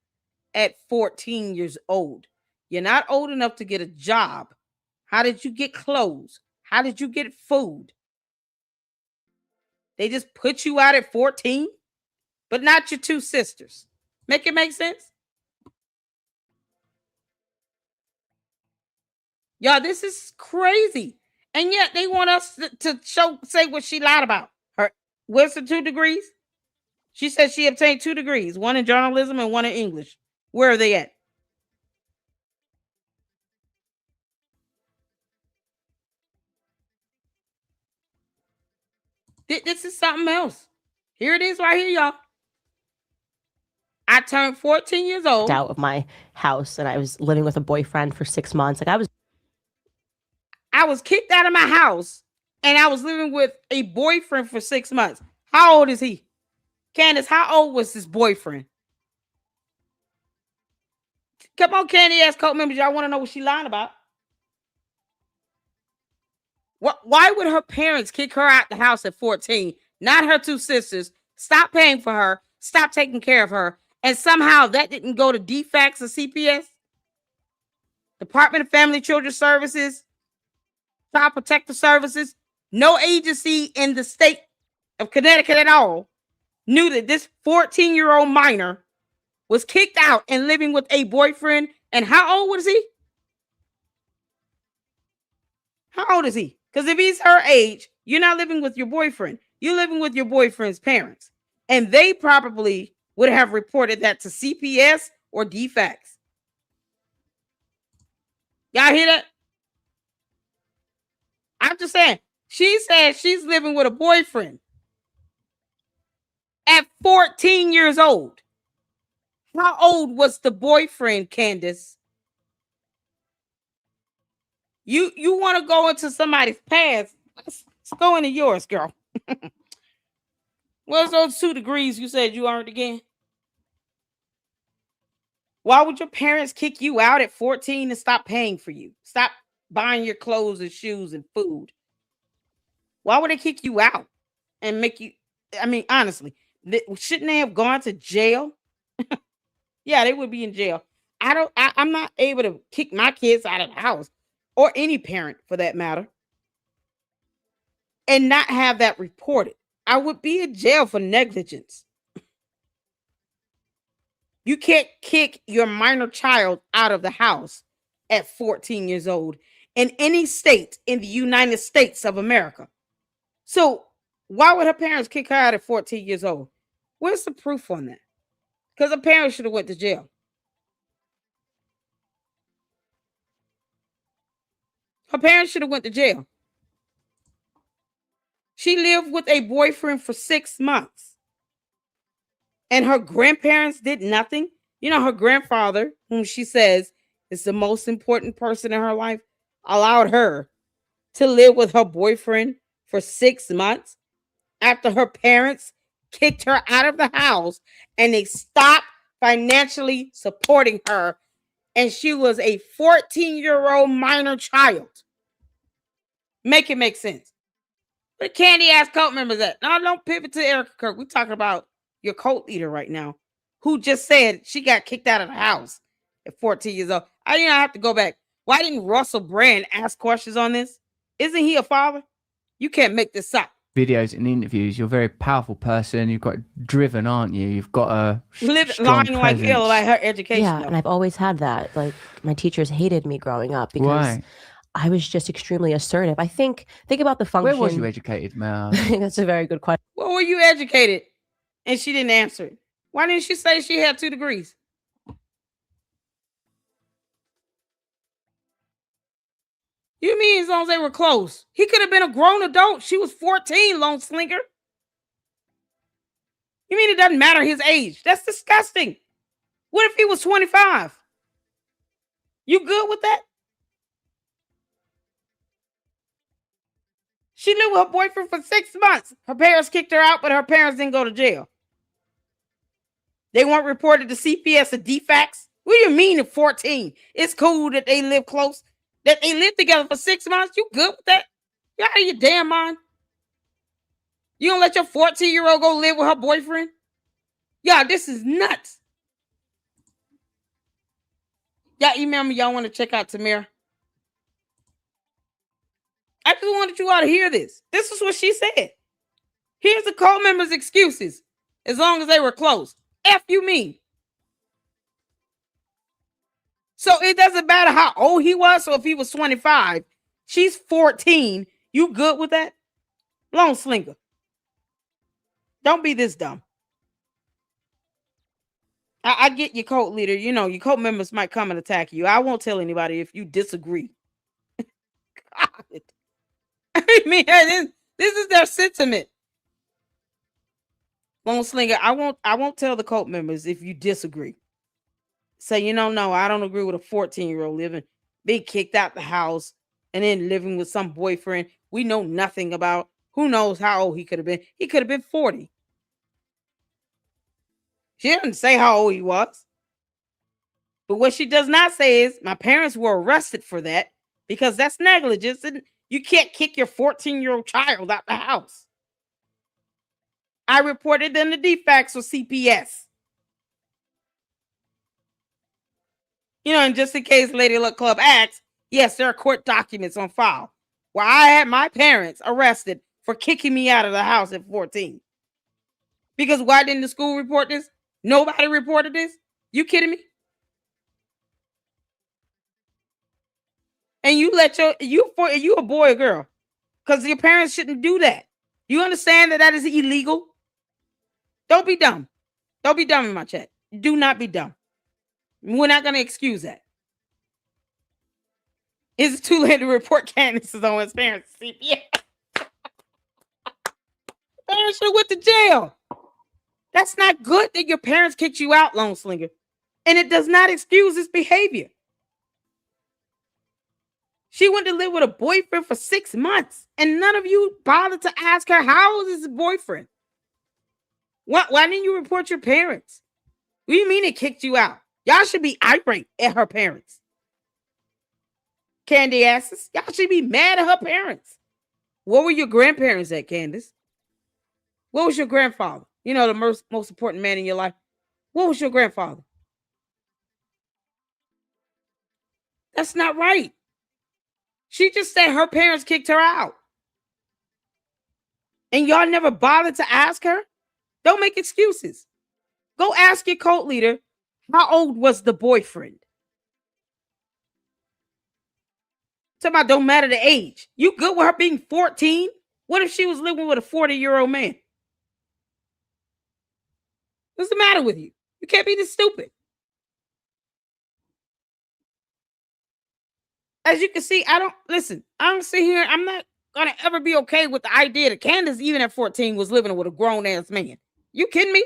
Speaker 1: at 14 years old. You're not old enough to get a job. How did you get clothes? How did you get food? They just put you out at 14, but not your 2 sisters. Make it make sense? Y'all, this is crazy. And yet they want us to say what she lied about. Where's the 2 degrees? She said she obtained 2 degrees, 1 in journalism and 1 in English. Where are they at? This is something else. Here it is right here, y'all. I turned 14 years old.
Speaker 5: Out of my house, and I was living with a boyfriend for 6 months. Like
Speaker 1: I was kicked out of my house, and I was living with a boyfriend for 6 months. How old is he? Candace, how old was this boyfriend? Come on, Candy ass cult members. Y'all want to know what she lying about? Why would her parents kick her out the house at 14? Not her two sisters. Stop paying for her. Stop taking care of her. And somehow that didn't go to DFACS or CPS? Department of Family Children Services? Child Protective Services? No agency in the state of Connecticut at all knew that this 14-year-old minor was kicked out and living with a boyfriend. And how old was he? How old is he? Because if he's her age, you're not living with your boyfriend. You're living with your boyfriend's parents. And they probably would have reported that to CPS or DFACS. Y'all hear that? I'm just saying. She said she's living with a boyfriend at 14 years old. How old was the boyfriend, Candace? You want to go into somebody's past? Let's go into yours, girl. What's those 2 degrees you said you earned again? Why would your parents kick you out at 14 and stop paying for you? Stop buying your clothes and shoes and food. Why would they kick you out and make you? I mean, honestly, shouldn't they have gone to jail? Yeah, they would be in jail. I'm not able to kick my kids out of the house, or any parent for that matter, and not have that reported. I would be in jail for negligence. You can't kick your minor child out of the house at 14 years old in any state in the United States of America. So why would her parents kick her out at 14 years old? Where's the proof on that? Because her parents should have went to jail. Her parents should have went to jail. She lived with a boyfriend for 6 months. And her grandparents did nothing. You know, her grandfather, whom she says is the most important person in her life, allowed her to live with her boyfriend for 6 months after her parents kicked her out of the house and they stopped financially supporting her. And she was a 14-year-old minor child. Make it make sense. Where the candy ass cult members at? No, don't pivot to Erika Kirk. We're talking about your cult leader right now, who just said she got kicked out of the house at 14 years old. I have to go back. Why didn't Russell Brand ask questions on this? Isn't he a father? You can't make this up.
Speaker 12: Videos and interviews, you're a very powerful person. You're quite driven, aren't you? You've got a
Speaker 1: lying like hell, like her education.
Speaker 5: Yeah, and I've always had that. Like, my teachers hated me growing up because
Speaker 12: Why?
Speaker 5: I was just extremely assertive. Think about the function.
Speaker 12: Where was you educated, Mel?
Speaker 5: That's a very good question.
Speaker 1: Where were you educated? And she didn't answer it. Why didn't she say she had 2 degrees? You mean as long as they were close? He could have been a grown adult. She was 14, lone slinger. You mean it doesn't matter his age? That's disgusting. What if he was 25? You good with that? She lived with her boyfriend for 6 months. Her parents kicked her out, but her parents didn't go to jail. They weren't reported to CPS or DFACS. What do you mean at 14? It's cool that they live close, that they lived together for 6 months. You good with that? You out of your damn mind? You gonna let your 14-year-old go live with her boyfriend? Y'all, this is nuts. Y'all email me. Y'all want to check out Tamira? I just wanted you all to hear this. This is what she said. Here's the cult members' excuses. As long as they were close. F you mean? So it doesn't matter how old he was. So if he was 25, she's 14. You good with that? Lone slinger. Don't be this dumb. I get your cult leader. You know, your cult members might come and attack you. I won't tell anybody if you disagree. God. I mean, this is their sentiment. Lone Slinger, I won't tell the cult members if you disagree. Say, no, I don't agree with a 14-year-old being kicked out the house and then living with some boyfriend we know nothing about. Who knows how old he could have been? He could have been 40. She didn't say how old he was. But what she does not say is my parents were arrested for that because that's negligence and you can't kick your 14-year-old child out the house. I reported them to DFACS or CPS. And just in case Lady Luck Club asks, yes, there are court documents on file where I had my parents arrested for kicking me out of the house at 14. Because why didn't the school report this? Nobody reported this? You kidding me? And you let you a boy or girl? Because your parents shouldn't do that. You understand that is illegal? Don't be dumb. Don't be dumb in my chat. Do not be dumb. We're not going to excuse that. Is it too late to report Candace Owens' parents to CPS? Parents should have went to jail. That's not good that your parents kicked you out, Lone Slinger. And it does not excuse this behavior. She went to live with a boyfriend for 6 months, and none of you bothered to ask her, how old is his boyfriend? Why didn't you report your parents? What do you mean it kicked you out? Y'all should be irate at her parents. Candy asses, y'all should be mad at her parents. What were your grandparents at, Candace? What was your grandfather? The most important man in your life. What was your grandfather? That's not right. She just said her parents kicked her out. And y'all never bothered to ask her? Don't make excuses. Go ask your cult leader, how old was the boyfriend? Talking about don't matter the age. You good with her being 14? What if she was living with a 40-year-old man? What's the matter with you? You can't be this stupid. As you can see, I don't sit here. I'm not going to ever be okay with the idea that Candace, even at 14, was living with a grown-ass man. You kidding me?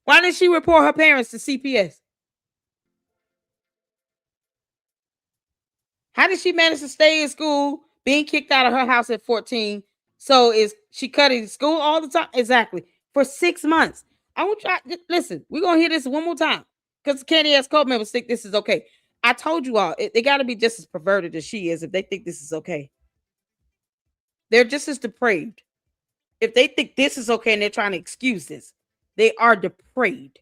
Speaker 1: Why didn't she report her parents to CPS? How did she manage to stay in school, being kicked out of her house at 14? So is she cutting school all the time? Exactly. For 6 months. I want you listen, we're going to hear this one more time because Candy ass cult members think this is okay. I told you all, they got to be just as perverted as she is if they think this is okay. They're just as depraved. If they think this is okay and they're trying to excuse this, they are depraved.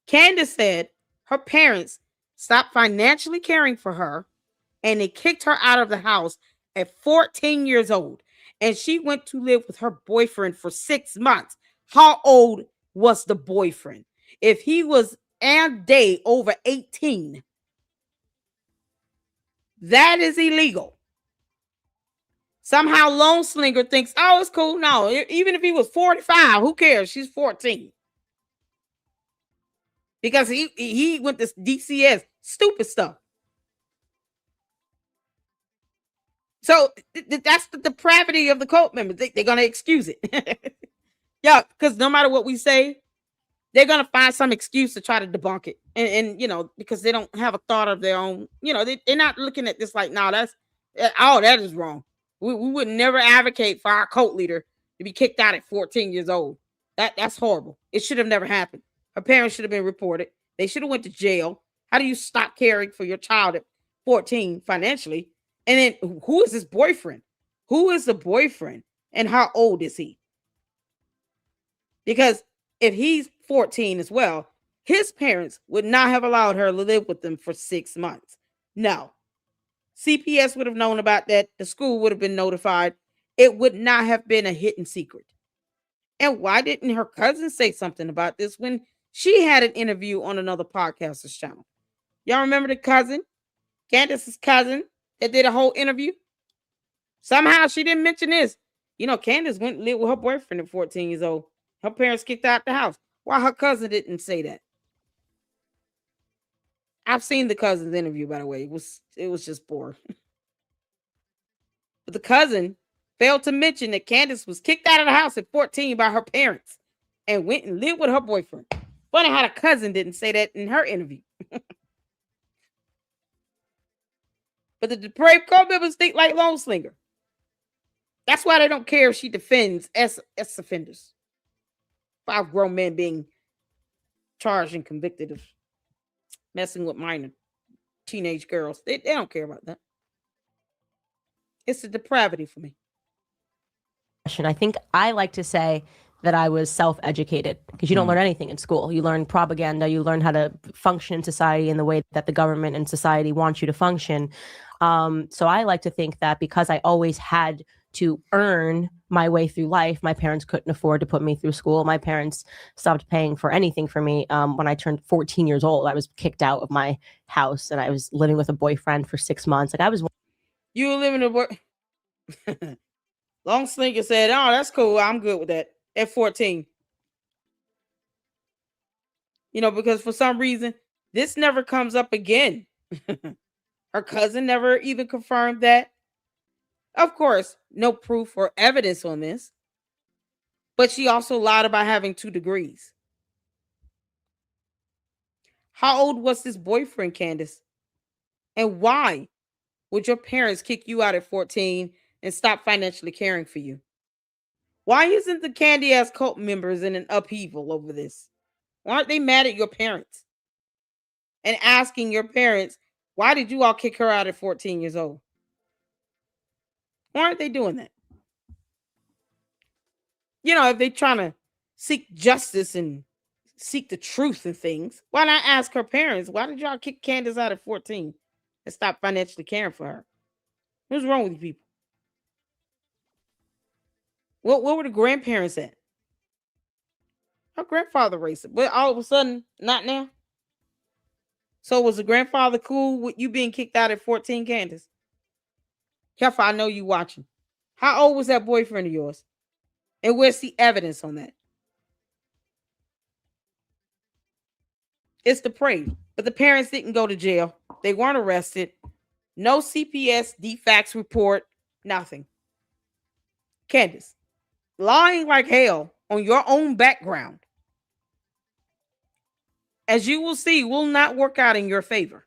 Speaker 1: Candace said her parents stopped financially caring for her and they kicked her out of the house at 14 years old. And she went to live with her boyfriend for 6 months. How old was the boyfriend? If he was and day over 18, that is illegal. Somehow Lone Slinger thinks, oh, it's cool. No, even if he was 45, who cares? She's 14. Because he went to DCS. Stupid stuff. So that's the depravity of the cult members. They're going to excuse it. Yeah, because no matter what we say, they're going to find some excuse to try to debunk it. And because they don't have a thought of their own, they're not looking at this like, no, that is wrong. We would never advocate for our cult leader to be kicked out at 14 years old. That's horrible. It should have never happened. Her parents should have been reported. They should have went to jail. How do you stop caring for your child at 14 financially? And then who is his boyfriend? Who is the boyfriend? And how old is he? Because if he's 14 as well, his parents would not have allowed her to live with them for 6 months. No. CPS would have known about that. The school would have been notified. It would not have been a hidden secret. And why didn't her cousin say something about this when she had an interview on another podcaster's channel? Y'all remember the cousin? Candace's cousin that did a whole interview? Somehow she didn't mention this. Candace went and lived with her boyfriend at 14 years old. Her parents kicked her out the house. Why her cousin didn't say that? I've seen the cousin's interview, by the way. It was just boring. But the cousin Failed to mention that Candace was kicked out of the house at 14 by her parents and went and lived with her boyfriend. Funny how the cousin didn't say that in her interview. But the depraved cult members think like Lone Slinger. That's why they don't care if she defends S offenders. 5 grown men being charged and convicted of messing with minor teenage girls. They don't care about that. It's a depravity for me.
Speaker 5: I think I like to say that I was self-educated because you don't learn anything in school. You learn propaganda. You learn how to function in society in the way that the government and society wants you to function. So I like to think that because I always had to earn my way through life, my parents couldn't afford to put me through school. My parents stopped paying for anything for me. When I turned 14 years old, I was kicked out of my house and I was living with a boyfriend for 6 months. Like I was.
Speaker 1: You were living with Long Slinger said, "Oh, that's cool. I'm good with that." At 14. You know, because for some reason, this never comes up again. Her cousin never even confirmed that. Of course, no proof or evidence on this. But she also lied about having 2 degrees. How old was this boyfriend, Candace? And why would your parents kick you out at 14 and stop financially caring for you? Why isn't the Candy ass cult members in an upheaval over this? Why aren't they mad at your parents? And asking your parents, why did you all kick her out at 14 years old? Why aren't they doing that? You know, if they're trying to seek justice and seek the truth and things, why not ask her parents, why did y'all kick Candace out at 14 and stop financially caring for her? What's wrong with you people? What were the grandparents at? Her grandfather raised it, but all of a sudden, not now. So was the grandfather cool with you being kicked out at 14, Candace? Careful, I know you watching. How old was that boyfriend of yours? And where's the evidence on that? It's depraved. But the parents didn't go to jail. They weren't arrested. No CPS defects report. Nothing. Candace, lying like hell on your own background, as you will see, will not work out in your favor.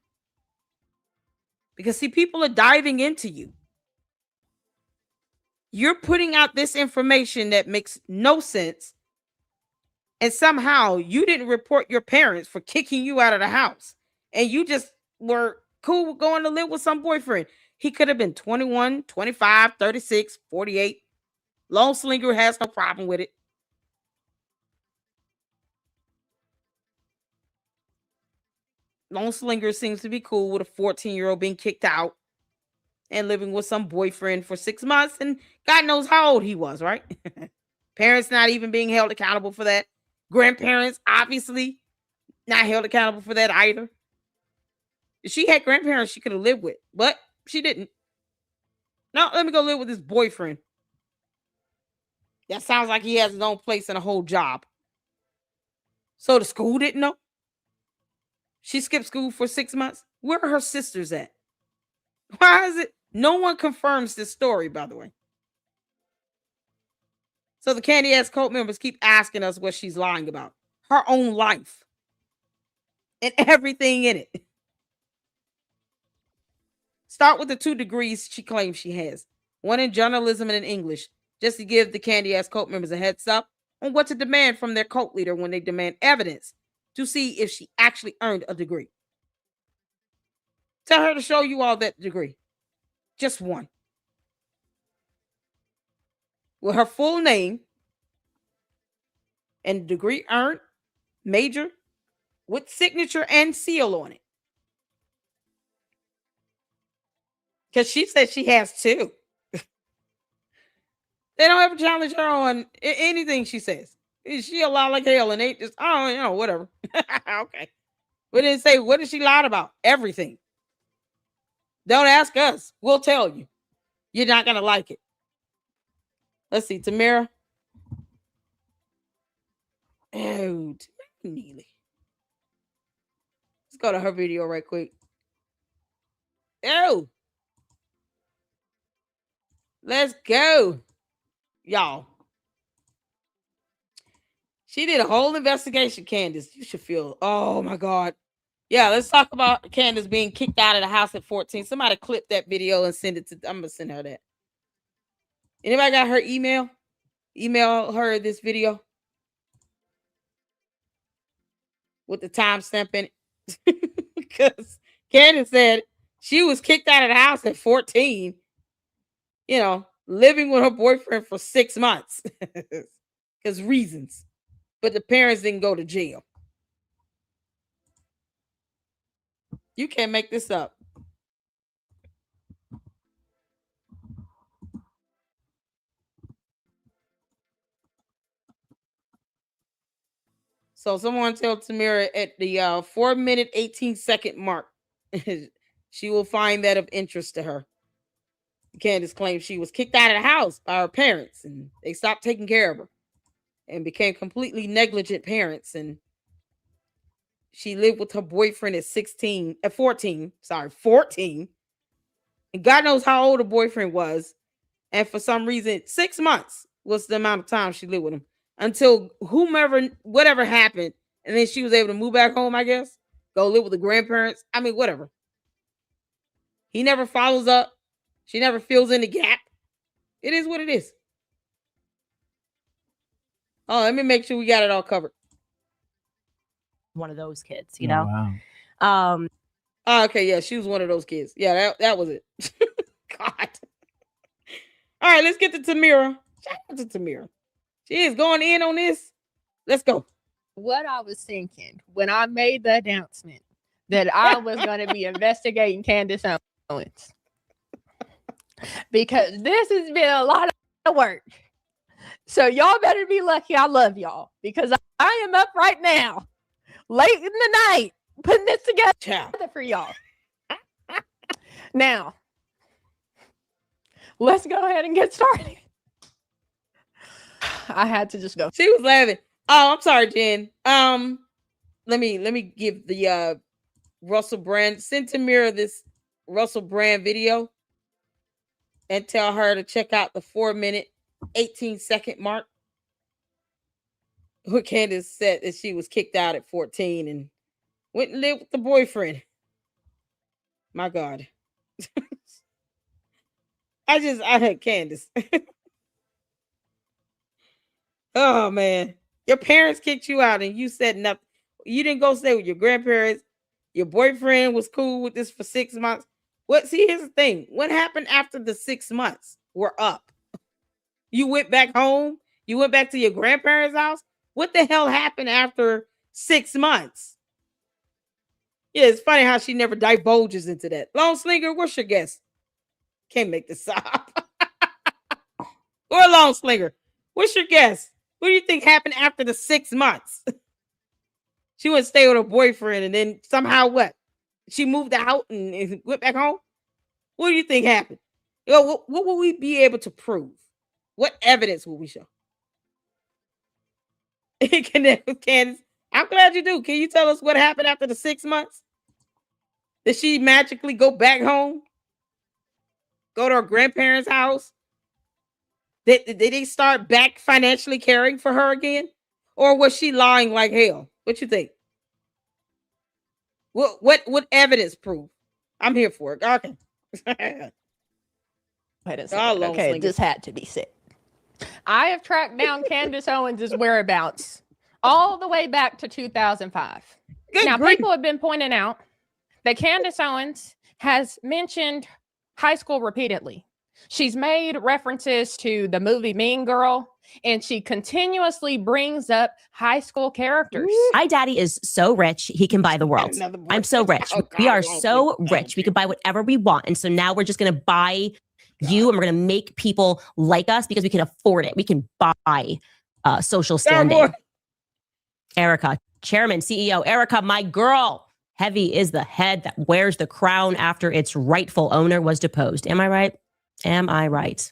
Speaker 1: Because, see, people are diving into you. You're putting out this information that makes no sense. And somehow you didn't report your parents for kicking you out of the house. And you just were cool with going to live with some boyfriend. He could have been 21, 25, 36, 48. Lone Slinger has no problem with it. Lone Slinger seems to be cool with a 14-year-old being kicked out and living with some boyfriend for 6 months. And God knows how old he was, right? Parents not even being held accountable for that. Grandparents, obviously, not held accountable for that either. If she had grandparents she could have lived with, but she didn't. No, let me go live with this boyfriend. That sounds like he has his own place and a whole job. So the school didn't know? She skipped school for 6 months? Where are her sisters at? Why is it? No one confirms this story, by the way. So the Candy ass cult members keep asking us what she's lying about. Her own life. And everything in it. Start with the 2 degrees she claims she has. One in journalism and in English. Just to give the Candy ass cult members a heads up on what to demand from their cult leader when they demand evidence to see if she actually earned a degree. Tell her to show you all that degree. Just one. With her full name and degree earned, major, with signature and seal on it. Because she said she has 2. They don't ever challenge her on anything she says. She a lie like hell and they just, oh, you know, whatever. Okay. We didn't say, what did she lie about? Everything. Don't ask us. We'll tell you. You're not going to like it. Let's see. Tamara. Oh, Tamara Neely. Let's go to her video right quick. Oh. Let's go, y'all. She did a whole investigation, Candace. You should feel, oh my God. Yeah, let's talk about Candace being kicked out of the house at 14. Somebody clip that video and send it to, I'm going to send her that. Anybody got her email? Email her this video with the timestamp in it. Because Candace said she was kicked out of the house at 14, you know, living with her boyfriend for 6 months. Because reasons. But the parents didn't go to jail. You can't make this up. So someone tell Tamira at the 4-minute 18-second mark, she will find that of interest to her. Candace claims she was kicked out of the house by her parents and they stopped taking care of her and became completely negligent parents. And she lived with her boyfriend at 14. And God knows how old her boyfriend was. And for some reason, 6 months was the amount of time she lived with him until whatever happened. And then she was able to move back home, I guess, go live with the grandparents. I mean, whatever. He never follows up. She never fills in the gap. It is what it is. Oh, let me make sure we got it all covered.
Speaker 5: One of those kids, you know?
Speaker 12: Wow.
Speaker 1: Oh, okay, yeah, she was one of those kids. Yeah, that was it. God. All right, let's get to Tamira. Shout out to Tamira. She is going in on this. Let's go.
Speaker 13: What I was thinking when I made the announcement that I was going to be investigating Candace Owens, because this has been a lot of work. So y'all better be lucky I love y'all, because I am up right now, late in the night, putting this together for y'all. Now, let's go ahead and get started. I had to just go.
Speaker 1: She was laughing. Oh, I'm sorry, Jen. Let me give the Russell Brand, send Tamira this Russell Brand video and tell her to check out the 4-minute 18-second mark. Where Candace said that she was kicked out at 14 and went and lived with the boyfriend. My God. I had Candace. Oh man. Your parents kicked you out and you said nothing. You didn't go stay with your grandparents. Your boyfriend was cool with this for 6 months. See, here's the thing. What happened after the 6 months were up? You went back home? You went back to your grandparents' house? What the hell happened after 6 months? Yeah, it's funny how she never divulges into that. Long Slinger, what's your guess? Can't make this up. Or Long Slinger, what's your guess? What do you think happened after the 6 months? She went to stay with her boyfriend and then somehow what? She moved out and went back home? What do you think happened? What will we be able to prove? What evidence will we show? Candace, I'm glad you do. Can you tell us what happened after the 6 months? Did she magically go back home? Go to her grandparents' house? Did they start back financially caring for her again? Or was she lying like hell? What you think? What evidence proof? I'm here for it. Okay.
Speaker 13: Wait a second. Okay, this had to be said. I have tracked down Candace Owens' whereabouts all the way back to 2005. Now, people have been pointing out that Candace Owens has mentioned high school repeatedly. She's made references to the movie Mean Girl, and she continuously brings up high school characters.
Speaker 5: My daddy is so rich, he can buy the world. I'm so rich. We are so rich. We can buy whatever we want. And so now we're just going to buy you, and we're going to make people like us because we can afford it. We can buy social standing. Erika, chairman, CEO. Erika, my girl. Heavy is the head that wears the crown after its rightful owner was deposed. Am I right? Am I right?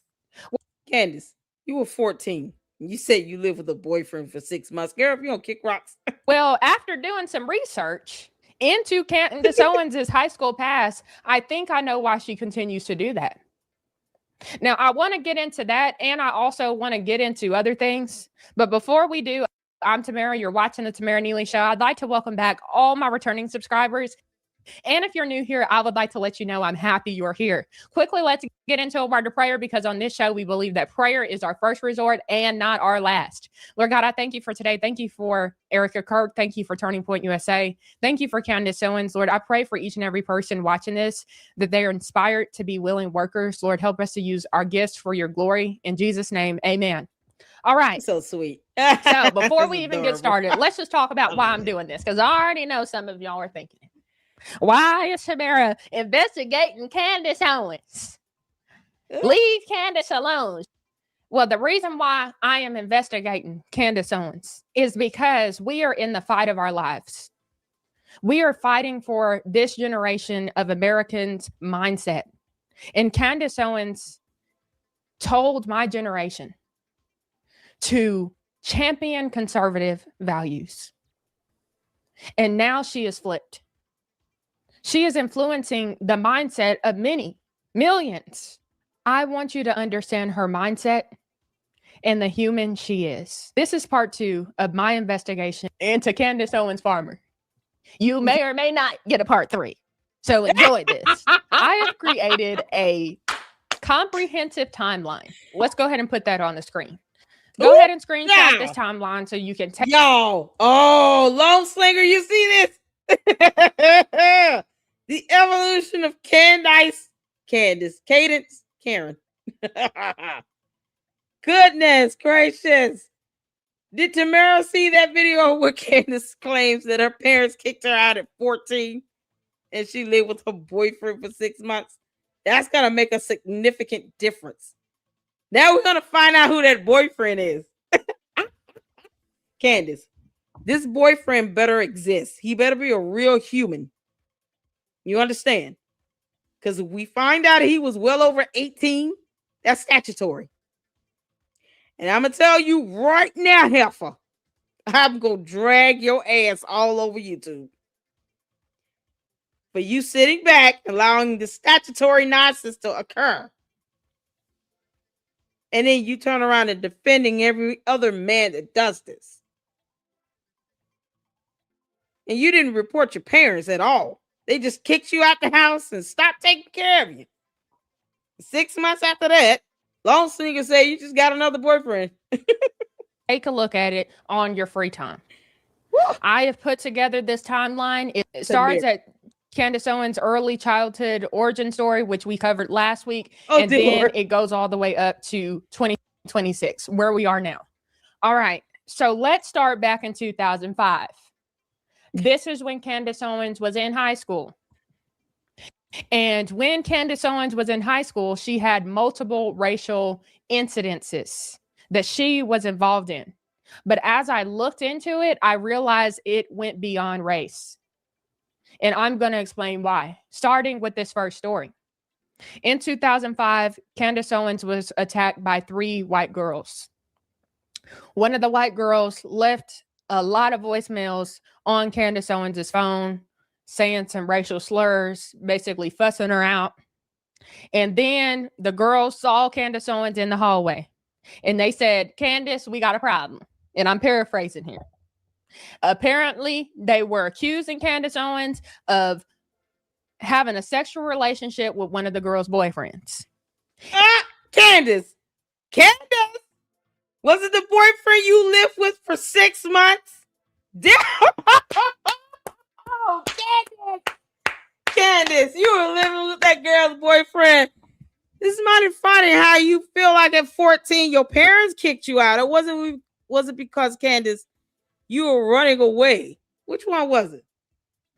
Speaker 1: Candace, you were 14. You said you lived with a boyfriend for 6 months. Girl, if you don't kick rocks.
Speaker 13: Well, after doing some research into Candace Owens' high school past, I think I know why she continues to do that. Now, I want to get into that, and I also want to get into other things. But before we do, I'm Tamara. You're watching the Tamara Neely Show. I'd like to welcome back all my returning subscribers. And if you're new here, I would like to let you know I'm happy you're here. Quickly, let's get into a word of prayer, because on this show, we believe that prayer is our first resort and not our last. Lord God, I thank you for today. Thank you for Erika, Kirk. Thank you for Turning Point USA. Thank you for Candace Owens. Lord, I pray for each and every person watching this, that they are inspired to be willing workers. Lord, help us to use our gifts for your glory. In Jesus' name, amen. All right.
Speaker 1: So sweet.
Speaker 13: So before we even get started, let's just talk about why I'm doing this, because I already know some of y'all are thinking, why is Tamara investigating Candace Owens? Leave Candace alone. Well, the reason why I am investigating Candace Owens is because we are in the fight of our lives. We are fighting for this generation of Americans' mindset. And Candace Owens told my generation to champion conservative values. And now she is flipped. She is influencing the mindset of many, millions. I want you to understand her mindset and the human she is. This is part 2 of my investigation into Candace Owens Farmer. You may or may not get a part 3. So enjoy this. I have created a comprehensive timeline. Let's go ahead and put that on the screen. Go ahead and screenshot this timeline so you can take.
Speaker 1: Y'all, Long Slinger, you see this? The evolution of Candace, Cadence, Karen. Goodness gracious. Did Tamara see that video where Candace claims that her parents kicked her out at 14 and she lived with her boyfriend for 6 months? That's going to make a significant difference. Now we're going to find out who that boyfriend is. Candace, this boyfriend better exist. He better be a real human. You understand? Because if we find out he was well over 18, that's statutory. And I'm going to tell you right now, heifer, I'm going to drag your ass all over YouTube. For you sitting back, allowing the statutory nonsense to occur. And then you turn around and defending every other man that does this. And you didn't report your parents at all. They just kicked you out the house and stopped taking care of you. 6 months after that, Long Slinger said you just got another boyfriend.
Speaker 13: Take a look at it on your free time. I have put together this timeline. It starts at Candace Owens' early childhood origin story, which we covered last week. And then it goes all the way up to 2026, where we are now. All right. So let's start back in 2005. This is when Candace Owens was in high school. And when Candace Owens was in high school, she had multiple racial incidences that she was involved in. But as I looked into it, I realized it went beyond race. And I'm going to explain why, starting with this first story. In 2005, Candace Owens was attacked by 3 white girls. One of the white girls left a lot of voicemails on Candace Owens' phone, saying some racial slurs, basically fussing her out. And then the girls saw Candace Owens in the hallway. And they said, Candace, we got a problem. And I'm paraphrasing here. Apparently, they were accusing Candace Owens of having a sexual relationship with one of the girls' boyfriends.
Speaker 1: Candace, was it the boyfriend you lived with for 6 months? Oh, Candace, you were living with that girl's boyfriend. This is mighty funny how you feel like at 14 your parents kicked you out. It wasn't because, Candace, you were running away. Which one was it?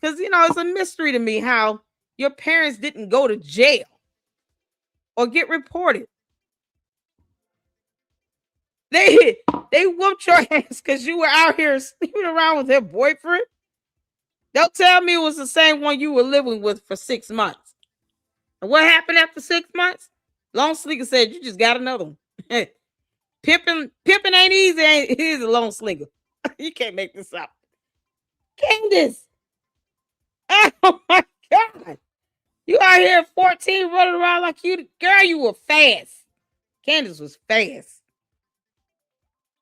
Speaker 1: Because, it's a mystery to me how your parents didn't go to jail or get reported. They whooped your ass because you were out here sleeping around with their boyfriend. Don't tell me it was the same one you were living with for 6 months. And what happened after 6 months? Long Slinger said you just got another one. Pimping ain't easy. He's a Long Slinger. You can't make this up. Candace. Oh my God. You out here at 14 running around like you, girl, you were fast. Candace was fast.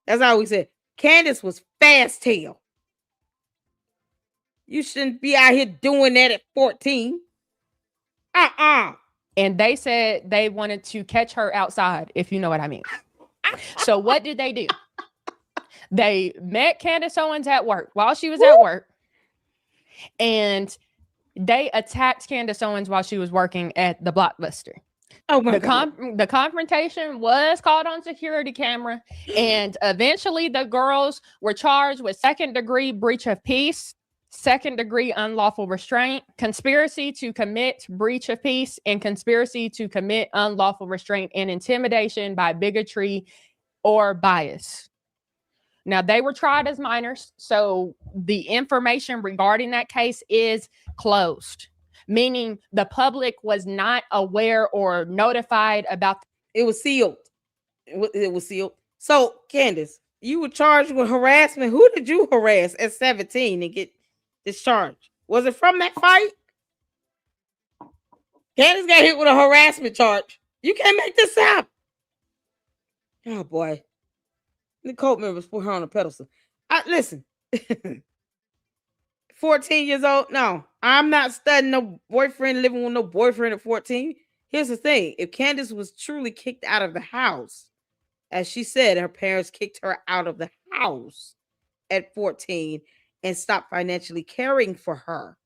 Speaker 1: That's how we said. Candace was fast tail. You shouldn't be out here doing that at 14.
Speaker 13: And they said they wanted to catch her outside, if you know what I mean. So what did they do? They met Candace Owens at work while she was at work. And they attacked Candace Owens while she was working at the Blockbuster.
Speaker 1: Oh my God.
Speaker 13: The confrontation was caught on security camera. And eventually the girls were charged with second-degree breach of peace, second-degree unlawful restraint, conspiracy to commit breach of peace, and conspiracy to commit unlawful restraint and intimidation by bigotry or bias. Now, they were tried as minors, so the information regarding that case is closed, meaning the public was not aware or notified about.
Speaker 1: It was sealed. It was sealed. So, Candace, you were charged with harassment. Who did you harass at 17 and get discharged? Was it from that fight? Candace got hit with a harassment charge. You can't make this up. Oh, boy. The cult members put her on a pedestal. Listen, 14 years old. No, I'm not studying no boyfriend, living with no boyfriend at 14. Here's the thing. If Candace was truly kicked out of the house, as she said, her parents kicked her out of the house at 14 and stopped financially caring for her,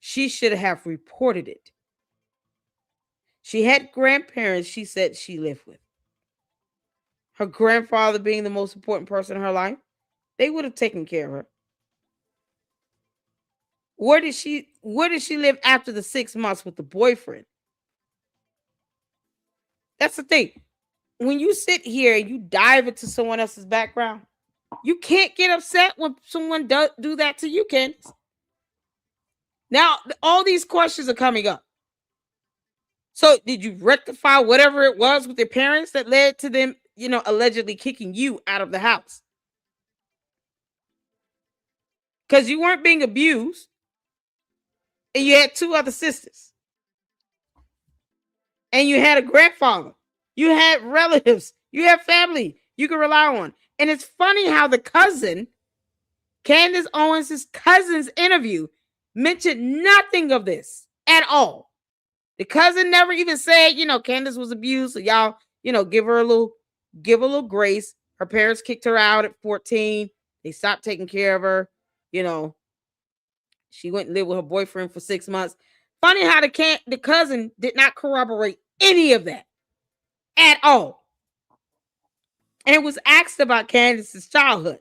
Speaker 1: she should have reported it. She had grandparents she said she lived with. Her grandfather being the most important person in her life, they would have taken care of her. Where did she live after the 6 months with the boyfriend? That's the thing. When you sit here and you dive into someone else's background, you can't get upset when someone do that to you, Candace. Now, all these questions are coming up. So, did you rectify whatever it was with your parents that led to them, allegedly kicking you out of the house? Because you weren't being abused. And you had 2 other sisters. And you had a grandfather. You had relatives. You had family you can rely on. And it's funny how the cousin, Candace Owens' cousin's interview, mentioned nothing of this at all. The cousin never even said, Candace was abused. So y'all, give her a little grace. Her parents kicked her out at 14. They stopped taking care of her. She went and lived with her boyfriend for 6 months. Funny how the cousin did not corroborate any of that at all. And it was asked about Candace's childhood.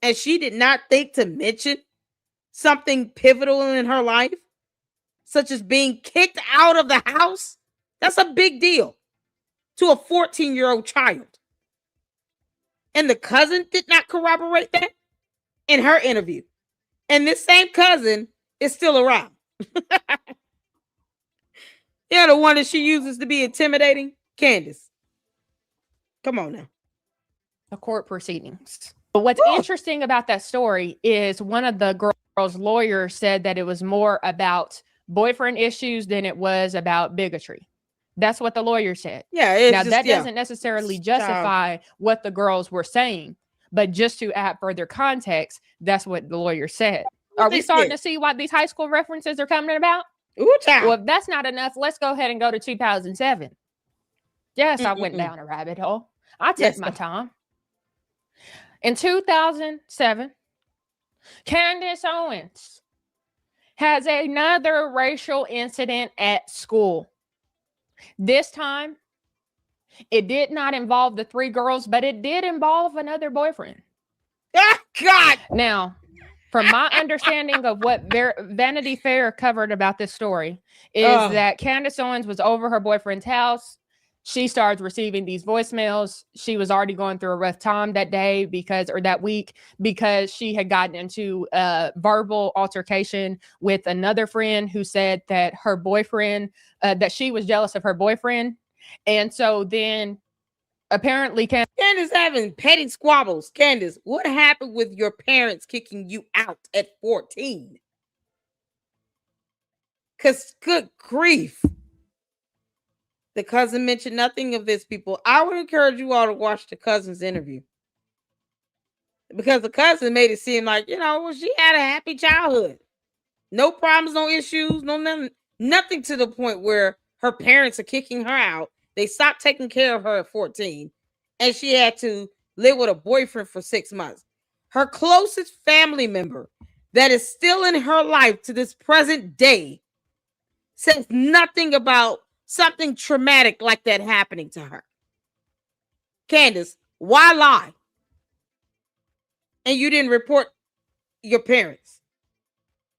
Speaker 1: And she did not think to mention something pivotal in her life, such as being kicked out of the house. That's a big deal to a 14-year-old child. And the cousin did not corroborate that in her interview. And this same cousin is still around. Yeah, the one that she uses to be intimidating, Candace. Come on now.
Speaker 13: The court proceedings. But what's interesting about that story is one of the girl's lawyers said that it was more about boyfriend issues than it was about bigotry. That's what the lawyer said.
Speaker 1: Yeah.
Speaker 13: Now, that doesn't necessarily justify what the girls were saying, but just to add further context, that's what the lawyer said. Are we starting to see what these high school references are coming about? Well, if that's not enough, let's go ahead and go to 2007. Yes, I went down a rabbit hole. I took my time. In 2007, Candace Owens has another racial incident at school. This time, it did not involve the 3 girls, but it did involve another boyfriend.
Speaker 1: Oh, God!
Speaker 13: Now, from my understanding of what Vanity Fair covered about this story is that Candace Owens was over her boyfriend's house. She started receiving these voicemails. She was already going through a rough time that day that week because she had gotten into a verbal altercation with another friend who said that her boyfriend, that she was jealous of her boyfriend. And so then apparently
Speaker 1: Candace having petty squabbles. Candace, what happened with your parents kicking you out at 14? Because good grief. The cousin mentioned nothing of this, people. I would encourage you all to watch the cousin's interview. Because the cousin made it seem like, well, she had a happy childhood. No problems, no issues, nothing to the point where her parents are kicking her out. They stopped taking care of her at 14. And she had to live with a boyfriend for 6 months. Her closest family member that is still in her life to this present day says nothing about something traumatic like that happening to her. Candace, why lie? And you didn't report your parents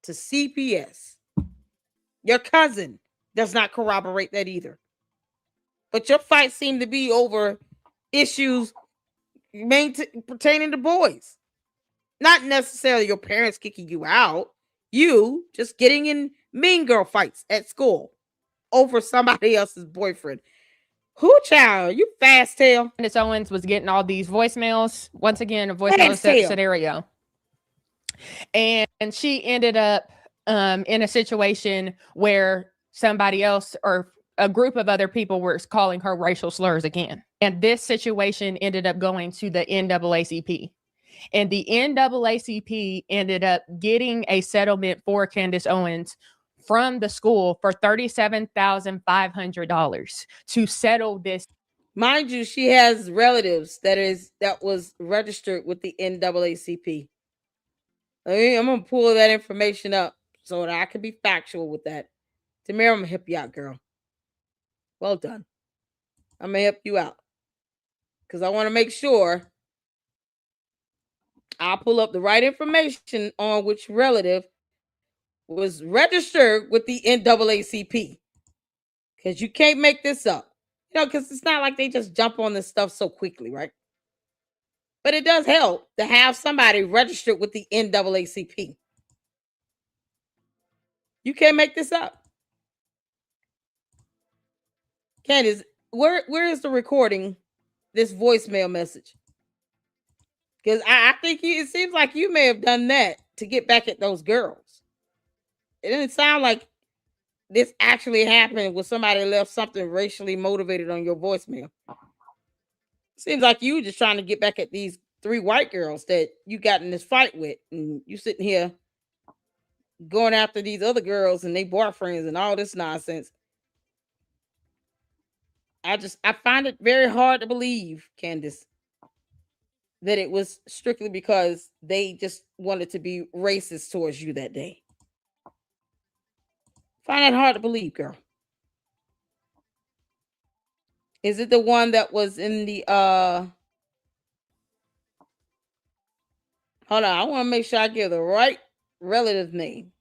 Speaker 1: to CPS. Your cousin does not corroborate that either. But your fight seemed to be over issues pertaining to boys. Not necessarily your parents kicking you out. You just getting in mean girl fights at school over somebody else's boyfriend. Who child? You fast tail.
Speaker 13: Candace Owens was getting all these voicemails. Once again, a voicemail scenario. And she ended up in a situation where somebody else or a group of other people were calling her racial slurs again. And this situation ended up going to the NAACP. And the NAACP ended up getting a settlement for Candace Owens from the school for $37,500 to settle this.
Speaker 1: Mind you, she has relatives that was registered with the NAACP. I'm gonna pull that information up so that I can be factual with that. Tamara, I'm gonna help you out, girl. Well done. I'm gonna help you out because I want to make sure I'll pull up the right information on which relative was registered with the NAACP. Because you can't make this up. Because it's not like they just jump on this stuff so quickly, right? But it does help to have somebody registered with the NAACP. You can't make this up. Candace, where is the recording, this voicemail message? Because I think it seems like you may have done that to get back at those girls. It didn't sound like this actually happened when somebody left something racially motivated on your voicemail. Seems like you were just trying to get back at these 3 white girls that you got in this fight with. And you sitting here going after these other girls and their boyfriends and all this nonsense. I find it very hard to believe, Candace, that it was strictly because they just wanted to be racist towards you that day. Find it hard to believe, girl. Is it the one that was in the hold on, I want to make sure I give the right relative name.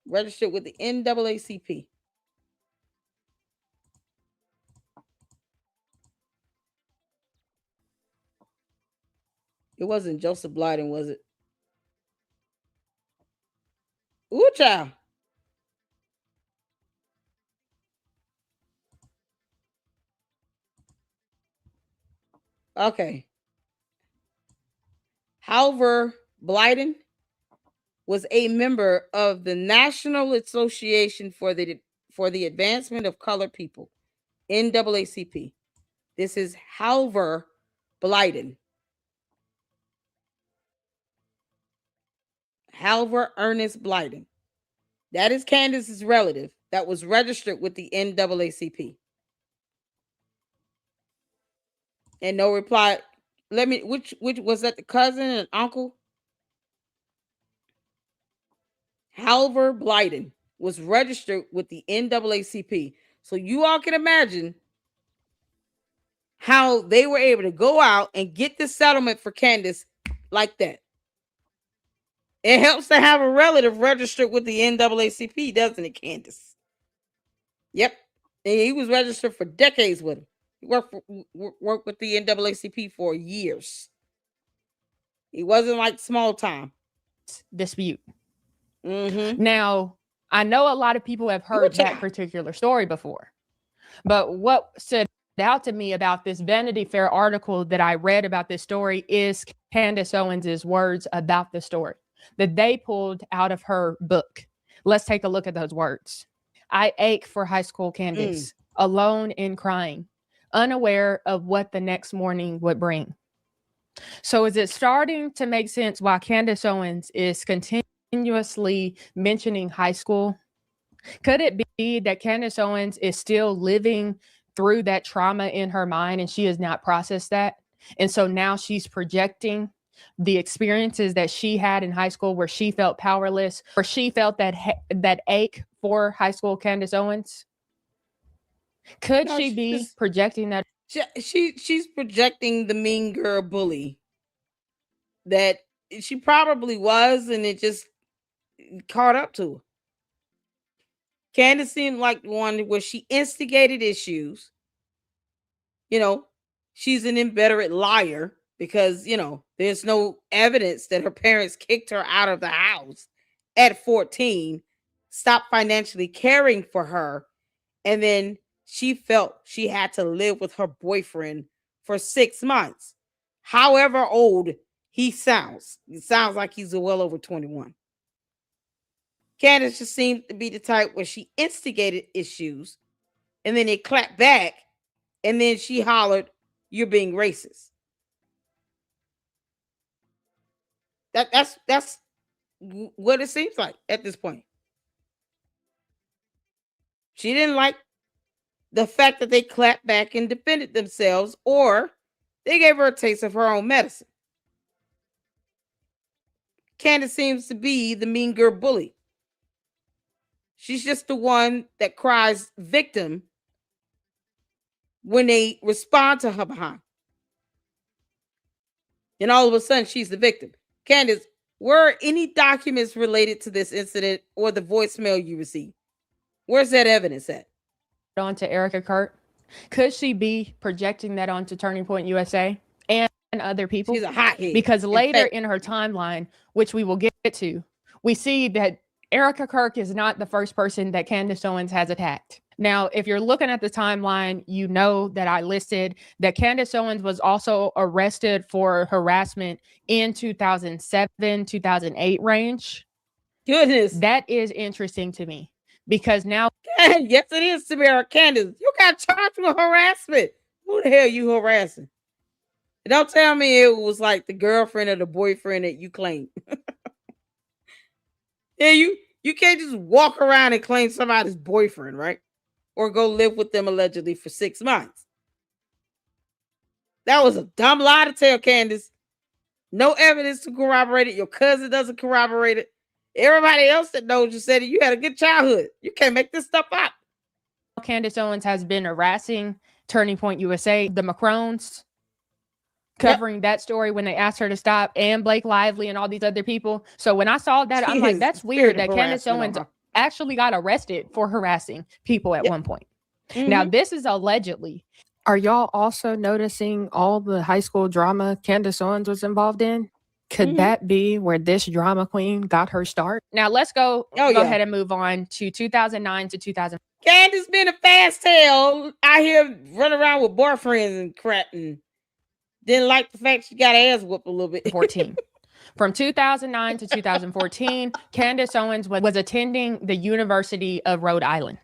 Speaker 1: Registered with the NAACP. It wasn't Joseph Blyden, was it? Ooh, child. Okay. Halver Blyden was a member of the National Association for the Advancement of Colored People, NAACP. This is Halver Blyden. Halver Ernest Blyden. That is Candace's relative that was registered with the NAACP. And no reply. Which was that, the cousin and uncle? Halver Blyden was registered with the NAACP. So you all can imagine how they were able to go out and get this settlement for Candace like that. It helps to have a relative registered with the NAACP, doesn't it, Candace? Yep. And he was registered for decades with him. He worked with the NAACP for years. He wasn't like small time.
Speaker 13: Dispute.
Speaker 1: Mm-hmm.
Speaker 13: Now, I know a lot of people have heard that particular story before, but what stood out to me about this Vanity Fair article that I read about this story is Candace Owens's words about the story that they pulled out of her book. Let's take a look at those words. I ache for high school Candace, alone and crying, unaware of what the next morning would bring. So is it starting to make sense why Candace Owens is continuously mentioning high school? Could it be that Candace Owens is still living through that trauma in her mind and she has not processed that? And so now she's projecting the experiences that she had in high school where she felt powerless, or she felt that ache for high school Candace Owens? Could she be projecting that?
Speaker 1: She's projecting the mean girl bully that she probably was, and it just caught up to her. Candace seemed like the one where she instigated issues. You know, she's an inveterate liar because, you know, there's no evidence that her parents kicked her out of the house at 14, stopped financially caring for her, and then she felt she had to live with her boyfriend for 6 months. However old he sounds, it sounds like he's well over 21. Candace just seemed to be the type where she instigated issues and then they clapped back and then she hollered, "You're being racist." That's what it seems like at this point. She didn't like the fact that they clapped back and defended themselves, or they gave her a taste of her own medicine. Candace seems to be the mean girl bully. She's just the one that cries victim when they respond to her behind. And all of a sudden, she's the victim. Candace, were any documents related to this incident or the voicemail you received? Where's that evidence at?
Speaker 13: On to Erika, Kirk. Could she be projecting that onto Turning Point USA and other people?
Speaker 1: She's a hothead.
Speaker 13: Because later in her timeline, which we will get to, we see that Erika Kirk is not the first person that Candace Owens has attacked. Now, if you're looking at the timeline, you know that I listed that Candace Owens was also arrested for harassment in 2007, 2008 range.
Speaker 1: Goodness.
Speaker 13: That is interesting to me because now.
Speaker 1: Yes, it is, Samara. Candace, you got charged with harassment. Who the hell are you harassing? Don't tell me it was like the girlfriend or the boyfriend that you claimed. Yeah, you can't just walk around and claim somebody's boyfriend, right? Or go live with them allegedly for 6 months. That was a dumb lie to tell, Candace. No evidence to corroborate it. Your cousin doesn't corroborate it. Everybody else that knows you said it. You had a good childhood. You can't make this stuff up.
Speaker 13: Candace Owens has been harassing Turning Point USA, the Macrones, covering that story when they asked her to stop, and Blake Lively and all these other people. So when I saw that, I'm like, that's weird that Candace Owens actually got arrested for harassing people at one point. Now, this is allegedly.
Speaker 14: Are y'all also noticing all the high school drama Candace Owens was involved in? Could that be where this drama queen got her start?
Speaker 13: Now let's go ahead and move on to 2009 to 2000.
Speaker 1: Candace being a fast tail out here running around with boyfriends and crap, and didn't like the fact she got ass whooped a little bit.
Speaker 13: 14. From 2009 to 2014, Candace Owens was attending the University of Rhode Island.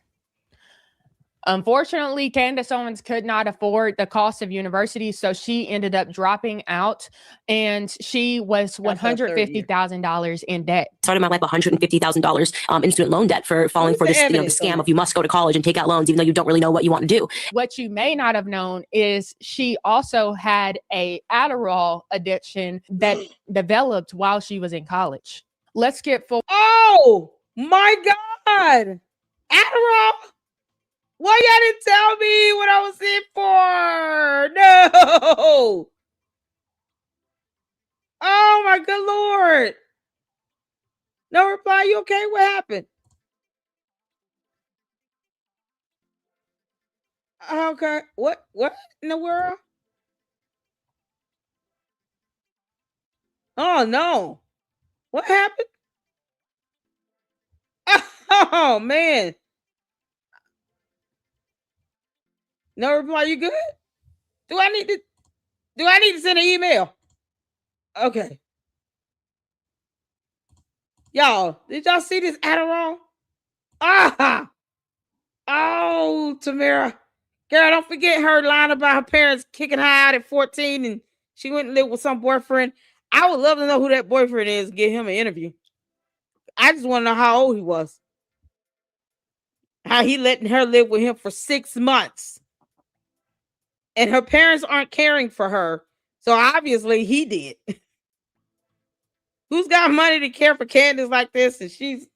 Speaker 13: Unfortunately, Candace Owens could not afford the cost of university, so she ended up dropping out, and she was $150,000 in debt.
Speaker 7: Started my life $150,000 in student loan debt for falling for this, the scam of you must go to college and take out loans, even though you don't really know what you want to do.
Speaker 13: What you may not have known is she also had a Adderall addiction that developed while she was in college. Let's get full.
Speaker 1: Oh my God, Adderall. Why y'all didn't tell me what I was in for? No. Oh my good Lord. No reply. You okay? What happened? Okay. What in the world? Oh no. What happened? Oh man. No reply. You good? Do I need to send an email? Okay. Y'all, did y'all see this Adderall? Oh, Tamara. Girl, don't forget her lying about her parents kicking her out at 14 and she went and lived with some boyfriend. I would love to know who that boyfriend is and get him an interview. I just want to know how old he was. How he letting her live with him for 6 months. And her parents aren't caring for her. So obviously he did. Who's got money to care for Candace like this? And she's,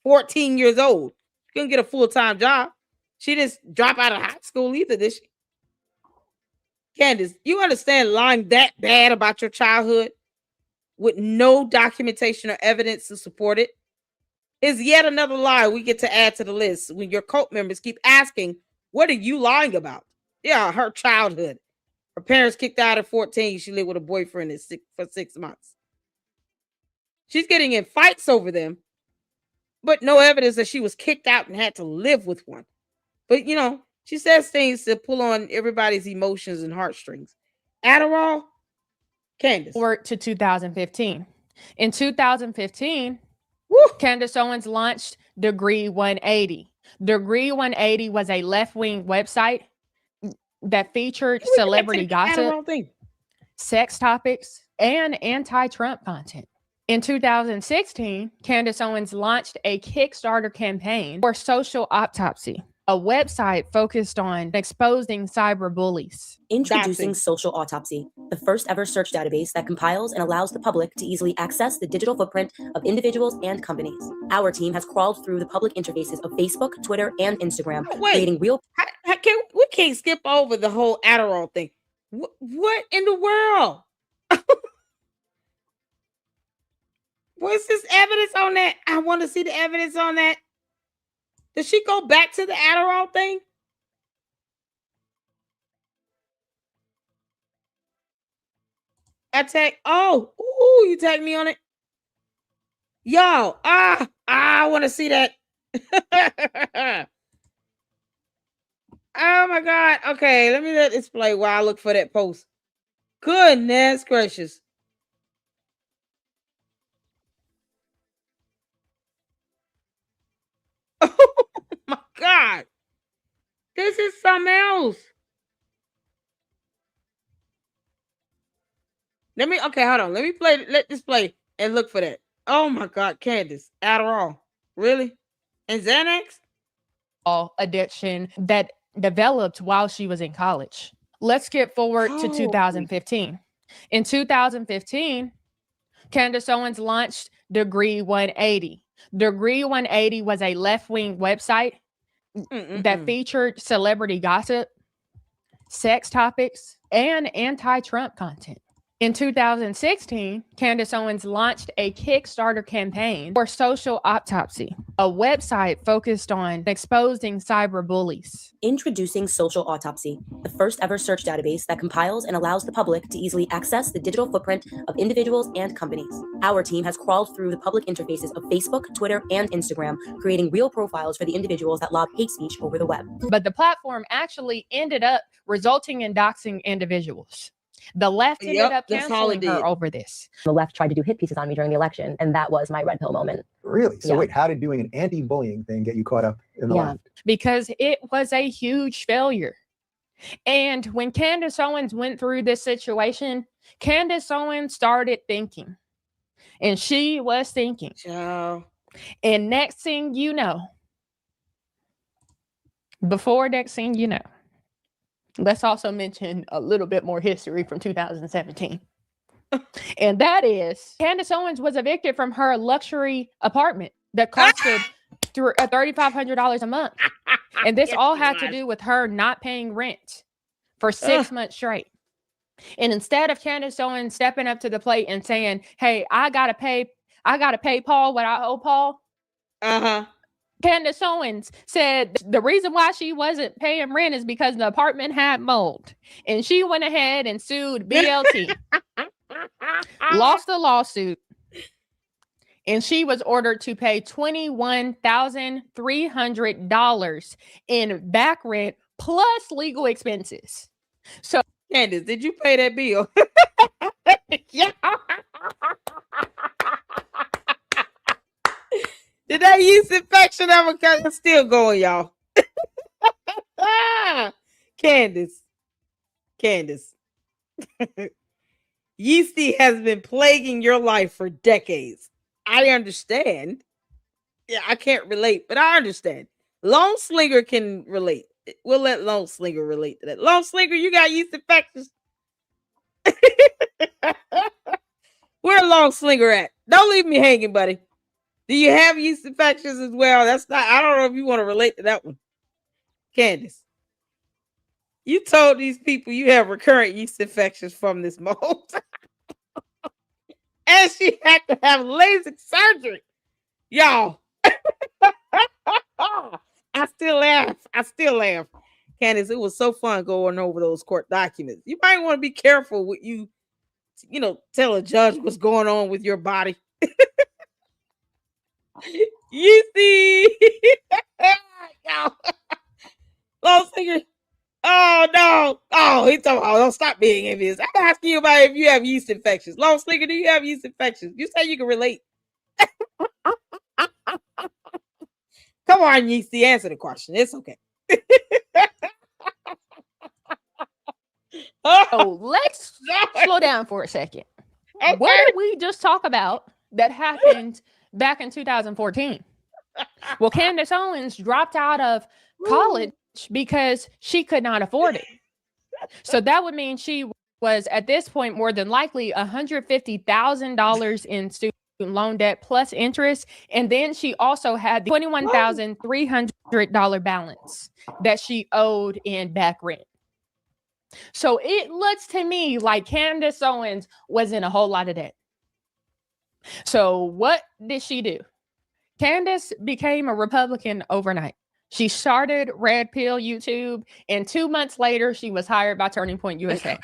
Speaker 1: 14 years old. She couldn't get a full-time job. She didn't drop out of high school either, did she? Candace, you understand lying that bad about your childhood with no documentation or evidence to support it is yet another lie we get to add to the list when your cult members keep asking, what are you lying about? Yeah, her childhood. Her parents kicked out at 14. She lived with a boyfriend for 6 months. She's getting in fights over them, but no evidence that she was kicked out and had to live with one. But, she says things to pull on everybody's emotions and heartstrings. Adderall, Candace.
Speaker 13: Forward to 2015. In 2015, Candace Owens launched Degree 180. Degree 180 was a left-wing website that featured celebrity gossip, sex topics, and anti-Trump content. In 2016, Candace Owens launched a Kickstarter campaign for Social Autopsy, a website focused on exposing cyber bullies.
Speaker 7: Introducing Social Autopsy, the first ever search database that compiles and allows the public to easily access the digital footprint of individuals and companies. Our team has crawled through the public interfaces of Facebook, Twitter, and Instagram, creating real...
Speaker 1: We can't skip over the whole Adderall thing. What in the world? What's this evidence on that? I want to see the evidence on that. Does she go back to the Adderall thing? You tagged me on it. Yo, I want to see that. Oh my God. Okay, let me let this play while I look for that post. Goodness gracious. Oh my God. This is something else. Hold on. Let this play and look for that. Oh my God, Candace. Adderall. Really? And Xanax?
Speaker 13: Addiction that developed while she was in college. Let's skip forward to 2015. In 2015, Candace Owens launched Degree 180. Degree 180 was a left-wing website that featured celebrity gossip, sex topics, and anti-Trump content. In 2016, Candace Owens launched a Kickstarter campaign for Social Autopsy, a website focused on exposing cyber bullies.
Speaker 7: Introducing Social Autopsy, the first ever search database that compiles and allows the public to easily access the digital footprint of individuals and companies. Our team has crawled through the public interfaces of Facebook, Twitter, and Instagram, creating real profiles for the individuals that lob hate speech over the web.
Speaker 13: But the platform actually ended up resulting in doxing individuals. The left ended up canceling her over this.
Speaker 7: The left tried to do hit pieces on me during the election, and that was my red pill moment.
Speaker 15: Really? So wait, how did doing an anti-bullying thing get you caught up in the left?
Speaker 13: Because it was a huge failure. And when Candace Owens went through this situation, Candace Owens started thinking. And she was thinking. And next thing you know, let's also mention a little bit more history from 2017. And that is, Candace Owens was evicted from her luxury apartment that costed $3,500 a month. And this all had to do with her not paying rent for 6 months straight. And instead of Candace Owens stepping up to the plate and saying, hey, I gotta pay Paul what I owe Paul. Candace Owens said the reason why she wasn't paying rent is because the apartment had mold. And she went ahead and sued BLT, lost the lawsuit, and she was ordered to pay $21,300 in back rent plus legal expenses. So,
Speaker 1: Candace, did you pay that bill? Did that yeast infection ever come? It's still going, y'all. Candace. Yeasty has been plaguing your life for decades. I understand. Yeah, I can't relate, but I understand. Lone Slinger can relate. We'll let Lone Slinger relate to that. Lone Slinger, you got yeast infections. Where Lone Slinger at? Don't leave me hanging, buddy. Do you have yeast infections as well? That's not, I don't know if you want to relate to that one. Candace, you told these people you have recurrent yeast infections from this mold. And she had to have LASIK surgery. Y'all. I still laugh. Candace, it was so fun going over those court documents. You might want to be careful with you tell a judge what's going on with your body. You see. Lone Slinger. Oh no. Oh, he's talking about, don't stop being envious. I'm asking you about if you have yeast infections. Lone Slinger, do you have yeast infections? You say you can relate. Come on, Yeasty, answer the question. It's okay.
Speaker 13: Oh, let's slow down for a second. Okay. What did we just talk about that happened back in 2014? Well, Candace Owens dropped out of college because she could not afford it. So that would mean she was, at this point, more than likely $150,000 in student loan debt plus interest. And then she also had the $21,300 balance that she owed in back rent. So it looks to me like Candace Owens was in a whole lot of debt. So what did she do? Candace became a Republican overnight. She started Red Pill YouTube, and 2 months later, she was hired by Turning Point USA.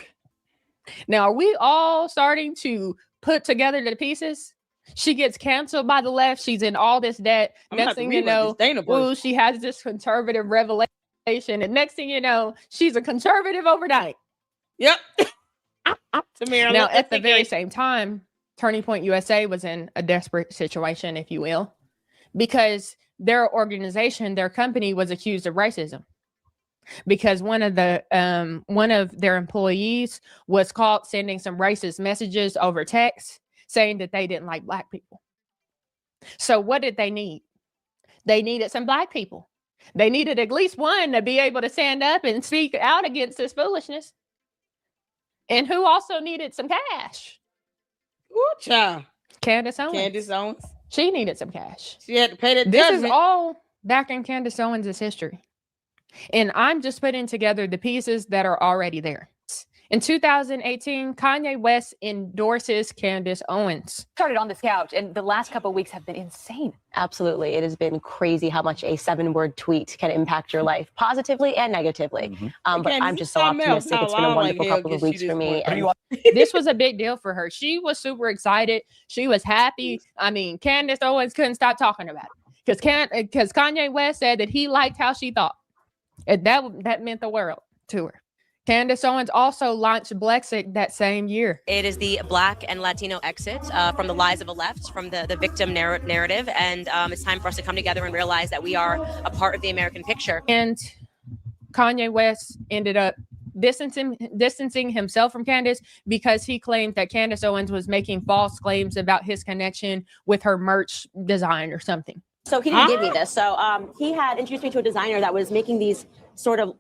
Speaker 13: Now, are we all starting to put together the pieces? She gets canceled by the left. She's in all this debt. Next thing you know, ooh, she has this conservative revelation. And next thing you know, she's a conservative overnight.
Speaker 1: Yep.
Speaker 13: Now, at the very same time, Turning Point USA was in a desperate situation, if you will, because their organization, their company, was accused of racism because one of their employees was caught sending some racist messages over text saying that they didn't like Black people. So what did they need? They needed some Black people. They needed at least one to be able to stand up and speak out against this foolishness. And who also needed some cash?
Speaker 1: Ooh, child.
Speaker 13: Candace Owens.
Speaker 1: Candace Owens.
Speaker 13: She needed some cash.
Speaker 1: She had to pay that
Speaker 13: This
Speaker 1: judgment.
Speaker 13: is all back in Candace Owens' history. And I'm just putting together the pieces that are already there. In 2018, Kanye West endorses Candace Owens.
Speaker 7: Started on this couch, and the last couple of weeks have been insane. Absolutely. It has been crazy how much a 7-word tweet can impact your life positively and negatively. But I'm just so optimistic. It's been a wonderful couple of weeks for me.
Speaker 13: This was a big deal for her. She was super excited. She was happy. I mean, Candace Owens couldn't stop talking about it because Kanye West said that he liked how she thought. And that meant the world to her. Candace Owens also launched Blexit that same year.
Speaker 5: It is the Black and Latino exit from the lies of the left, from the victim narrative. And it's time for us to come together and realize that we are a part of the American picture.
Speaker 13: And Kanye West ended up distancing himself from Candace because he claimed that Candace Owens was making false claims about his connection with her merch design or something.
Speaker 7: So he didn't give me this. So he had introduced me to a designer that was making these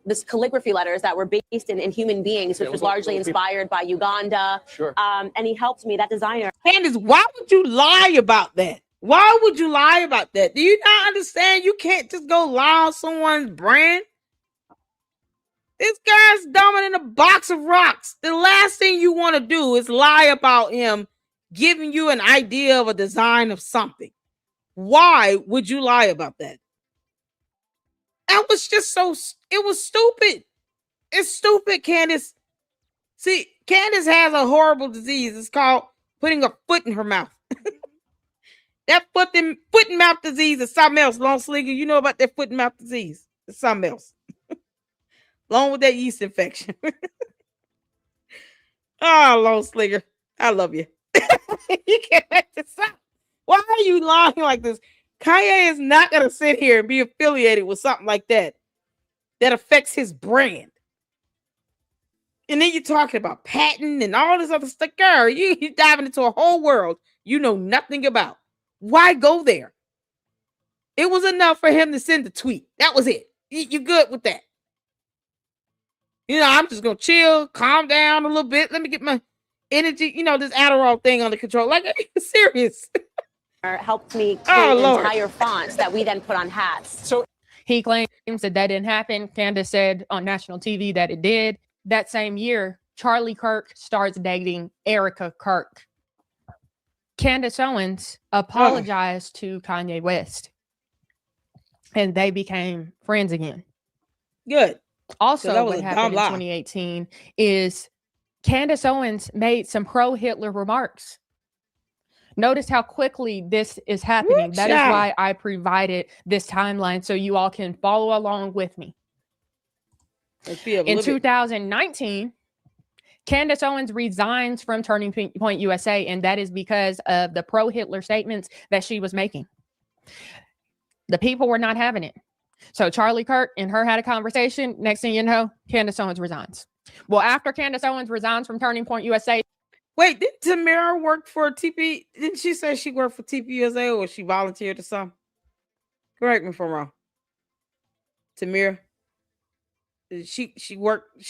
Speaker 7: this calligraphy letters that were based in human beings, which was largely inspired by Uganda.
Speaker 2: Sure.
Speaker 7: And he helped me, that designer.
Speaker 1: Candace, why would you lie about that? Why would you lie about that? Do you not understand? You can't just go lie on someone's brand. This guy's dumbing in a box of rocks. The last thing you want to do is lie about him giving you an idea of a design of something. Why would you lie about that? That was just it was stupid. It's stupid, Candace. See, Candace has a horrible disease. It's called putting a foot in her mouth. That foot and mouth disease is something else. Lone Slinger, you know about that foot and mouth disease. It's something else. Along with that yeast infection. Oh, Lone Slinger, I love you. You can't let this up. Why are you lying like this? Kanye is not going to sit here and be affiliated with something like that affects his brand. And then you're talking about patent and all this other stuff. Girl, you're diving into a whole world you know nothing about. Why go there? It was enough for him to send the tweet. That was it. You're good with that. I'm just going to chill, calm down a little bit. Let me get my energy, this Adderall thing under control. Like, are you serious?
Speaker 7: Helped me create entire fonts that we then put on hats.
Speaker 14: So he claims that didn't happen. Candace said on national TV that it did. That same year, Charlie Kirk starts dating Erika Kirk. Candace Owens apologized to Kanye West, and they became friends again.
Speaker 1: Good.
Speaker 14: Also, what happened in 2018 is Candace Owens made some pro-Hitler remarks. Notice how quickly this is happening. That is why I provided this timeline so you all can follow along with me. In 2019, Candace Owens resigns from Turning Point USA, and that is because of the pro-Hitler statements that she was making. The people were not having it. So Charlie Kirk and her had a conversation. Next thing you know, Candace Owens resigns. Well, after Candace Owens resigns from Turning Point USA.
Speaker 1: Wait, did Tamara work for TP? Didn't she say she worked for TP USA or she volunteered or something? Correct me if I'm wrong. Tamara. She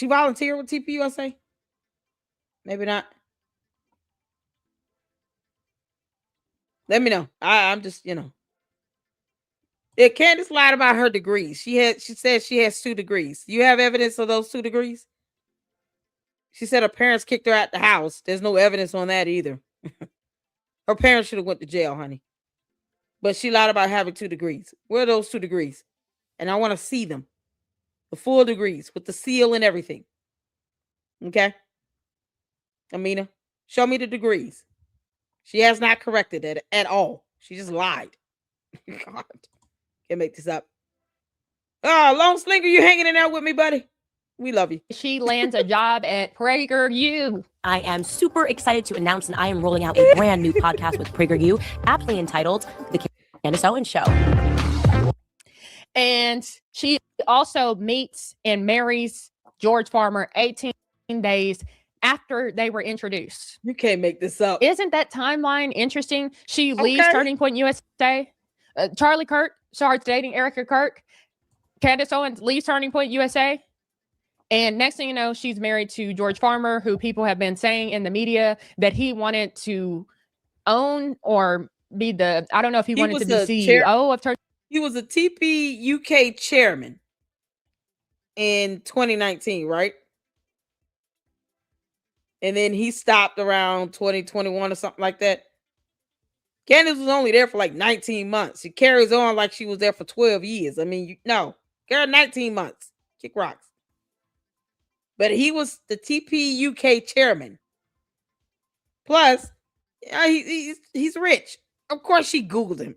Speaker 1: volunteered with TP USA? Maybe not. Let me know. I'm just, Yeah, Candace lied about her degrees. She said she has 2 degrees. You have evidence of those 2 degrees? She said her parents kicked her out the house. There's no evidence on that either. Her parents should have went to jail, honey. But she lied about having 2 degrees. Where are those 2 degrees? And I want to see them. The full degrees with the seal and everything. Okay? Amina, show me the degrees. She has not corrected it at all. She just lied. God. Can't make this up. Oh, Long Slinger, you hanging in there with me, buddy? We love you.
Speaker 14: She lands a job at PragerU.
Speaker 5: I am super excited to announce that I am rolling out a brand new podcast with PragerU, aptly entitled The Candace Owens Show.
Speaker 14: And she also meets and marries George Farmer 18 days after they were introduced.
Speaker 1: You can't make this up.
Speaker 14: Isn't that timeline interesting? She leaves Turning Point USA. Charlie Kirk starts dating Erika Kirk. Candace Owens leaves Turning Point USA. And next thing you know, she's married to George Farmer, who people have been saying in the media that he wanted to own or be the, I don't know if he wanted to be CEO of Turning.
Speaker 1: He was a TP UK chairman in 2019, right? And then he stopped around 2021 or something like that. Candace was only there for like 19 months. She carries on like she was there for 12 years. I mean, no, girl, 19 months. Kick rocks. But he was the TP UK chairman. Plus, he's rich. Of course, she Googled him.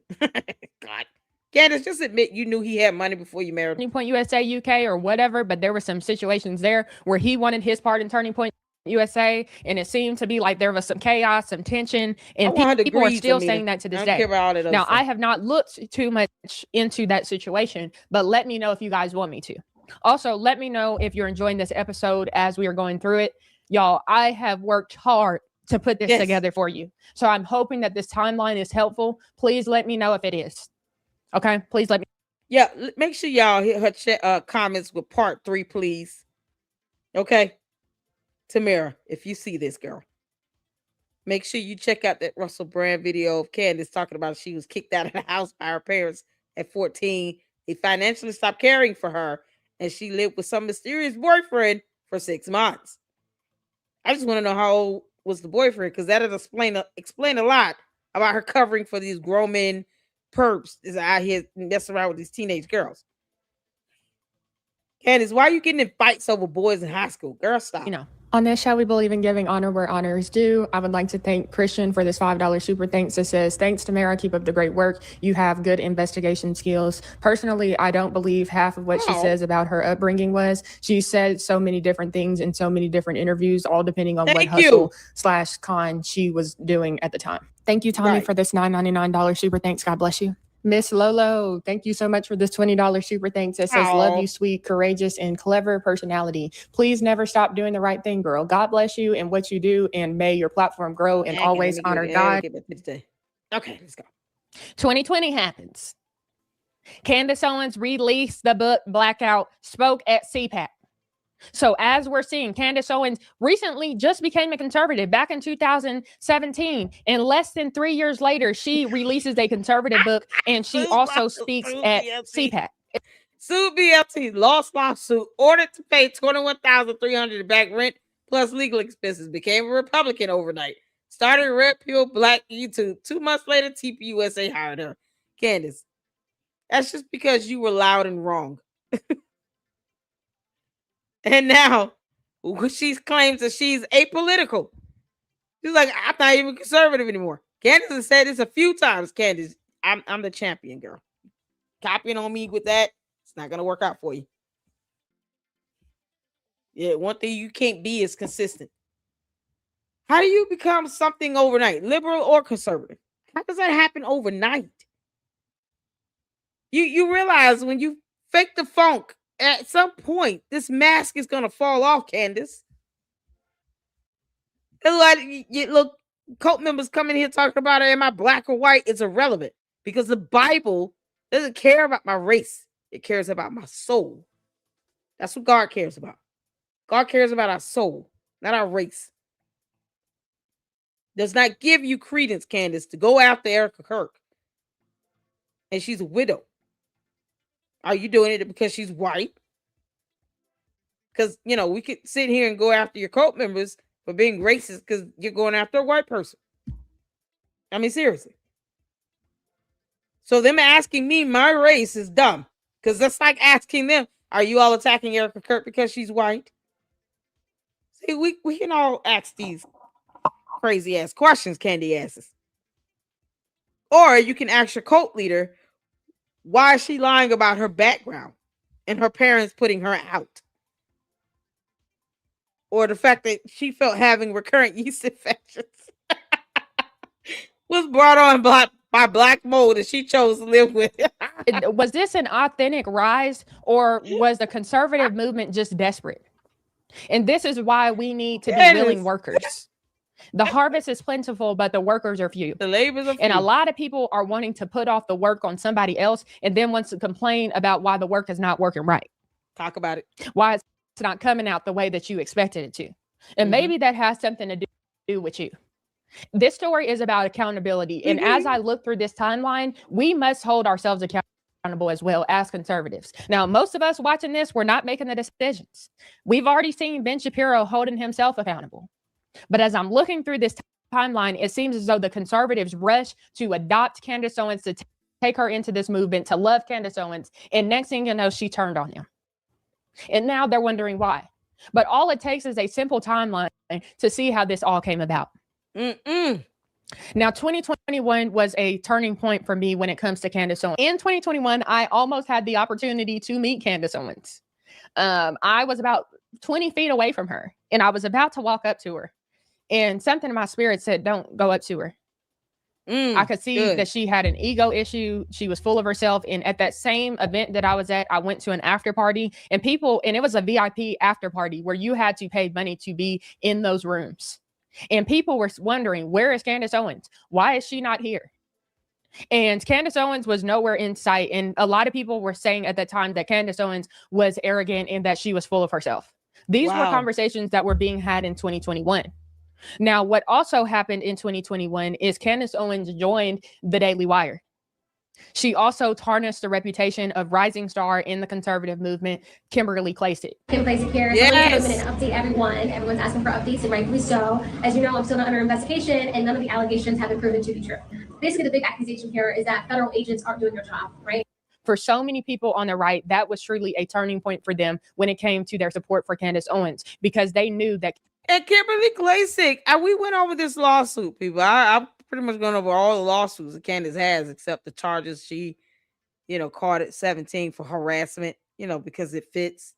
Speaker 1: God. Candace, just admit you knew he had money before you married him.
Speaker 14: Turning Point USA UK or whatever, but there were some situations there where he wanted his part in Turning Point USA, and it seemed to be like there was some chaos, some tension, and people are still saying that to this day. Now, I have not looked too much into that situation, but let me know if you guys want me to. Also, let me know if you're enjoying this episode as we are going through it. Y'all, I have worked hard to put this together for you. So I'm hoping that this timeline is helpful. Please let me know if it is. Okay? Please let me.
Speaker 1: Yeah, make sure y'all hit her comments with part 3, please. Okay? Tamara, if you see this, girl, make sure you check out that Russell Brand video of Candace talking about she was kicked out of the house by her parents at 14. They financially stopped caring for her, and she lived with some mysterious boyfriend for 6 months. I just want to know how old was the boyfriend, because that'll explain a lot about her covering for these grown men perps is out here messing around with these teenage girls. Candace, why are you getting in fights over boys in high school? Girl, stop.
Speaker 14: On this show, we believe in giving honor where honor is due. I would like to thank Christian for this $5 super thanks that says, thanks, Tamara, keep up the great work. You have good investigation skills. Personally, I don't believe half of what she says about her upbringing was. She said so many different things in so many different interviews, all depending on what hustle/con she was doing at the time. Thank you, Tommy, for this $9.99 super thanks. God bless you. Miss Lolo, thank you so much for this $20 super thanks. It says, love you, sweet, courageous, and clever personality. Please never stop doing the right thing, girl. God bless you and what you do, and may your platform grow and always honor God.
Speaker 1: Okay, let's go.
Speaker 14: 2020 happens. Candace Owens released the book Blackout, spoke at CPAC. So as we're seeing, Candace Owens recently just became a conservative back in 2017. And less than 3 years later, she releases a conservative book, and she also speaks at CPAC.
Speaker 1: Sued BLT, lost lawsuit, ordered to pay $21,300 to back rent plus legal expenses, became a Republican overnight, started Red Pill Black YouTube. 2 months later, TPUSA hired her. Candace, that's just because you were loud and wrong. And now she claims that she's apolitical. She's like, I'm not even conservative anymore. Candace has said this a few times. Candace, I'm the champion, girl. Copying on me with that, it's not going to work out for you. Yeah, one thing you can't be is consistent. How do you become something overnight, liberal or conservative? How does that happen overnight? You realize when you fake the funk, at some point, this mask is going to fall off, Candace. Look, cult members coming here talking about, am I black or white? It's irrelevant because the Bible doesn't care about my race. It cares about my soul. That's what God cares about. God cares about our soul, not our race. Does not give you credence, Candace, to go after Erika Kirk. And she's a widow. Are you doing it because she's white? Because, we could sit here and go after your cult members for being racist because you're going after a white person. I mean, seriously. So them asking me my race is dumb. Because that's like asking them, are you all attacking Erika Kirk because she's white? See, we can all ask these crazy ass questions, Candy asses. Or you can ask your cult leader, why is she lying about her background and her parents putting her out? Or the fact that she felt having recurrent yeast infections was brought on by black mold that she chose to live with.
Speaker 14: Was this an authentic rise, or was the conservative movement just desperate? And this is why we need to be willing workers. The harvest is plentiful, but the workers are few.
Speaker 1: The laborers are few.
Speaker 14: And a lot of people are wanting to put off the work on somebody else and then wants to complain about why the work is not working right.
Speaker 1: Talk about it.
Speaker 14: Why it's not coming out the way that you expected it to. And maybe that has something to do with you. This story is about accountability. And as I look through this timeline, we must hold ourselves accountable as well as conservatives. Now, most of us watching this, we're not making the decisions. We've already seen Ben Shapiro holding himself accountable. But as I'm looking through this timeline, it seems as though the conservatives rush to adopt Candace Owens, to take her into this movement, to love Candace Owens. And next thing you know, she turned on him. And now they're wondering why. But all it takes is a simple timeline to see how this all came about. Now, 2021 was a turning point for me when it comes to Candace Owens. In 2021, I almost had the opportunity to meet Candace Owens. I was about 20 feet away from her, and I was about to walk up to her. And something in my spirit said, don't go up to her. I could see that she had an ego issue. She was full of herself. And at that same event that I was at, I went to an after party, and it was a VIP after party where you had to pay money to be in those rooms. And people were wondering, where is Candace Owens? Why is she not here? And Candace Owens was nowhere in sight. And a lot of people were saying at that time that Candace Owens was arrogant and that she was full of herself. These were conversations that were being had in 2021. Now, what also happened in 2021 is Candace Owens joined the Daily Wire. She also tarnished the reputation of rising star in the conservative movement, Kimberly Klacik.
Speaker 16: Kim Klacik here. Yes. So I'm going to update everyone. Everyone's asking for updates, and rightfully so. As you know, I'm still under investigation, and none of the allegations have been proven to be true. Basically, the big accusation here is that federal agents aren't doing their job, right?
Speaker 14: For so many people on the right, that was truly a turning point for them when it came to their support for Candace Owens, because they knew that.
Speaker 1: And Kimberly Klacik, we went over this lawsuit, people. I'm pretty much going over all the lawsuits that Candace has, except the charges she, caught at 17 for harassment, because it fits.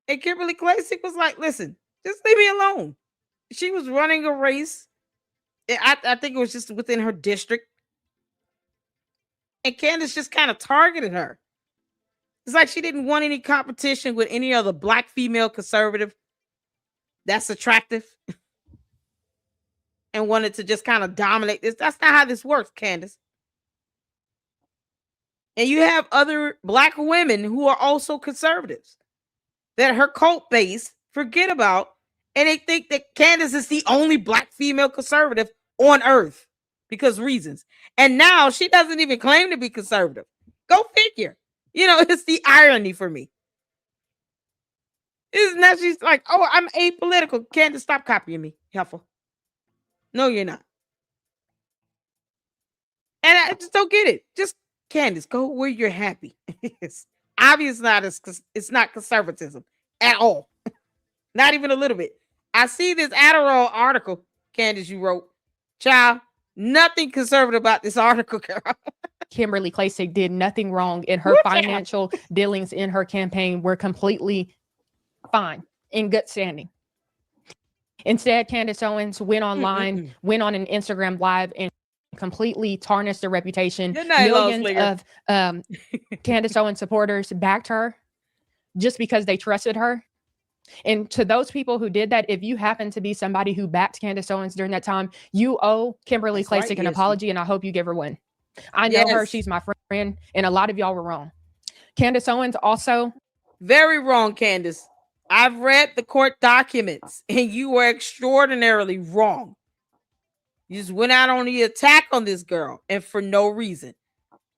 Speaker 1: And Kimberly Klacik was like, listen, just leave me alone. She was running a race. I think it was just within her district. And Candace just kind of targeted her. It's like she didn't want any competition with any other black female conservative that's attractive and wanted to just kind of dominate this. That's not how this works, Candace. And you have other black women who are also conservatives that her cult base forget about, and they think that Candace is the only black female conservative on earth because reasons. And now she doesn't even claim to be conservative. Go figure. It's the irony for me. Isn't that she's like, oh, I'm apolitical. Candace, stop copying me, Heifer. No, you're not. And I just don't get it. Just, Candace, go where you're happy. It's obviously it's not conservatism at all. Not even a little bit. I see this Adderall article, Candace, you wrote. Child, nothing conservative about this article, girl.
Speaker 14: Kimberly Klacik did nothing wrong, and her financial dealings in her campaign were completely fine, in good standing. Instead, Candace Owens went online, went on an Instagram live, and completely tarnished her reputation. Millions of Candace Owens supporters backed her just because they trusted her. And to those people who did that, if you happen to be somebody who backed Candace Owens during that time, you owe Kimberly Klacik an apology, and I hope you give her one. I know her. She's my friend, and a lot of y'all were wrong. Candace Owens also.
Speaker 1: Very wrong, Candace. I've read the court documents, and you were extraordinarily wrong. You just went out on the attack on this girl, and for no reason.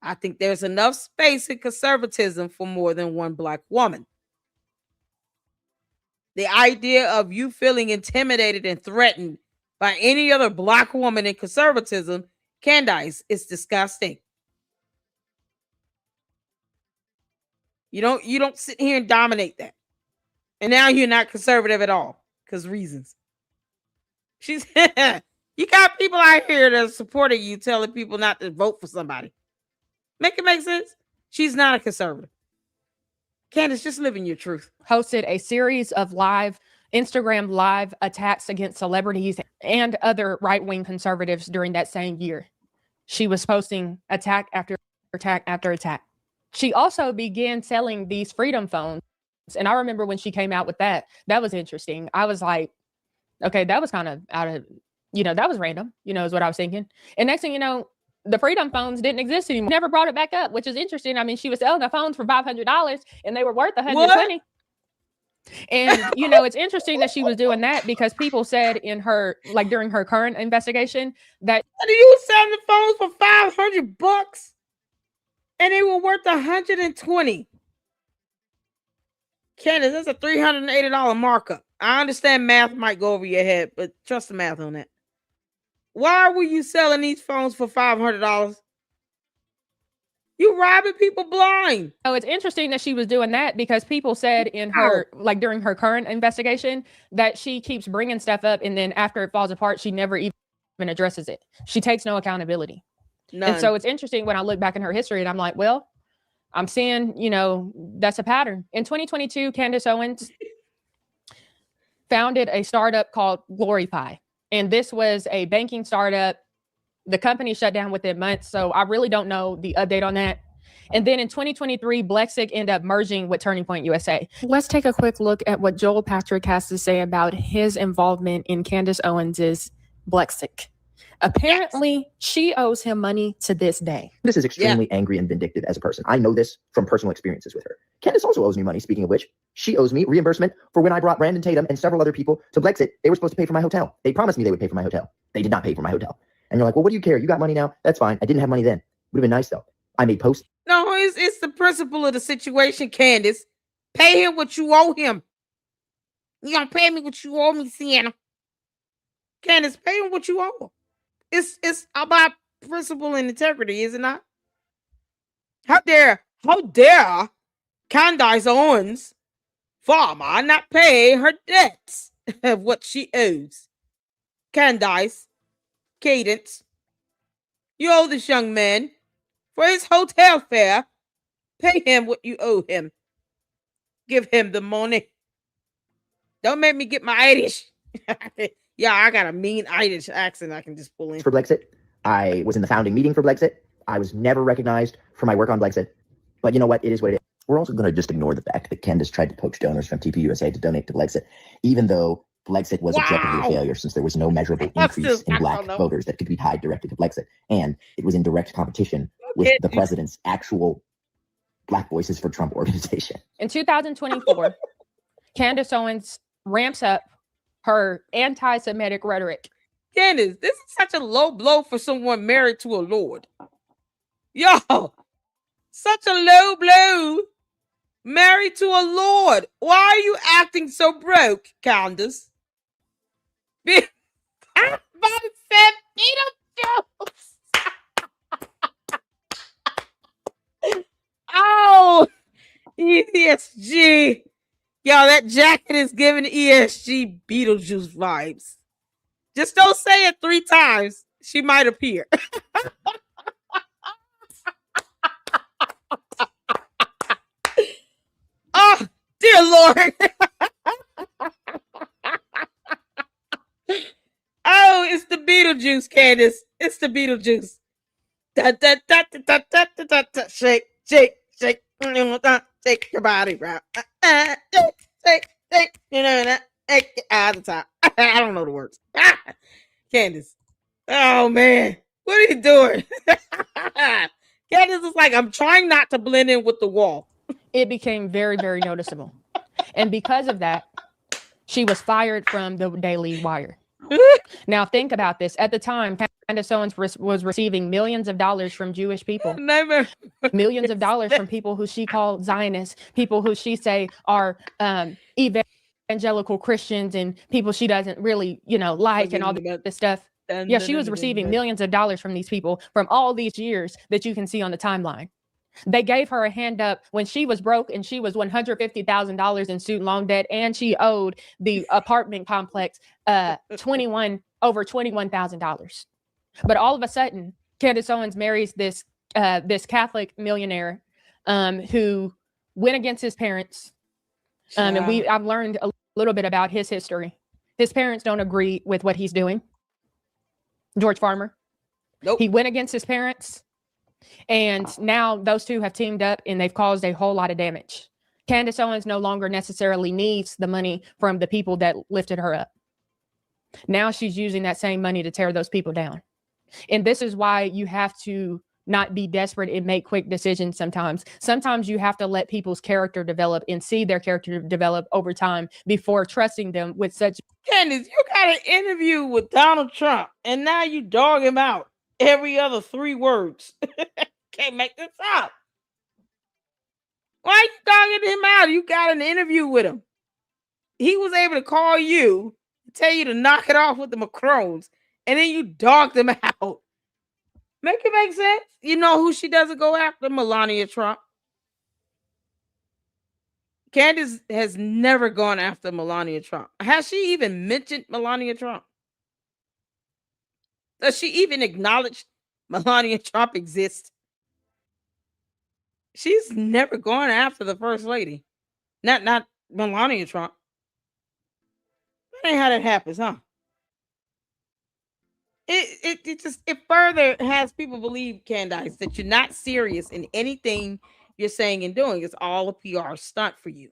Speaker 1: I think there's enough space in conservatism for more than one black woman. The idea of you feeling intimidated and threatened by any other black woman in conservatism, Candace, is disgusting. You don't sit here and dominate that. And now you're not conservative at all because reasons. You got people out here that are supporting you, telling people not to vote for somebody. Make it make sense? She's not a conservative. Candace, just live in your truth.
Speaker 14: Hosted a series of Instagram live attacks against celebrities and other right-wing conservatives during that same year. She was posting attack after attack after attack. She also began selling these freedom phones. And I remember when she came out with that was interesting. I was like, okay, that was kind of out of, that was random, is what I was thinking. And next thing you know, the freedom phones didn't exist anymore. Never brought it back up, which is interesting. I mean, she was selling the phones for $500 and they were worth $120. What? And, it's interesting that she was doing that because people said in her, like during her current investigation that.
Speaker 1: Are you selling the phones for $500 and they were worth $120? Candace, that's a $380 markup. I understand math might go over your head, but trust the math on that. Why were you selling these phones for $500? You robbing people blind.
Speaker 14: Oh, it's interesting that she was doing that because people said in her, like during her current investigation, that she keeps bringing stuff up and then after it falls apart, she never even addresses it. She takes no accountability. None. And so it's interesting when I look back in her history and I'm like, well, I'm seeing, that's a pattern. In 2022, Candace Owens founded a startup called GloryPie. And this was a banking startup. The company shut down within months. So I really don't know the update on that. And then in 2023, Blexic ended up merging with Turning Point USA. Let's take a quick look at what Joel Patrick has to say about his involvement in Candace Owens's Blexic. Apparently, she owes him money to this day.
Speaker 17: This is extremely angry and vindictive as a person. I know this from personal experiences with her. Candace also owes me money, speaking of which. She owes me reimbursement for when I brought Brandon Tatum and several other people to Blexit. They were supposed to pay for my hotel. They promised me they would pay for my hotel. They did not pay for my hotel. And you're like, well, what do you care? You got money now. That's fine. I didn't have money then. Would have been nice, though. I made posts.
Speaker 1: No, it's the principle of the situation, Candace. Pay him what you owe him. You gonna pay me what you owe me, Sienna. Candace, pay him what you owe him. It's about principle and integrity, is it not? How dare Candace Owens farmer not pay her debts of what she owes? Candace, Cadence, you owe this young man for his hotel fare. Pay him what you owe him. Give him the money. Don't make me get my Irish. Yeah, I got a mean Irish accent I can just pull in.
Speaker 17: For Blexit. I was in the founding meeting for Blexit. I was never recognized for my work on Blexit. But you know what? It is what it is. We're also going to just ignore the fact that Candace tried to poach donors from TPUSA to donate to Blexit, even though Blexit was objectively a failure since there was no measurable increase in black voters that could be tied directly to Blexit. And it was in direct competition with the president's actual Black Voices for Trump organization.
Speaker 14: In 2024, Candace Owens ramps up her anti-Semitic rhetoric.
Speaker 1: Candace, this is such a low blow for someone married to a lord. Yo, such a low blow. Married to a lord. Why are you acting so broke, Candace? I'm about to say Beetlejuice. Oh, ESG. Yo, that jacket is giving ESG Beetlejuice vibes. Just don't say it 3 times. She might appear. Oh, dear Lord. Oh, it's the Beetlejuice, Candace. It's the Beetlejuice. Da, da, da, da, da, da, da, da. Shake, shake, shake. Shake your body round. Shake, shake. You know that. Take it out of the top. I don't know the words. Candace. Oh, man. What are you doing? Candace is like, I'm trying not to blend in with the wall.
Speaker 14: It became very, very noticeable. And because of that, she was fired from the Daily Wire. Now, think about this. At the time, Candace Owens was receiving millions of dollars from Jewish people. Millions of dollars from people who she called Zionists, people who she say are evangelical Christians and people she doesn't really, like and all this stuff. Yeah, she was receiving millions of dollars from these people from all these years that you can see on the timeline. They gave her a hand up when she was broke and she was $150,000 in student loan debt, and she owed the apartment complex over $21,000. But all of a sudden, Candace Owens marries this Catholic millionaire who went against his parents. And I've learned a little bit about his history. His parents don't agree with what he's doing. George Farmer. Nope. He went against his parents. And now those two have teamed up and they've caused a whole lot of damage. Candace Owens no longer necessarily needs the money from the people that lifted her up. Now she's using that same money to tear those people down. And this is why you have to not be desperate and make quick decisions sometimes. Sometimes you have to let people's character develop and see their character develop over time before trusting them with such.
Speaker 1: Candace, you got an interview with Donald Trump and now you dog him out every other 3 words. Can't make this up. Why are you dogging him out? You got an interview with him. He was able to call you, tell you to knock it off with the Macrons, and then you dogged him out. Make it make sense? You know who she doesn't go after? Melania Trump. Candace has never gone after Melania Trump. Has she even mentioned Melania Trump? Does she even acknowledge Melania Trump exists? She's never gone after the first lady. Not Melania Trump. That ain't how that happens, huh? It further has people believe, Candace, that you're not serious in anything you're saying and doing. It's all a PR stunt for you.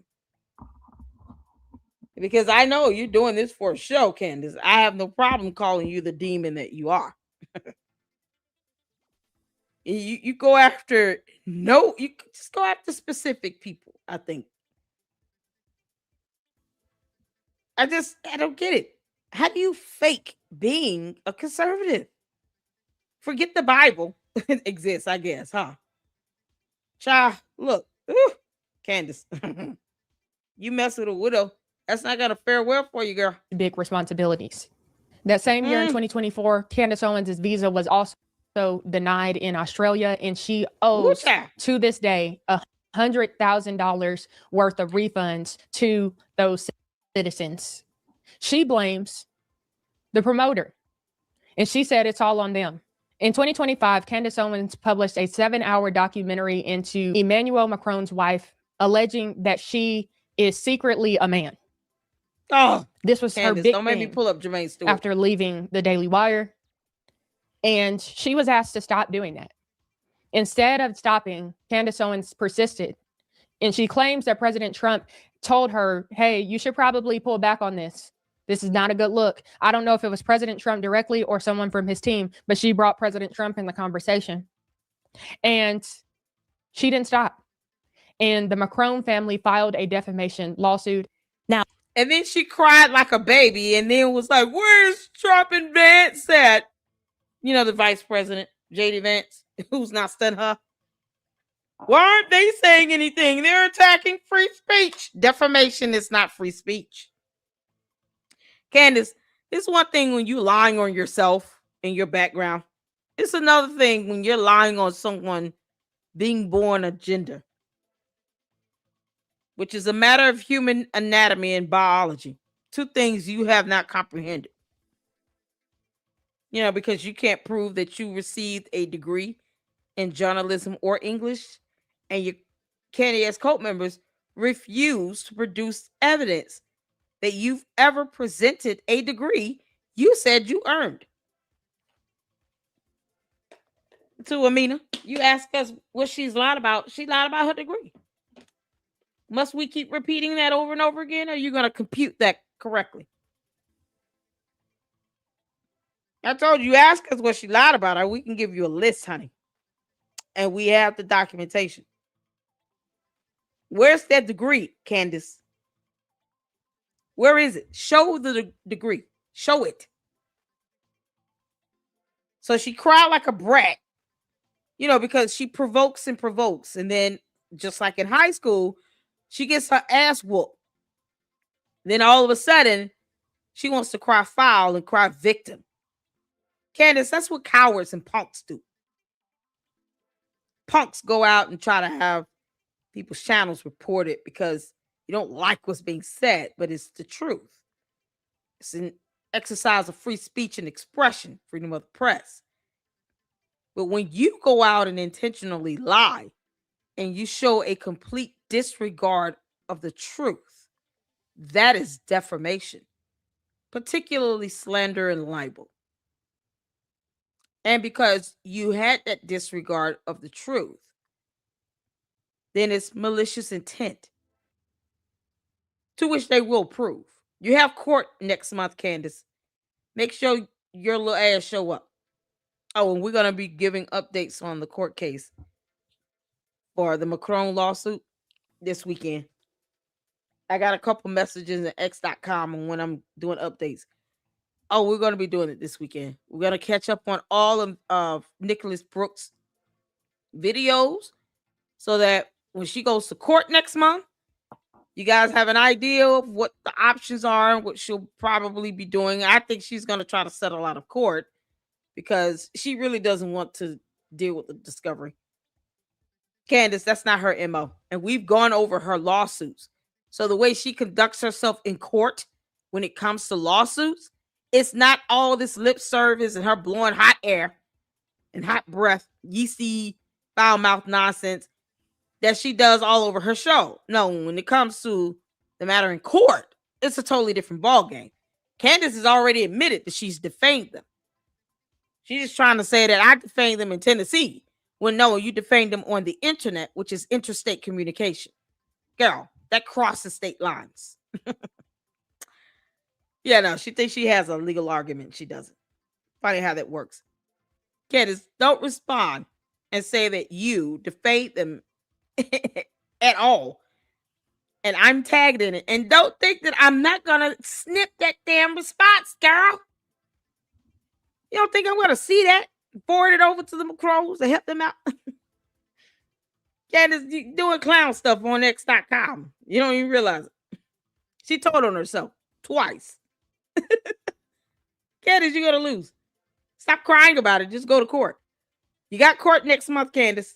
Speaker 1: Because I know you're doing this for a show, Candace. I have no problem calling you the demon that you are. You go after you just go after specific people, I think. I don't get it. How do you fake being a conservative? Forget the Bible. It exists, I guess, huh? Child, look. Ooh, Candace. You mess with a widow. That's not gonna fare well for you, girl.
Speaker 14: Big responsibilities. That same year in 2024, Candace Owens' visa was also denied in Australia, and she owes to this day $100,000 worth of refunds to those citizens. She blames the promoter, and she said it's all on them. In 2025, Candace Owens published a 7-hour documentary into Emmanuel Macron's wife, alleging that she is secretly a man.
Speaker 1: Oh,
Speaker 14: this was
Speaker 1: Candace,
Speaker 14: her big
Speaker 1: don't make me
Speaker 14: thing
Speaker 1: pull up Jermaine Stewart
Speaker 14: after leaving the Daily Wire. And she was asked to stop doing that. Instead of stopping, Candace Owens persisted. And she claims that President Trump told her, hey, you should probably pull back on this. This is not a good look. I don't know if it was President Trump directly or someone from his team, but she brought President Trump in the conversation. And she didn't stop. And the Macron family filed a defamation lawsuit.
Speaker 5: Now,
Speaker 1: and then she cried like a baby and then was like, where's Trump and Vance at? You know, the vice president, J.D. Vance, who's not studying her. Why aren't they saying anything? They're attacking free speech. Defamation is not free speech. Candace, it's one thing when you're lying on yourself and your background. It's another thing when you're lying on someone being born a gender, which is a matter of human anatomy and biology. Two things you have not comprehended. You know, because you can't prove that you received a degree in journalism or English, and your KNAS cult members refuse to produce evidence that you've ever presented a degree you said you earned. To Amina, you ask us what she's lied about. She lied about her degree. Must we keep repeating that over and over again? Or are you going to compute that correctly? I told you, ask us what she lied about, or we can give you a list, honey. And we have the documentation. Where's that degree, Candace? Where is it? Show the degree. Show it. So she cried like a brat, you know, because she provokes and provokes. And then, just like in high school, she gets her ass whooped. Then all of a sudden, she wants to cry foul and cry victim. Candace, that's what cowards and punks do. Punks go out and try to have people's channels reported because you don't like what's being said, but it's the truth. It's an exercise of free speech and expression, freedom of the press. But when you go out and intentionally lie and you show a complete disregard of the truth, that is defamation, particularly slander and libel. And because you had that disregard of the truth, then it's malicious intent, to which they will prove. You have court next month, Candace. Make sure your little ass show up. Oh, and we're going to be giving updates on the court case for the Macron lawsuit this weekend. I got a couple messages at x.com on when I'm doing updates. Oh, we're going to be doing it this weekend. We're going to catch up on all of Nicholas Brooks' videos so that when she goes to court next month, you guys have an idea of what the options are and what she'll probably be doing. I think she's going to try to settle out of court because she really doesn't want to deal with the discovery. Candace, that's not her MO. And we've gone over her lawsuits. So the way she conducts herself in court when it comes to lawsuits, it's not all this lip service and her blowing hot air and hot breath, yeasty, foul mouth nonsense that she does all over her show. No, when it comes to the matter in court, it's a totally different ballgame. Candace has already admitted that she's defamed them. She's just trying to say that I defamed them in Tennessee. When no, you defamed them on the internet, which is interstate communication. Girl, that crosses state lines. Yeah, no, she thinks she has a legal argument. She doesn't. Funny how that works. Candace, don't respond and say that you defamed them at all. And I'm tagged in it. And don't think that I'm not going to snip that damn response, girl. You don't think I'm going to see that? Forward it over to the Macrons to help them out? Candace doing clown stuff on X.com. You don't even realize it. She told on herself twice. Candace, you're going to lose. Stop crying about it. Just go to court. You got court next month, Candace.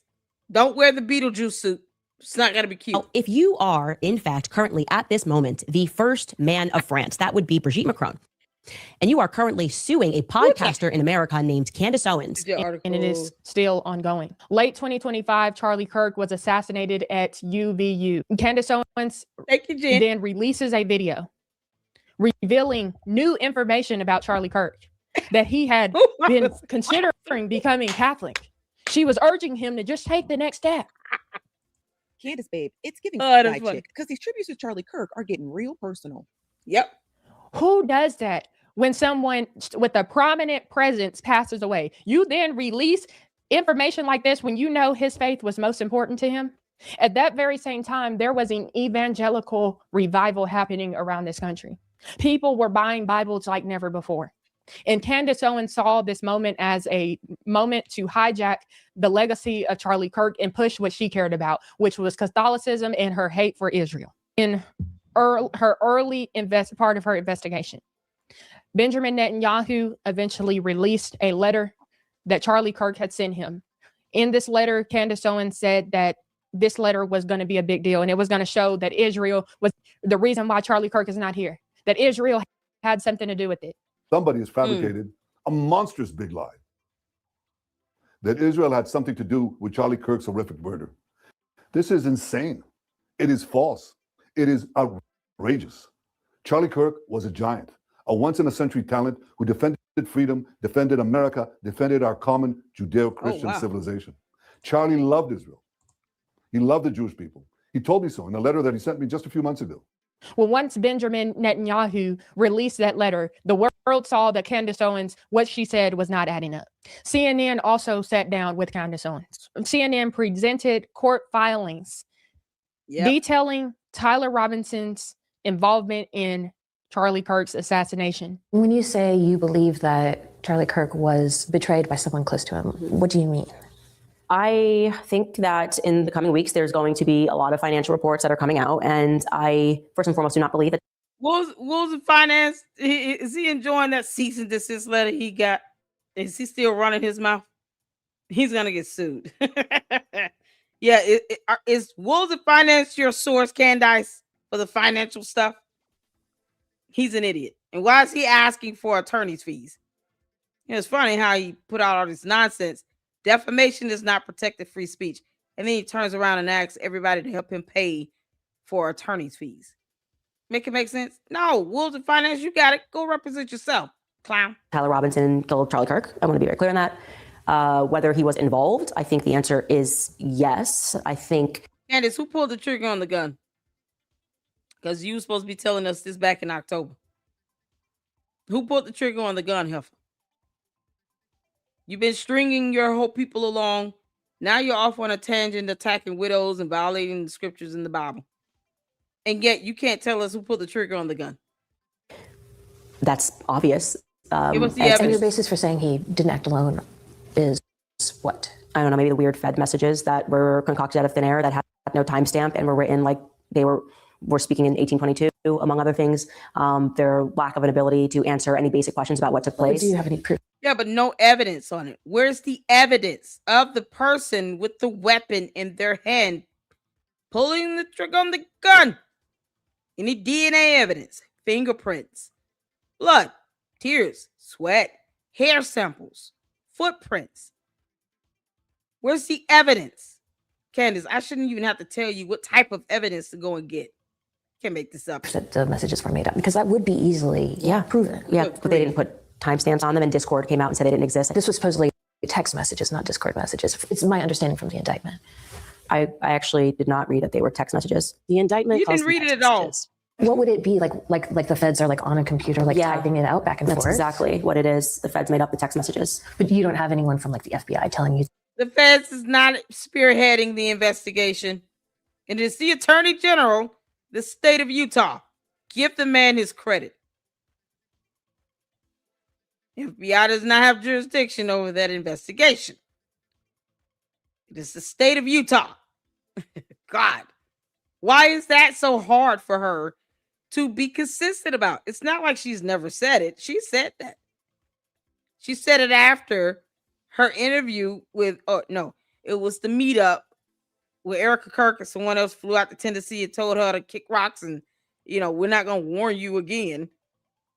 Speaker 1: Don't wear the Beetlejuice suit. It's not going to be cute.
Speaker 5: Oh, if you are, in fact, currently at this moment, the first man of France, that would be Brigitte Macron. And you are currently suing a podcaster in America named Candace Owens.
Speaker 14: And it is still ongoing. Late 2025, Charlie Kirk was assassinated at UVU. Candace Owens then releases a video revealing new information about Charlie Kirk, that he had been considering becoming Catholic. She was urging him to just take the next step.
Speaker 18: Candace, babe, it's giving
Speaker 1: that's
Speaker 18: side
Speaker 1: funny.
Speaker 18: chick because these tributes to Charlie Kirk are getting real personal.
Speaker 1: Yep.
Speaker 14: Who does that when someone with a prominent presence passes away? You then release information like this when you know his faith was most important to him? At that very same time, there was an evangelical revival happening around this country. People were buying Bibles like never before. And Candace Owens saw this moment as a moment to hijack the legacy of Charlie Kirk and push what she cared about, which was Catholicism and her hate for Israel. In her early part of her investigation, Benjamin Netanyahu eventually released a letter that Charlie Kirk had sent him. In this letter, Candace Owens said that this letter was going to be a big deal, and it was going to show that Israel was the reason why Charlie Kirk is not here, that Israel had something to do with it.
Speaker 19: Somebody has fabricated a monstrous big lie that Israel had something to do with Charlie Kirk's horrific murder. This is insane. It is false. It is outrageous. Charlie Kirk was a giant, a once-in-a-century talent who defended freedom, defended America, defended our common Judeo-Christian civilization. Charlie loved Israel. He loved the Jewish people. He told me so in a letter that he sent me just a few months ago.
Speaker 14: Well, once Benjamin Netanyahu released that letter, the world saw that Candace Owens, what she said was not adding up. CNN also sat down with Candace Owens. CNN presented court filings detailing Tyler Robinson's involvement in Charlie Kirk's assassination.
Speaker 7: When you say you believe that Charlie Kirk was betrayed by someone close to him, what do you mean? I think that in the coming weeks, there's going to be a lot of financial reports that are coming out. And I, first and foremost, do not believe it.
Speaker 1: Wolves of Finance, is he enjoying that cease and desist letter he got? Is he still running his mouth? He's going to get sued. Yeah, is Wolves of Finance your source, Candace, for the financial stuff? He's an idiot. And why is he asking for attorney's fees? It's funny how he put out all this nonsense. Defamation is not protected free speech. And then he turns around and asks everybody to help him pay for attorney's fees. Make it make sense? No, Wolves of Finance, you got it. Go represent yourself, clown.
Speaker 7: Tyler Robinson killed Charlie Kirk. I want to be very clear on that. Whether he was involved, I think the answer is yes. I think.
Speaker 1: Candace, who pulled the trigger on the gun? Because you were supposed to be telling us this back in October. Who pulled the trigger on the gun, Heifer? You've been stringing your whole people along. Now you're off on a tangent attacking widows and violating the scriptures in the Bible. And yet you can't tell us who pulled the trigger on the gun.
Speaker 7: That's obvious.
Speaker 1: Give us the
Speaker 7: and
Speaker 1: evidence.
Speaker 7: your basis for saying he didn't act alone is what? I don't know, maybe the weird Fed messages that were concocted out of thin air that had no timestamp and were written like they were speaking in 1822, among other things. Their lack of an ability to answer any basic questions about what took place.
Speaker 18: Do you have any proof?
Speaker 1: Yeah, but no evidence on it. Where's the evidence of the person with the weapon in their hand pulling the trigger on the gun? Any DNA evidence, fingerprints, blood, tears, sweat, hair samples, footprints. Where's the evidence? Candace, I shouldn't even have to tell you what type of evidence to go and get. Can't make this up.
Speaker 7: That the messages were made up because that would be easily proven. Yeah, but they didn't put timestamps on them, and Discord came out and said they didn't exist. This was supposedly text messages, not Discord messages. It's my understanding from the indictment. I actually did not read that they were text messages. The indictment.
Speaker 1: You didn't read it at all.
Speaker 7: What would it be like the feds are like on a computer, like typing it out back and forth? That's exactly what it is. The feds made up the text messages. But you don't have anyone from like the FBI telling you.
Speaker 1: The feds is not spearheading the investigation. And it's the Attorney General, the state of Utah. Give the man his credit. FBI does not have jurisdiction over that investigation. It is the state of Utah. God, why is that so hard for her to be consistent about? It's not like she's never said it. She said that. She said it after her interview with, it was the meetup where Erika Kirk and someone else flew out to Tennessee and told her to kick rocks and, we're not going to warn you again.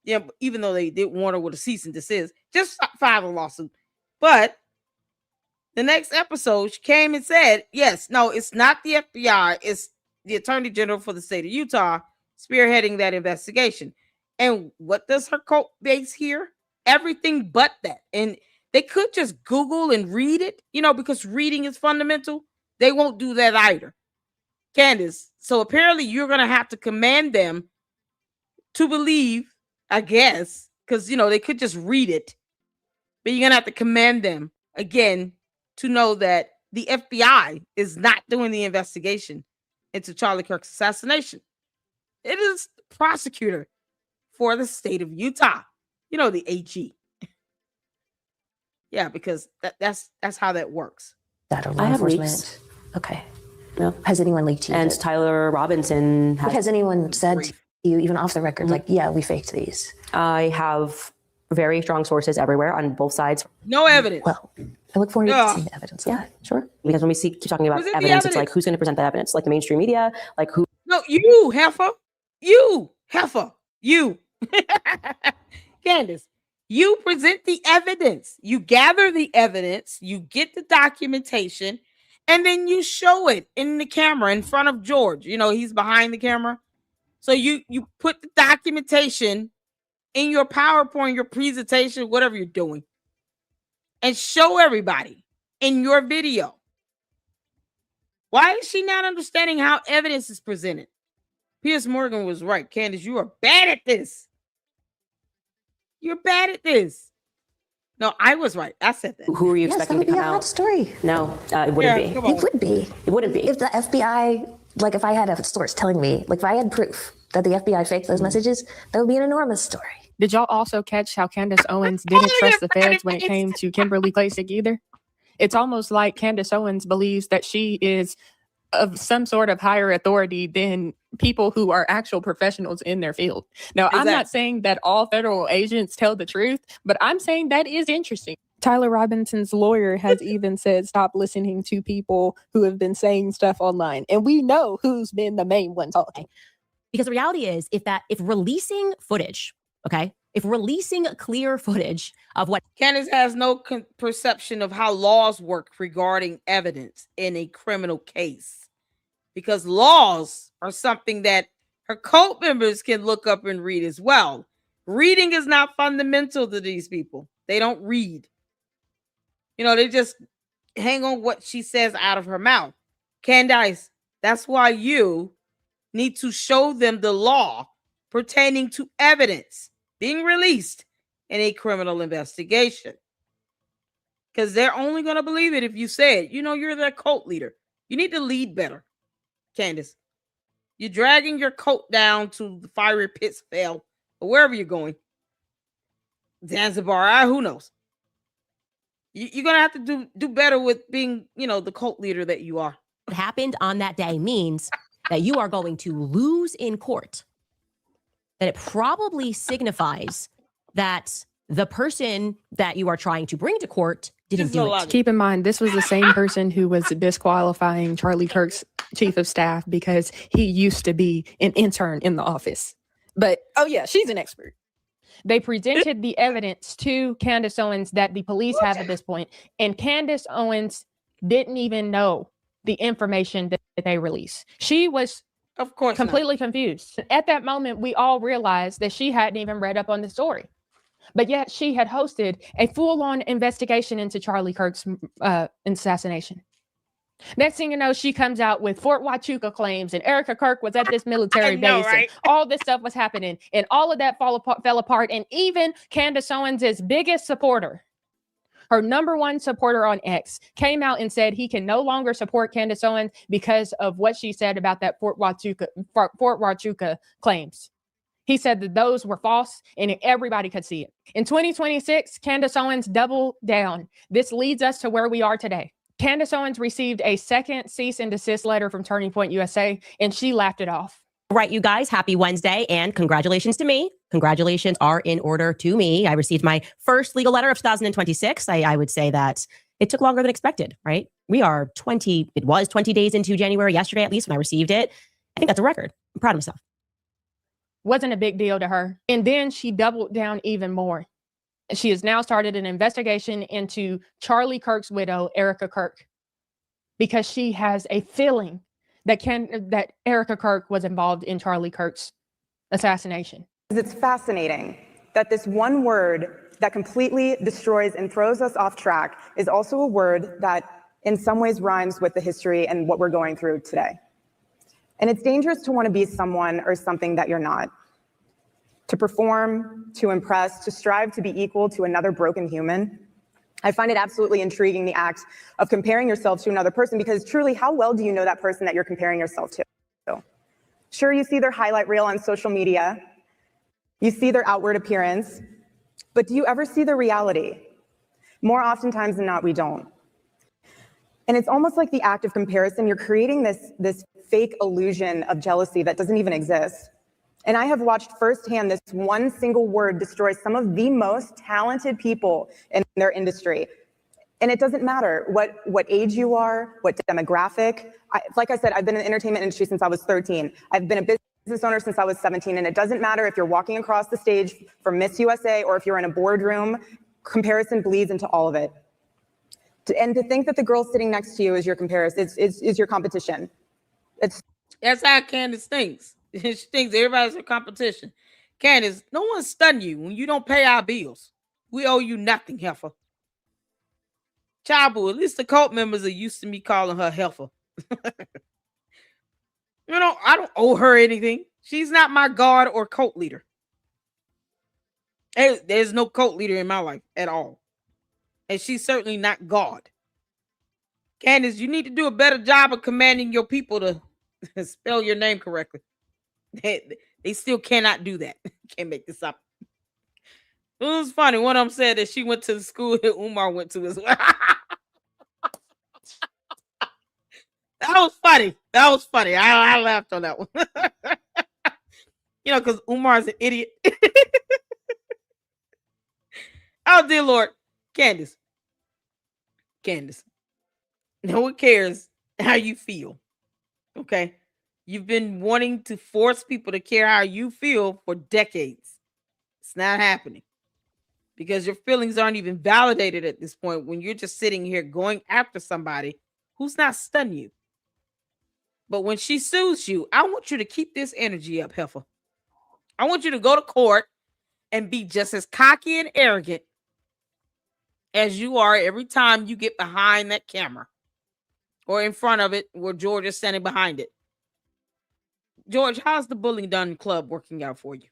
Speaker 1: Yeah, even though they did warn her with a cease and desist, just file a lawsuit. But the next episode, she came and said, yes, no, it's not the FBI. It's the Attorney General for the state of Utah spearheading that investigation. And what does her cult base hear? Everything but that. And They could just Google and read it, because reading is fundamental. They won't do that either. Candace, so apparently you're going to have to command them to believe, I guess, because, they could just read it. But you're going to have to command them, again, to know that the FBI is not doing the investigation into Charlie Kirk's assassination. It is the prosecutor for the state of Utah. The AG. Yeah, because that's how that works.
Speaker 7: That I have leaks. Okay. No. Has anyone leaked to you? And Tyler Robinson has anyone said to you, even off the record, like, yeah, we faked these? I have very strong sources everywhere on both sides.
Speaker 1: No evidence.
Speaker 7: Well, I look forward to seeing the evidence. Yeah, sure. Because when we keep talking about evidence, it's like, who's going to present that evidence? Like the mainstream media? Like who?
Speaker 1: No, you, heifer. You, heifer. You. Candace, you present the evidence. You gather the evidence. You get the documentation. And then you show it in the camera in front of George. He's behind the camera. So you put the documentation in your PowerPoint, your presentation, whatever you're doing, and show everybody in your video. Why is she not understanding how evidence is presented? Piers Morgan was right. Candace, you are bad at this. You're bad at this. No, I was right. I said that.
Speaker 7: Who are you expecting to come out? That would be a hot story. No, it wouldn't be.
Speaker 1: It
Speaker 7: would be. It wouldn't be. If the FBI, like if I had a source telling me, like if I had proof that the FBI faked those messages, that would be an enormous story.
Speaker 14: Did y'all also catch how Candace Owens didn't trust the feds when it came to Kimberly Klacik either? It's almost like Candace Owens believes that she is of some sort of higher authority than people who are actual professionals in their field. Now, I'm not saying that all federal agents tell the truth, but I'm saying that is interesting. Tyler Robinson's lawyer has even said, stop listening to people who have been saying stuff online. And we know who's been the main one talking.
Speaker 5: Because the reality is, if releasing footage, if releasing clear footage of what
Speaker 1: Candace has no perception of how laws work regarding evidence in a criminal case. Because laws are something that her cult members can look up and read as well. Reading is not fundamental to these people. They don't read. They just hang on what she says out of her mouth. Candace, that's why you need to show them the law pertaining to evidence being released in a criminal investigation. Because they're only going to believe it if you say it. You're their cult leader. You need to lead better. Candace, you're dragging your coat down to the fiery pits of hell or wherever you're going. Zanzibar, who knows? You're going to have to do better with being, the cult leader that you are.
Speaker 5: What happened on that day means that you are going to lose in court. That it probably signifies that the person that you are trying to bring to court didn't do it.
Speaker 14: Keep in mind, this was the same person who was disqualifying Charlie Kirk's chief of staff because he used to be an intern in the office. But, oh yeah, she's an expert. They presented the evidence to Candace Owens that the police have at this point, and Candace Owens didn't even know the information that they released. She was,
Speaker 1: of course,
Speaker 14: completely confused. At that moment, we all realized that she hadn't even read up on the story. But yet she had hosted a full-on investigation into Charlie Kirk's assassination. Next thing you know, she comes out with Fort Huachuca claims, and Erika Kirk was at this military base, right? And all this stuff was happening, and all of that fell apart. And even Candace Owens' biggest supporter, her number one supporter on X, came out and said he can no longer support Candace Owens because of what she said about that Fort Huachuca claims. He said that those were false and everybody could see it. In 2026, Candace Owens doubled down. This leads us to where we are today. Candace Owens received a second cease and desist letter from Turning Point USA, and she laughed it off.
Speaker 5: Right, you guys, happy Wednesday, and congratulations to me. Congratulations are in order to me. I received my first legal letter of 2026. I would say that it took longer than expected, right? It was 20 days into January, yesterday at least, when I received it. I think that's a record. I'm proud of myself.
Speaker 14: Wasn't a big deal to her. And then she doubled down even more. She has now started an investigation into Charlie Kirk's widow, Erika Kirk, because she has a feeling that Erika Kirk was involved in Charlie Kirk's assassination.
Speaker 20: It's fascinating that this one word that completely destroys and throws us off track is also a word that in some ways rhymes with the history and what we're going through today. And it's dangerous to want to be someone or something that you're not. To perform, to impress, to strive to be equal to another broken human. I find it absolutely intriguing, the act of comparing yourself to another person, because truly, how well do you know that person that you're comparing yourself to? Sure, you see their highlight reel on social media, you see their outward appearance, but do you ever see the reality? More oftentimes than not, we don't. And it's almost like the act of comparison, you're creating this fake illusion of jealousy that doesn't even exist. And I have watched firsthand this one single word destroy some of the most talented people in their industry. And it doesn't matter what age you are, what demographic. Like I said, I've been in the entertainment industry since I was 13. I've been a business owner since I was 17. And it doesn't matter if you're walking across the stage for Miss USA or if you're in a boardroom, comparison bleeds into all of it. And to think that the girl sitting next to you is your comparison, is your competition.
Speaker 1: That's how Candace thinks. She thinks everybody's her competition. Candace, no one stun you when you don't pay our bills. We owe you nothing, heifer. Child boo, at least the cult members are used to me calling her heifer. You know, I don't owe her anything. She's not my god or cult leader. There's no cult leader in my life at all. And she's certainly not God. Candace, you need to do a better job of commanding your people to spell your name correctly. They still cannot do that. Can't make this up. It was funny. One of them said that she went to the school that Umar went to as well. That was funny. That was funny. I laughed on that one. You know, because Umar's an idiot. Oh, dear Lord. Candace. No one cares how you feel. Okay? You've been wanting to force people to care how you feel for decades. It's not happening. Because your feelings aren't even validated at this point when you're just sitting here going after somebody who's not stunning you. But when she sues you, I want you to keep this energy up, heifer. I want you to go to court and be just as cocky and arrogant as you are every time you get behind that camera or in front of it where George is standing behind it. George, how's the Bullying Done Club working out for you?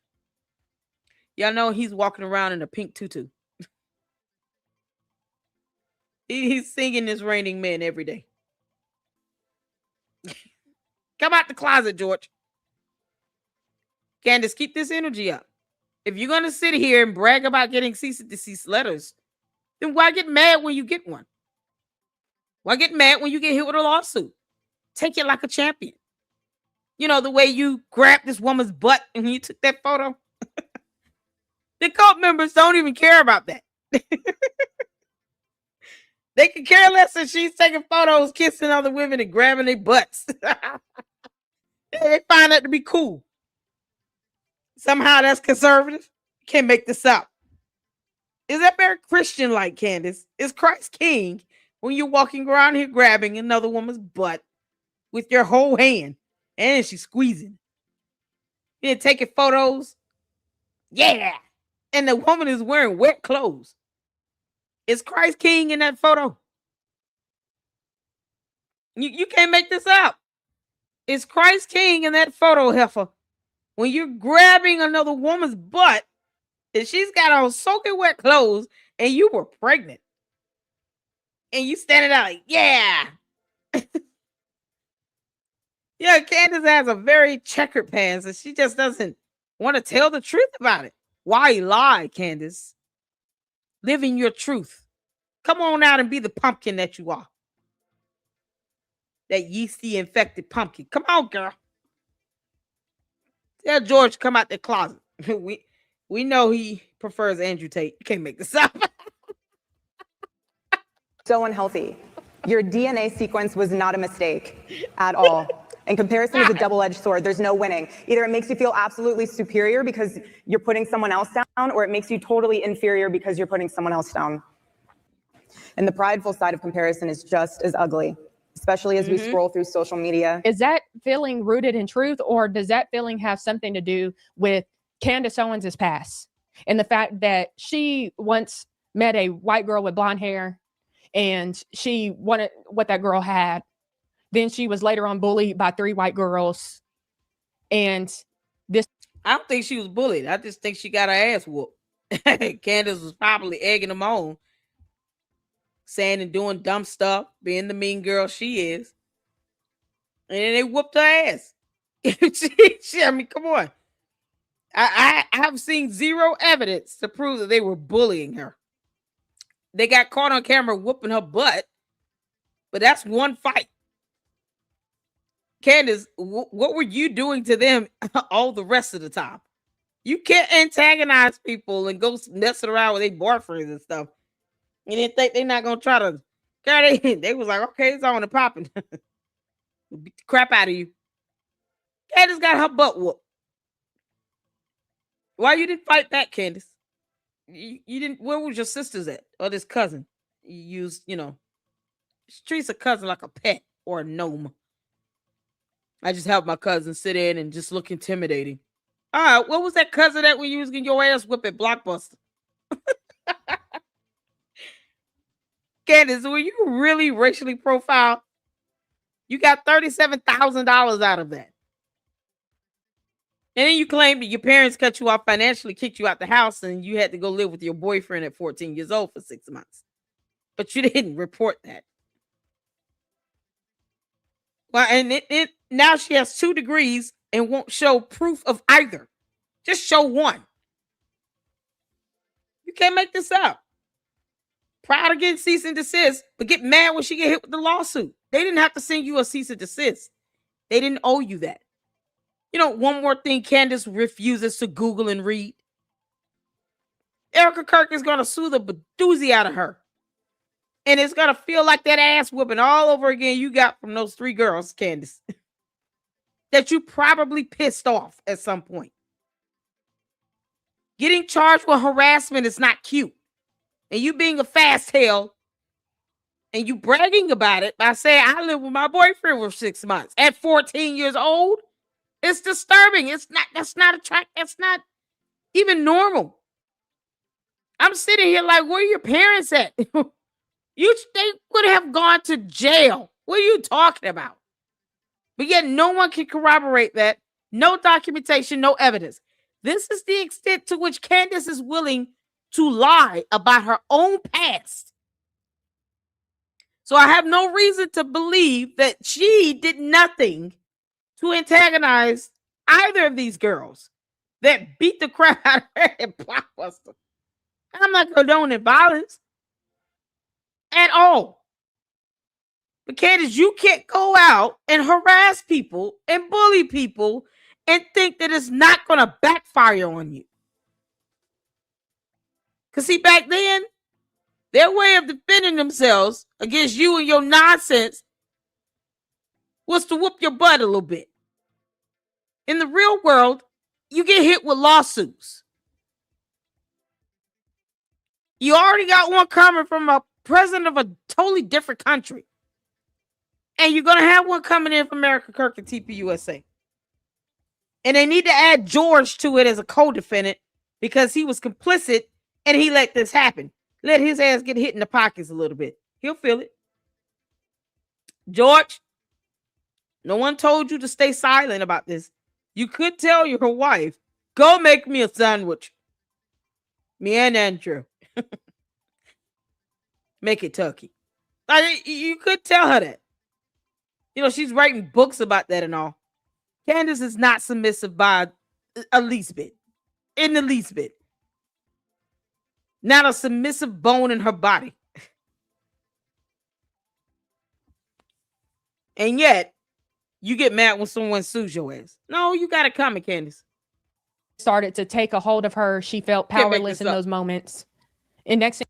Speaker 1: Y'all know he's walking around in a pink tutu. He's singing this Raining Man every day. Come out the closet, George. Candace, keep this energy up. If you're going to sit here and brag about getting cease and desist letters, then why get mad when you get one? Why get mad when you get hit with a lawsuit? Take it like a champion. You know, the way you grabbed this woman's butt and you took that photo. The cult members don't even care about that. They can care less if she's taking photos, kissing other women and grabbing their butts. They find that to be cool. Somehow that's conservative. Can't make this up. Is that very Christian-like, Candace? Is Christ king when you're walking around here grabbing another woman's butt with your whole hand and she's squeezing? You're taking photos? Yeah. And the woman is wearing wet clothes. Is Christ king in that photo? You can't make this up. Is Christ king in that photo, heifer? When you're grabbing another woman's butt and she's got on soaking wet clothes and you were pregnant. And you standing out like, yeah. Yeah, Candace has a very checkered past and she just doesn't want to tell the truth about it. Why lie, Candace? Live in your truth. Come on out and be the pumpkin that you are. That yeasty infected pumpkin. Come on, girl. Tell George to come out the closet. We know he prefers Andrew Tate. You can't make this up.
Speaker 20: So unhealthy. Your DNA sequence was not a mistake at all. And comparison is a double-edged sword. There's no winning. Either it makes you feel absolutely superior because you're putting someone else down, or it makes you totally inferior because you're putting someone else down. And the prideful side of comparison is just as ugly, especially as we scroll through social media.
Speaker 14: Is that feeling rooted in truth, or does that feeling have something to do with Candace Owens' past? And the fact that she once met a white girl with blonde hair and she wanted what that girl had. Then she was later on bullied by 3 white girls. And this,
Speaker 1: I don't think she was bullied. I just think she got her ass whooped. Candace was probably egging them on, saying and doing dumb stuff, being the mean girl she is. And then they whooped her ass. I mean, come on. I have seen zero evidence to prove that they were bullying her. They got caught on camera whooping her butt, but that's one fight. Candace, what were you doing to them all the rest of the time? You can't antagonize people and go messing around with their boyfriends and stuff. And then think they're not going to try to... God, they was like, okay, it's on and popping. Beat the crap out of you. Candace got her butt whooped. Why you didn't fight back, Candace? You didn't... Where was your sisters at? Or this cousin? You used, she treats a cousin like a pet or a gnome. I just helped my cousin sit in and just look intimidating. All right, what was that cousin that when you was getting your ass whipped at Blockbuster? Candace, were you really racially profiled? You got $37,000 out of that. And then you claimed that your parents cut you off financially, kicked you out the house, and you had to go live with your boyfriend at 14 years old for 6 months. But you didn't report that. Well, and now she has 2 degrees and won't show proof of either. Just show one. You can't make this up. Proud of getting cease and desist, but get mad when she get hit with the lawsuit. They didn't have to send you a cease and desist. They didn't owe you that. One more thing Candace refuses to Google and read. Erika Kirk is going to sue the badoozy out of her. And it's going to feel like that ass whooping all over again you got from those 3 girls, Candace. That you probably pissed off at some point. Getting charged with harassment is not cute. And you being a fast tail and you bragging about it by saying, I lived with my boyfriend for 6 months at 14 years old. It's disturbing. That's not even normal. I'm sitting here like, where are your parents at? They would have gone to jail. What are you talking about? But yet no one can corroborate that. No documentation, no evidence. This is the extent to which Candace is willing to lie about her own past. So I have no reason to believe that she did nothing to antagonize either of these girls that beat the crap out of her at Blockbuster. I'm not condoning violence at all. But Candace, you can't go out and harass people and bully people and think that it's not going to backfire on you. Because see, back then, their way of defending themselves against you and your nonsense was to whoop your butt a little bit. In the real world, you get hit with lawsuits. You already got one coming from a president of a totally different country. And you're going to have one coming in from Erika Kirk and TPUSA. And they need to add George to it as a co-defendant because he was complicit and he let this happen. Let his ass get hit in the pockets a little bit. He'll feel it. George, no one told you to stay silent about this. You could tell your wife, go make me a sandwich. Me and Andrew. Make it turkey. You could tell her that. She's writing books about that and all. Candace is not submissive by a least bit. In the least bit. Not a submissive bone in her body. And yet, you get mad when someone sues your ass. No, you got it coming, Candace.
Speaker 14: Started to take a hold of her. She felt powerless in those moments. And next thing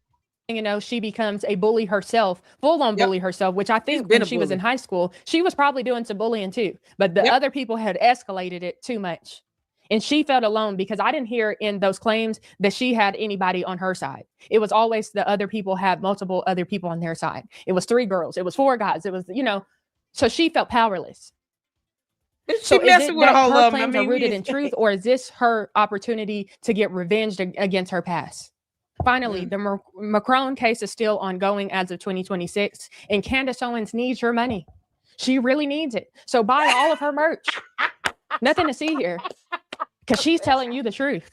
Speaker 14: you know, she becomes a bully herself, full-on bully herself, which I think when she was in high school, she was probably doing some bullying too. But the other people had escalated it too much. And she felt alone because I didn't hear in those claims that she had anybody on her side. It was always the other people had multiple other people on their side. It was 3 girls. It was 4 guys. It was, so she felt powerless. So is
Speaker 1: messing
Speaker 14: it
Speaker 1: with a
Speaker 14: that
Speaker 1: whole
Speaker 14: her
Speaker 1: lot.
Speaker 14: claims are rooted in truth, or is this her opportunity to get revenge against her past? Finally, the Macron case is still ongoing as of 2026, and Candace Owens needs your money. She really needs it. So buy all of her merch. Nothing to see here, because she's telling you the truth.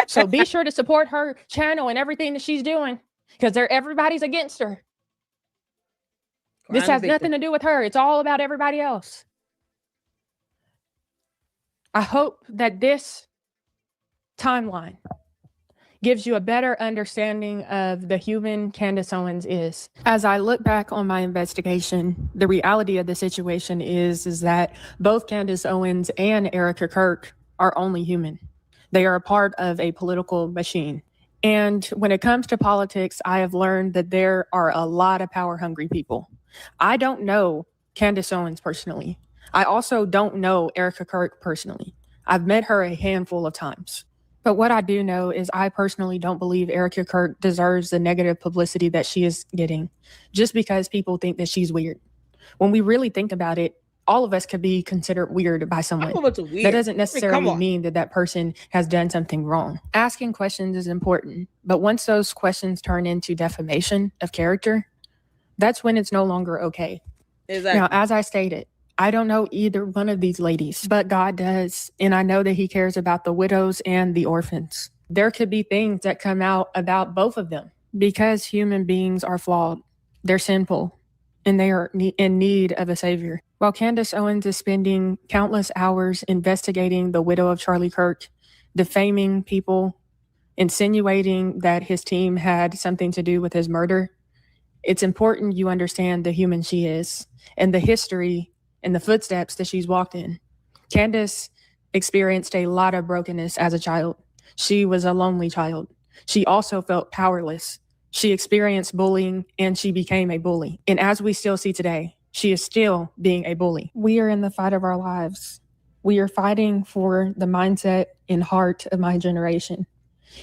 Speaker 14: So be sure to support her channel and everything that she's doing, because everybody's against her. This has nothing to do with her. It's all about everybody else. I hope that this timeline gives you a better understanding of the human Candace Owens is. As I look back on my investigation, the reality of the situation is that both Candace Owens and Erika Kirk are only human. They are a part of a political machine. And when it comes to politics, I have learned that there are a lot of power-hungry people. I don't know Candace Owens personally. I also don't know Erika Kirk personally. I've met her a handful of times. But what I do know is I personally don't believe Erika Kirk deserves the negative publicity that she is getting just because people think that she's weird. When we really think about it, all of us could be considered weird by someone. That doesn't necessarily mean that that person has done something wrong. Asking questions is important, but once those questions turn into defamation of character, that's when it's no longer okay.
Speaker 1: Exactly.
Speaker 14: Now, as I stated, I don't know either one of these ladies, but God does. And I know that he cares about the widows and the orphans. There could be things that come out about both of them because human beings are flawed. They're sinful and they are in need of a savior. While Candace Owens is spending countless hours investigating the widow of Charlie Kirk, defaming people, insinuating that his team had something to do with his murder, it's important you understand the human she is and the history and the footsteps that she's walked in. Candace experienced a lot of brokenness as a child. She was a lonely child. She also felt powerless. She experienced bullying and she became a bully. And as we still see today, she is still being a bully. We are in the fight of our lives. We are fighting for the mindset and heart of my generation.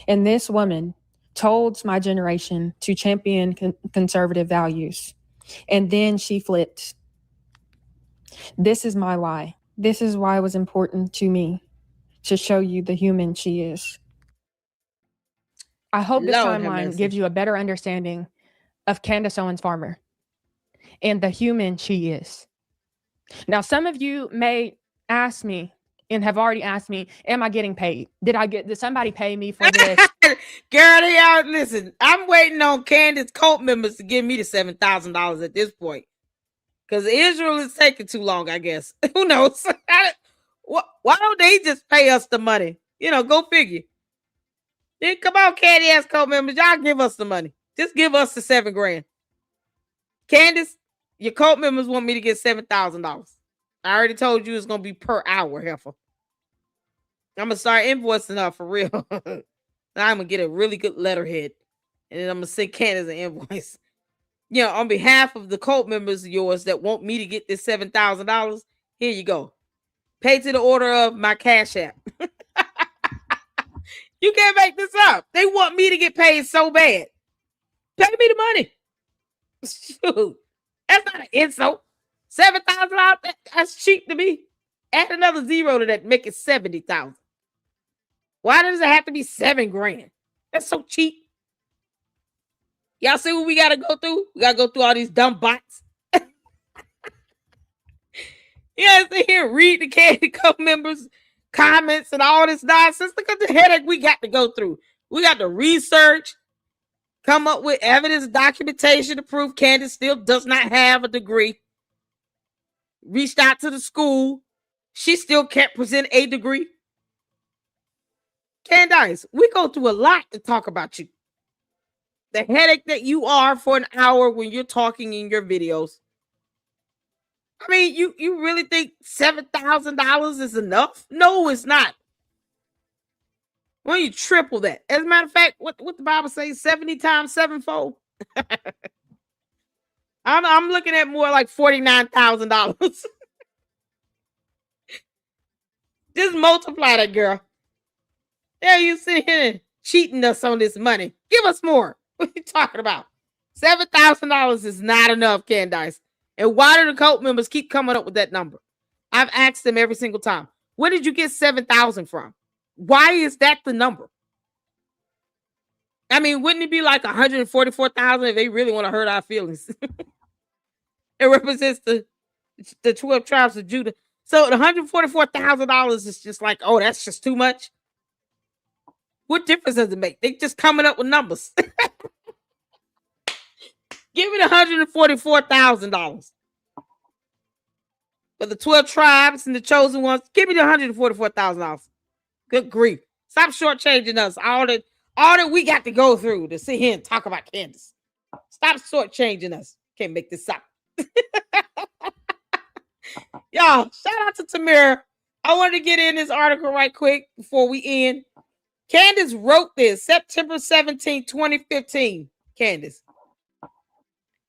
Speaker 14: And this woman told my generation to champion conservative values. And then she flipped. This is my why. This is why it was important to me to show you the human she is. I hope this timeline gives you a better understanding of Candace Owens Farmer and the human she is. Now, some of you may ask me and have already asked me, am I getting paid? Did somebody pay me for this?
Speaker 1: Girl, listen, I'm waiting on Candace cult members to give me the $7,000 at this point. Because Israel is taking too long, I guess. Who knows? Why don't they just pay us the money? Go figure. Then come on, Candy ass cult members. Y'all give us the money. Just give us the $7,000. Candace, your cult members want me to get $7,000. I already told you it's going to be per hour, heifer. I'm going to start invoicing her for real. I'm going to get a really good letterhead. And then I'm going to send Candace an invoice. On behalf of the cult members of yours that want me to get this $7,000, here you go. Pay to the order of my Cash App. You can't make this up. They want me to get paid so bad. Pay me the money. Shoot. That's not an insult. $7,000, that's cheap to me. Add another zero to that, make it $70,000. Why does it have to be $7,000? That's so cheap. Y'all see what we got to go through? We got to go through all these dumb bots. Sit here and read the Candy Cult members' comments and all this nonsense. Look at the headache we got to go through. We got to research, come up with evidence, documentation to prove Candace still does not have a degree. Reached out to the school. She still can't present a degree. Candace, we go through a lot to talk about you. The headache that you are for an hour when you're talking in your videos. I mean, you really think $7,000 is enough? No, it's not. Why don't you triple that? As a matter of fact, what the Bible says, 70 times sevenfold. I'm looking at more like $49,000. Just multiply that, girl. Yeah, you sitting here cheating us on this money. Give us more. What are you talking about? $7,000 is not enough, Candace. And why do the cult members keep coming up with that number? I've asked them every single time, where did you get 7,000 from? Why is that the number? I mean, wouldn't it be like 144,000 if they really want to hurt our feelings? It represents the 12 tribes of Judah. So the $144,000 is just like, oh, that's just too much. What difference does it make? They just coming up with numbers. Give me the $144,000. For the 12 tribes and the chosen ones, give me the $144,000. Good grief. Stop shortchanging us. All that we got to go through to sit here and talk about Candace. Stop shortchanging us. Can't make this up. Y'all, shout out to Tamira. I wanted to get in this article right quick before we end. Candace wrote this September 17, 2015. Candace.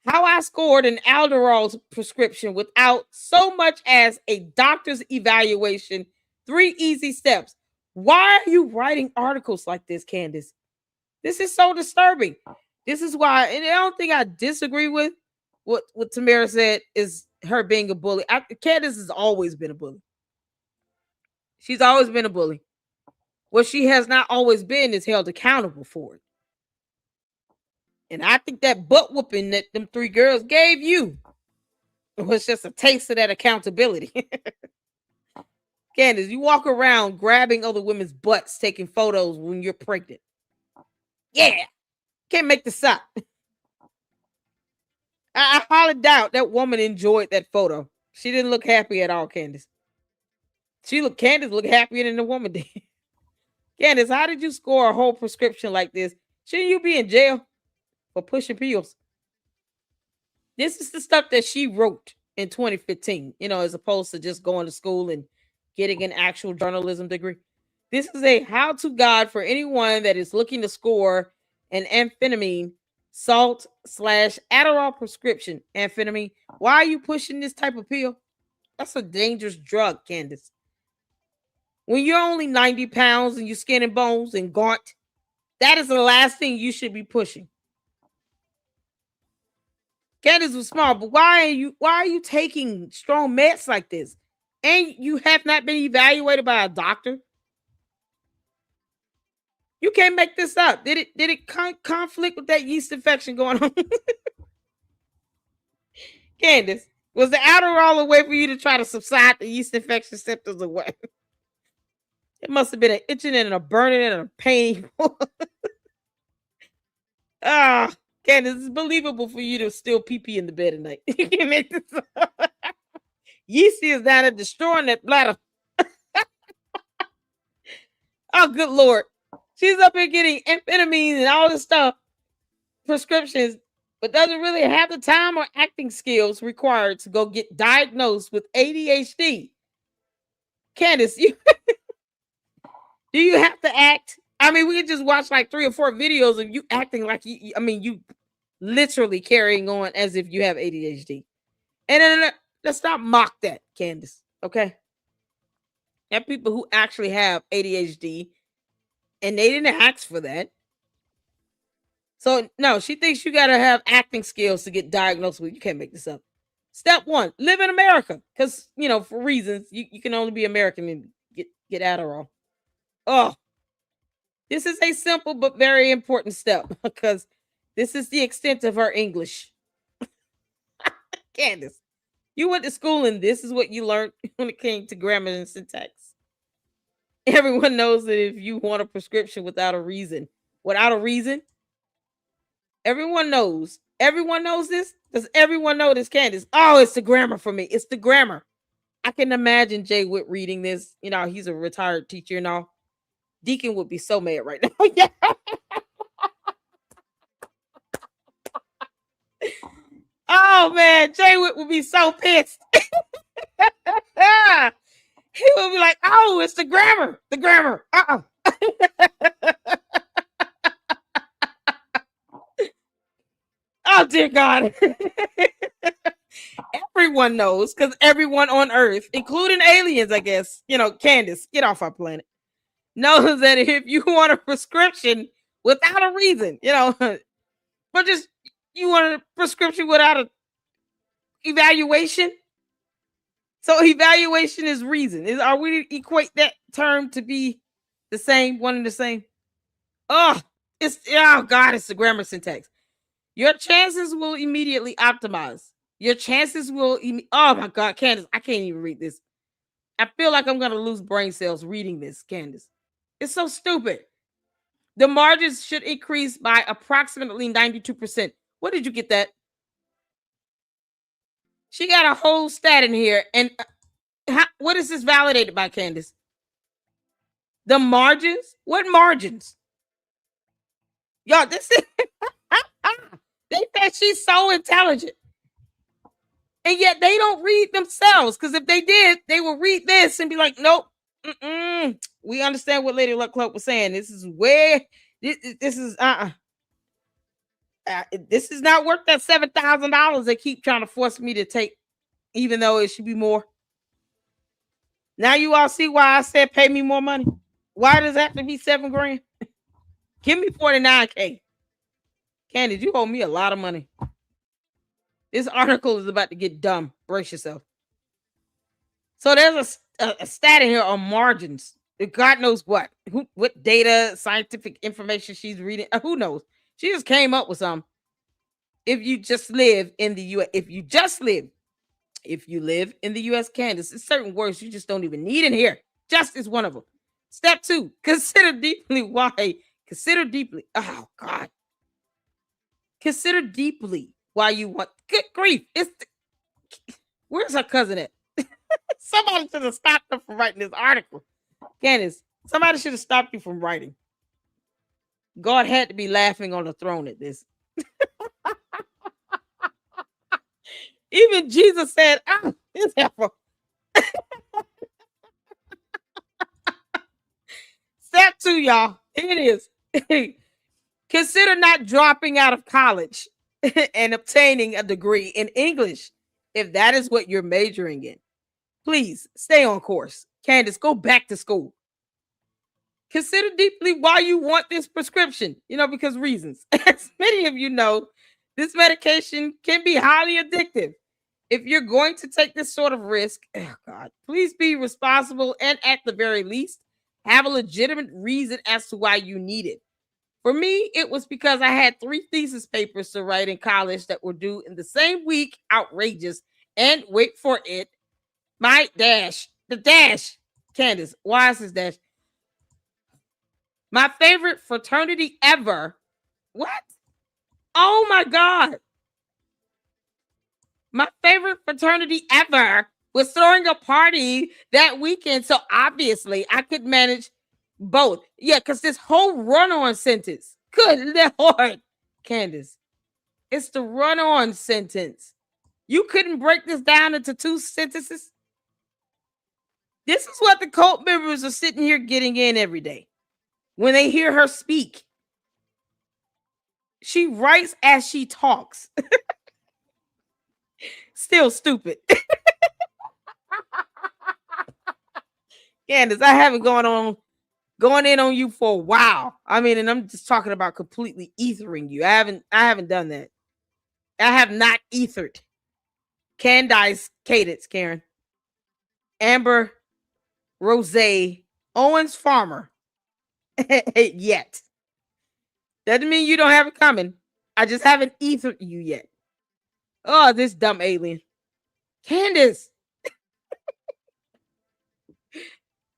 Speaker 1: How I scored an Alderall's prescription without so much as a doctor's evaluation. 3 easy steps. Why are you writing articles like this, Candace? This is so disturbing. This is why, and I don't think I disagree with what Tamara said is her being a bully. Candace has always been a bully. She's always been a bully. What she has not always been is held accountable for it. And I think that butt whooping that them 3 girls gave you was just a taste of that accountability. Candace, you walk around grabbing other women's butts, taking photos when you're pregnant. Yeah. Can't make this up. I highly doubt that woman enjoyed that photo. She didn't look happy at all, Candace. Candace looked happier than the woman did. Candace, how did you score a whole prescription like this? Shouldn't you be in jail for pushing pills? This is the stuff that she wrote in 2015, as opposed to just going to school and getting an actual journalism degree. This is a how-to guide for anyone that is looking to score an amphetamine salt/Adderall prescription. Amphetamine. Why are you pushing this type of pill? That's a dangerous drug, Candace. When you're only 90 pounds and you're skin and bones and gaunt, that is the last thing you should be pushing. Candace was smart, but why are you taking strong meds like this? And you have not been evaluated by a doctor? You can't make this up. Did it conflict with that yeast infection going on? Candace, was the Adderall a way for you to try to subside the yeast infection symptoms away? It must have been an itching and a burning and a pain. Candace, it's believable for you to still pee in the bed at night. You can't make this up. Yeasty is down there destroying that bladder. Oh, good Lord. She's up here getting amphetamines and all this stuff, prescriptions, but doesn't really have the time or acting skills required to go get diagnosed with ADHD. Candace, do you have to act? I mean, we can just watch like 3 or 4 videos of you acting like you literally carrying on as if you have ADHD. And then let's not mock that, Candace, okay? There are people who actually have ADHD and they didn't ask for that. So, no, she thinks you got to have acting skills to get diagnosed with. You can't make this up. Step 1, live in America. Because, for reasons, you can only be American and get Adderall. Oh, this is a simple but very important step because this is the extent of her English. Candace, you went to school and this is what you learned when it came to grammar and syntax. Everyone knows that if you want a prescription without a reason, everyone knows. Everyone knows this. Does everyone know this, Candace? Oh, it's the grammar for me. It's the grammar. I can imagine Jay Witt reading this. He's a retired teacher and all. Deacon would be so mad right now. Yeah. Oh, man. Jay Witt would be so pissed. He would be like, oh, it's the grammar. The grammar. Oh, dear God. Everyone knows, because everyone on Earth, including aliens, I guess, Candace, get off our planet, knows that if you want a prescription without a reason, but just you want a prescription without an evaluation, So evaluation is reason. Are we equate that term to be the same, one and the same? Oh God, it's the grammar syntax. Your chances will immediately optimize. Your chances will. Oh my God, Candace, I can't even read this. I feel like I'm gonna lose brain cells reading this, Candace. It's so stupid. The margins should increase by approximately 92%. Where did you get that? She got a whole stat in here, and what is this validated by, Candace? The margins? What margins? Y'all, this is they said she's so intelligent. And yet they don't read themselves. Because if they did, they would read this and be like, nope. We understand what Lady Luck Cloak was saying. This is where this is this is not worth that $7,000 they keep trying to force me to take, even though it should be more. Now you all see why I said pay me more money. Why does it have to be $7 grand? Give me $49K. Candy, you owe me a lot of money. This article is about to get dumb. Brace yourself. So there's a stat in here on margins. God knows what data, scientific information she's reading. Who knows? She just came up with some. If you just live in the U.S., if you live in the U.S., Candace, it's certain words you just don't even need in here. Just is one of them. Step 2, consider deeply why. Consider deeply. Oh, God. Consider deeply why you want. Good grief. Where's her cousin at? Somebody should have stopped her from writing this article. Candace, somebody should have stopped you from writing. God had to be laughing on the throne at this. Even Jesus said, this heifer. Step 2, y'all. Here it is. Consider not dropping out of college and obtaining a degree in English if that is what you're majoring in. Please stay on course. Candace, go back to school. Consider deeply why you want this prescription, because reasons. As many of you know, this medication can be highly addictive. If you're going to take this sort of risk, please be responsible and at the very least, have a legitimate reason as to why you need it. For me, it was because I had 3 thesis papers to write in college that were due in the same week. Outrageous. And wait for it. My dash. The dash. Candace, why is this dash? My favorite fraternity ever. What? Oh my God. My favorite fraternity ever was throwing a party that weekend. So obviously I could manage both. Yeah, because this whole run-on sentence. Good Lord. Candace, it's the run-on sentence. You couldn't break this down into 2 sentences? This is what the cult members are sitting here getting in every day. When they hear her speak, she writes as she talks. Still stupid. Candace, I haven't going in on you for a while. I mean, and I'm just talking about completely ethering you. I haven't done that. I have not ethered. Candace Cadence, Karen. Amber Rose Owens Farmer. Yet. Doesn't mean you don't have it coming. I just haven't ethered you yet. Oh, this dumb alien. Candace.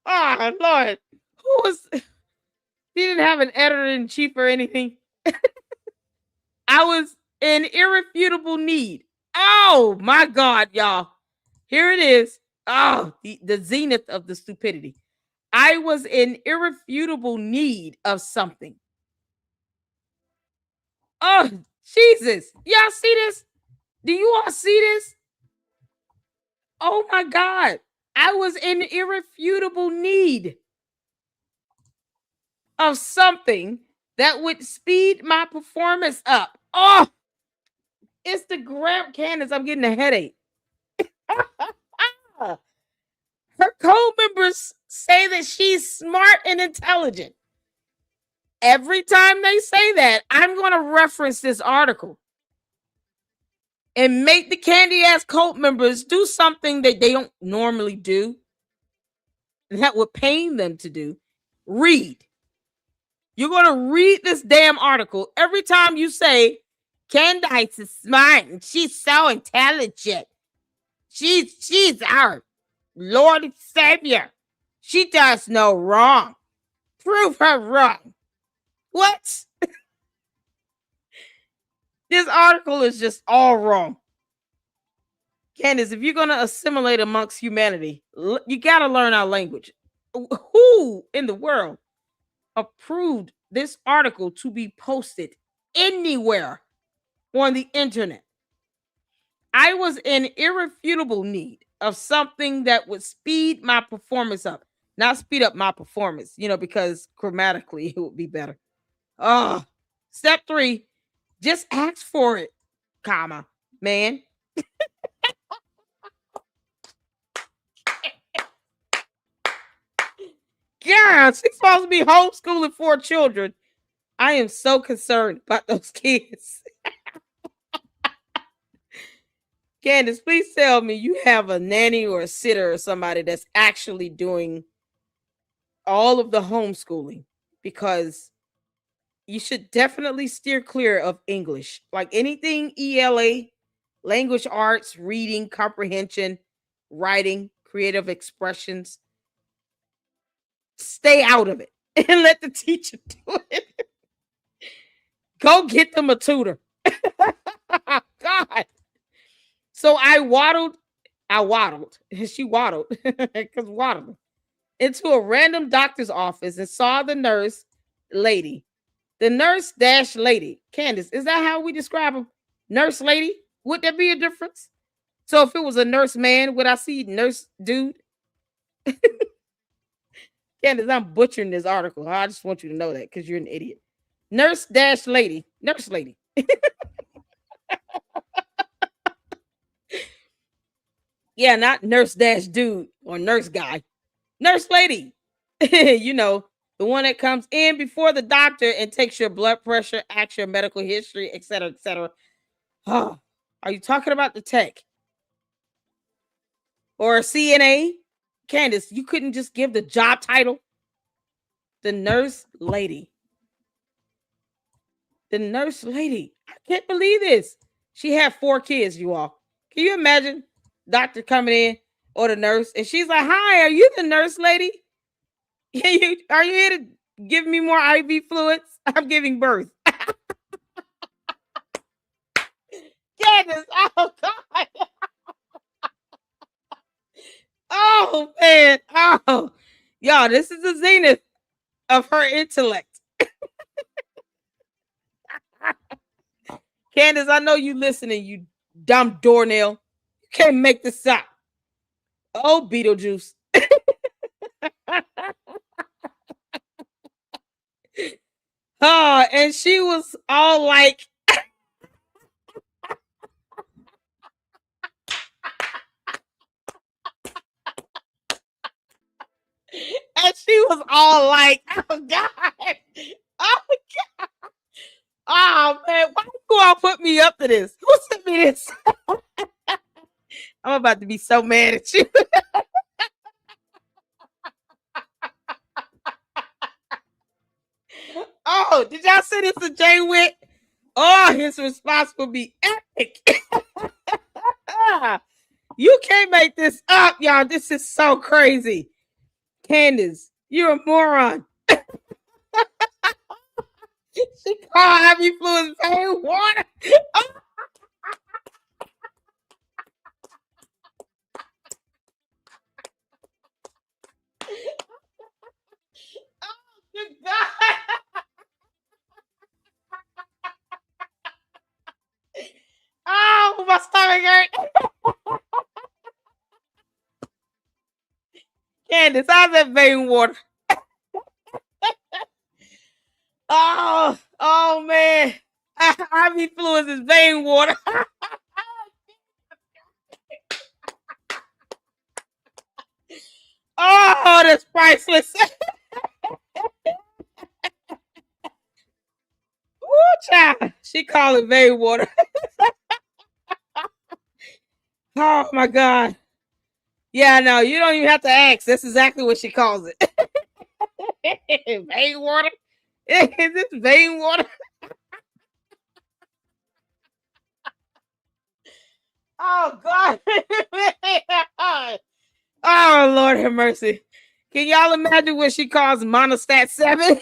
Speaker 1: Oh, Lord. He didn't have an editor-in-chief or anything. I was in irrefutable need. Oh, my God, y'all. Here it is. Oh, the zenith of the stupidity. I was in irrefutable need of something. Oh, Jesus. Y'all see this? Do you all see this? Oh, my God. I was in irrefutable need of something that would speed my performance up. Oh, it's the Candace. I'm getting a headache. Her co-members say that she's smart and intelligent. Every time they say that, I'm going to reference this article. and make the candy ass cult members do something that they don't normally do, that would pain them to do. Read. You're going to read this damn article every time you say, Candace is smart and she's so intelligent. She's our Lord and Savior. She does no wrong. Prove her wrong. What? This article is just all wrong. Candace, if you're going to assimilate amongst humanity, you got to learn our language. Who in the world approved this article to be posted anywhere on the internet? I was in irrefutable need of something that would speed my performance up. Not speed up my performance, because grammatically it would be better. Step 3, just ask for it, comma, man. Yeah, she's supposed to be homeschooling 4 children. I am so concerned about those kids. Candace, please tell me you have a nanny or a sitter or somebody that's actually doing all of the homeschooling, because you should definitely steer clear of English. Like anything ELA, language arts, reading, comprehension, writing, creative expressions. Stay out of it and let the teacher do it. Go get them a tutor. God. So I waddled, she waddled, because waddled, into a random doctor's office and saw the nurse lady. The nurse dash lady. Candace, is that how we describe them? Nurse lady? Would there be a difference? So if it was a nurse man, would I see nurse dude? Candace, I'm butchering this article. I just want you to know that because you're an idiot. Nurse dash lady. Nurse lady. Yeah, not nurse dash dude or nurse guy. Nurse lady. The one that comes in before the doctor and takes your blood pressure, asks your medical history, etc., etc. Oh, are you talking about the tech? Or a CNA? Candace, you couldn't just give the job title? The nurse lady. The nurse lady. I can't believe this. She had 4 kids, you all. Can you imagine doctor coming in or the nurse? And she's like, hi, are you the nurse lady? Are you here to give me more IV fluids? I'm giving birth. Candace, oh God. Oh man. Oh, y'all, this is the zenith of her intellect. Candace, I know you listening, you dumb doornail. You can't make this up. Oh, Beetlejuice. And she was all like, oh God. Oh God. Oh man, why you all put me up to this? Who sent me this? I'm about to be so mad at you. Oh, did y'all see this to Jay Witt? Oh, his response will be epic. You can't make this up, y'all. This is so crazy. Candace, you're a moron. She called IV fluids vein water. Oh, good God. Oh, my stomach hurt. Candace, how's that vein water? Oh man. IV fluids is vein water. Oh, that's priceless. Woo, child. She called it vein water. Oh my God. Yeah, no, you don't even have to ask. That's exactly what she calls it. Vein water. Is this vein water? Oh God. Oh Lord have mercy. Can y'all imagine what she calls monostat 7?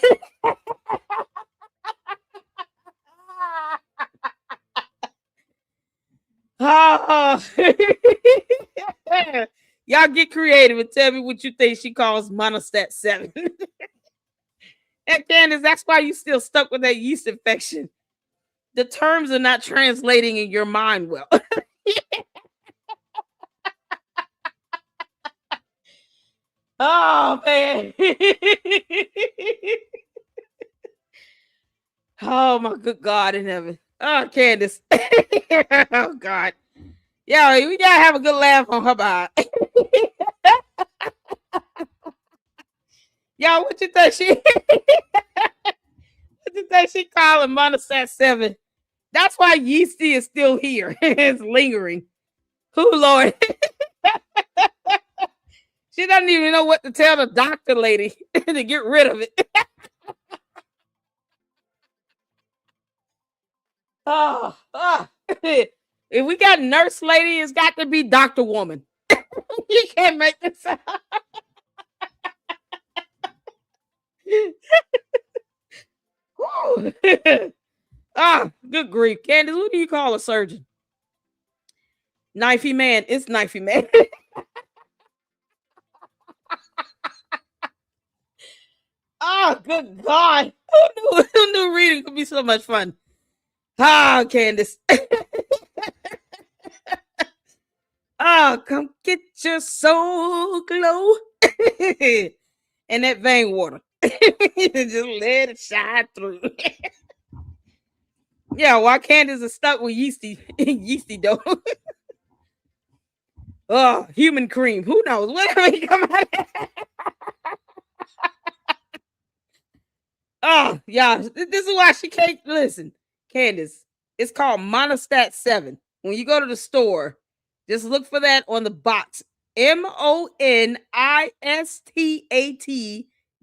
Speaker 1: Oh. Y'all get creative and tell me what you think she calls monostat 7. And Candace, that's why you still stuck with that yeast infection. The terms are not translating in your mind well. Oh man. Oh my good God in heaven. Oh, Candace. Oh God. Yeah, we gotta have a good laugh on her behind. Y'all, what you think she calling monostat 7? That's why yeasty is still here. It's lingering. Who, Lord? She doesn't even know what to tell the doctor lady to get rid of it. Oh. If we got nurse lady, it's got to be Dr. Woman. You can't make this up. Good grief. Candace, what do you call a surgeon? Knifey man. It's knifey man. Oh, good God. Who knew reading could be so much fun? Candace. Come get your soul glow. And that vein water. Just let it shine through. Yeah, why Candace is stuck with yeasty dough. Oh, human cream. Who knows? Where we come out of? Oh, yeah. This is why she can't listen. Candace, it's called monostat 7. When you go to the store, just look for that on the box.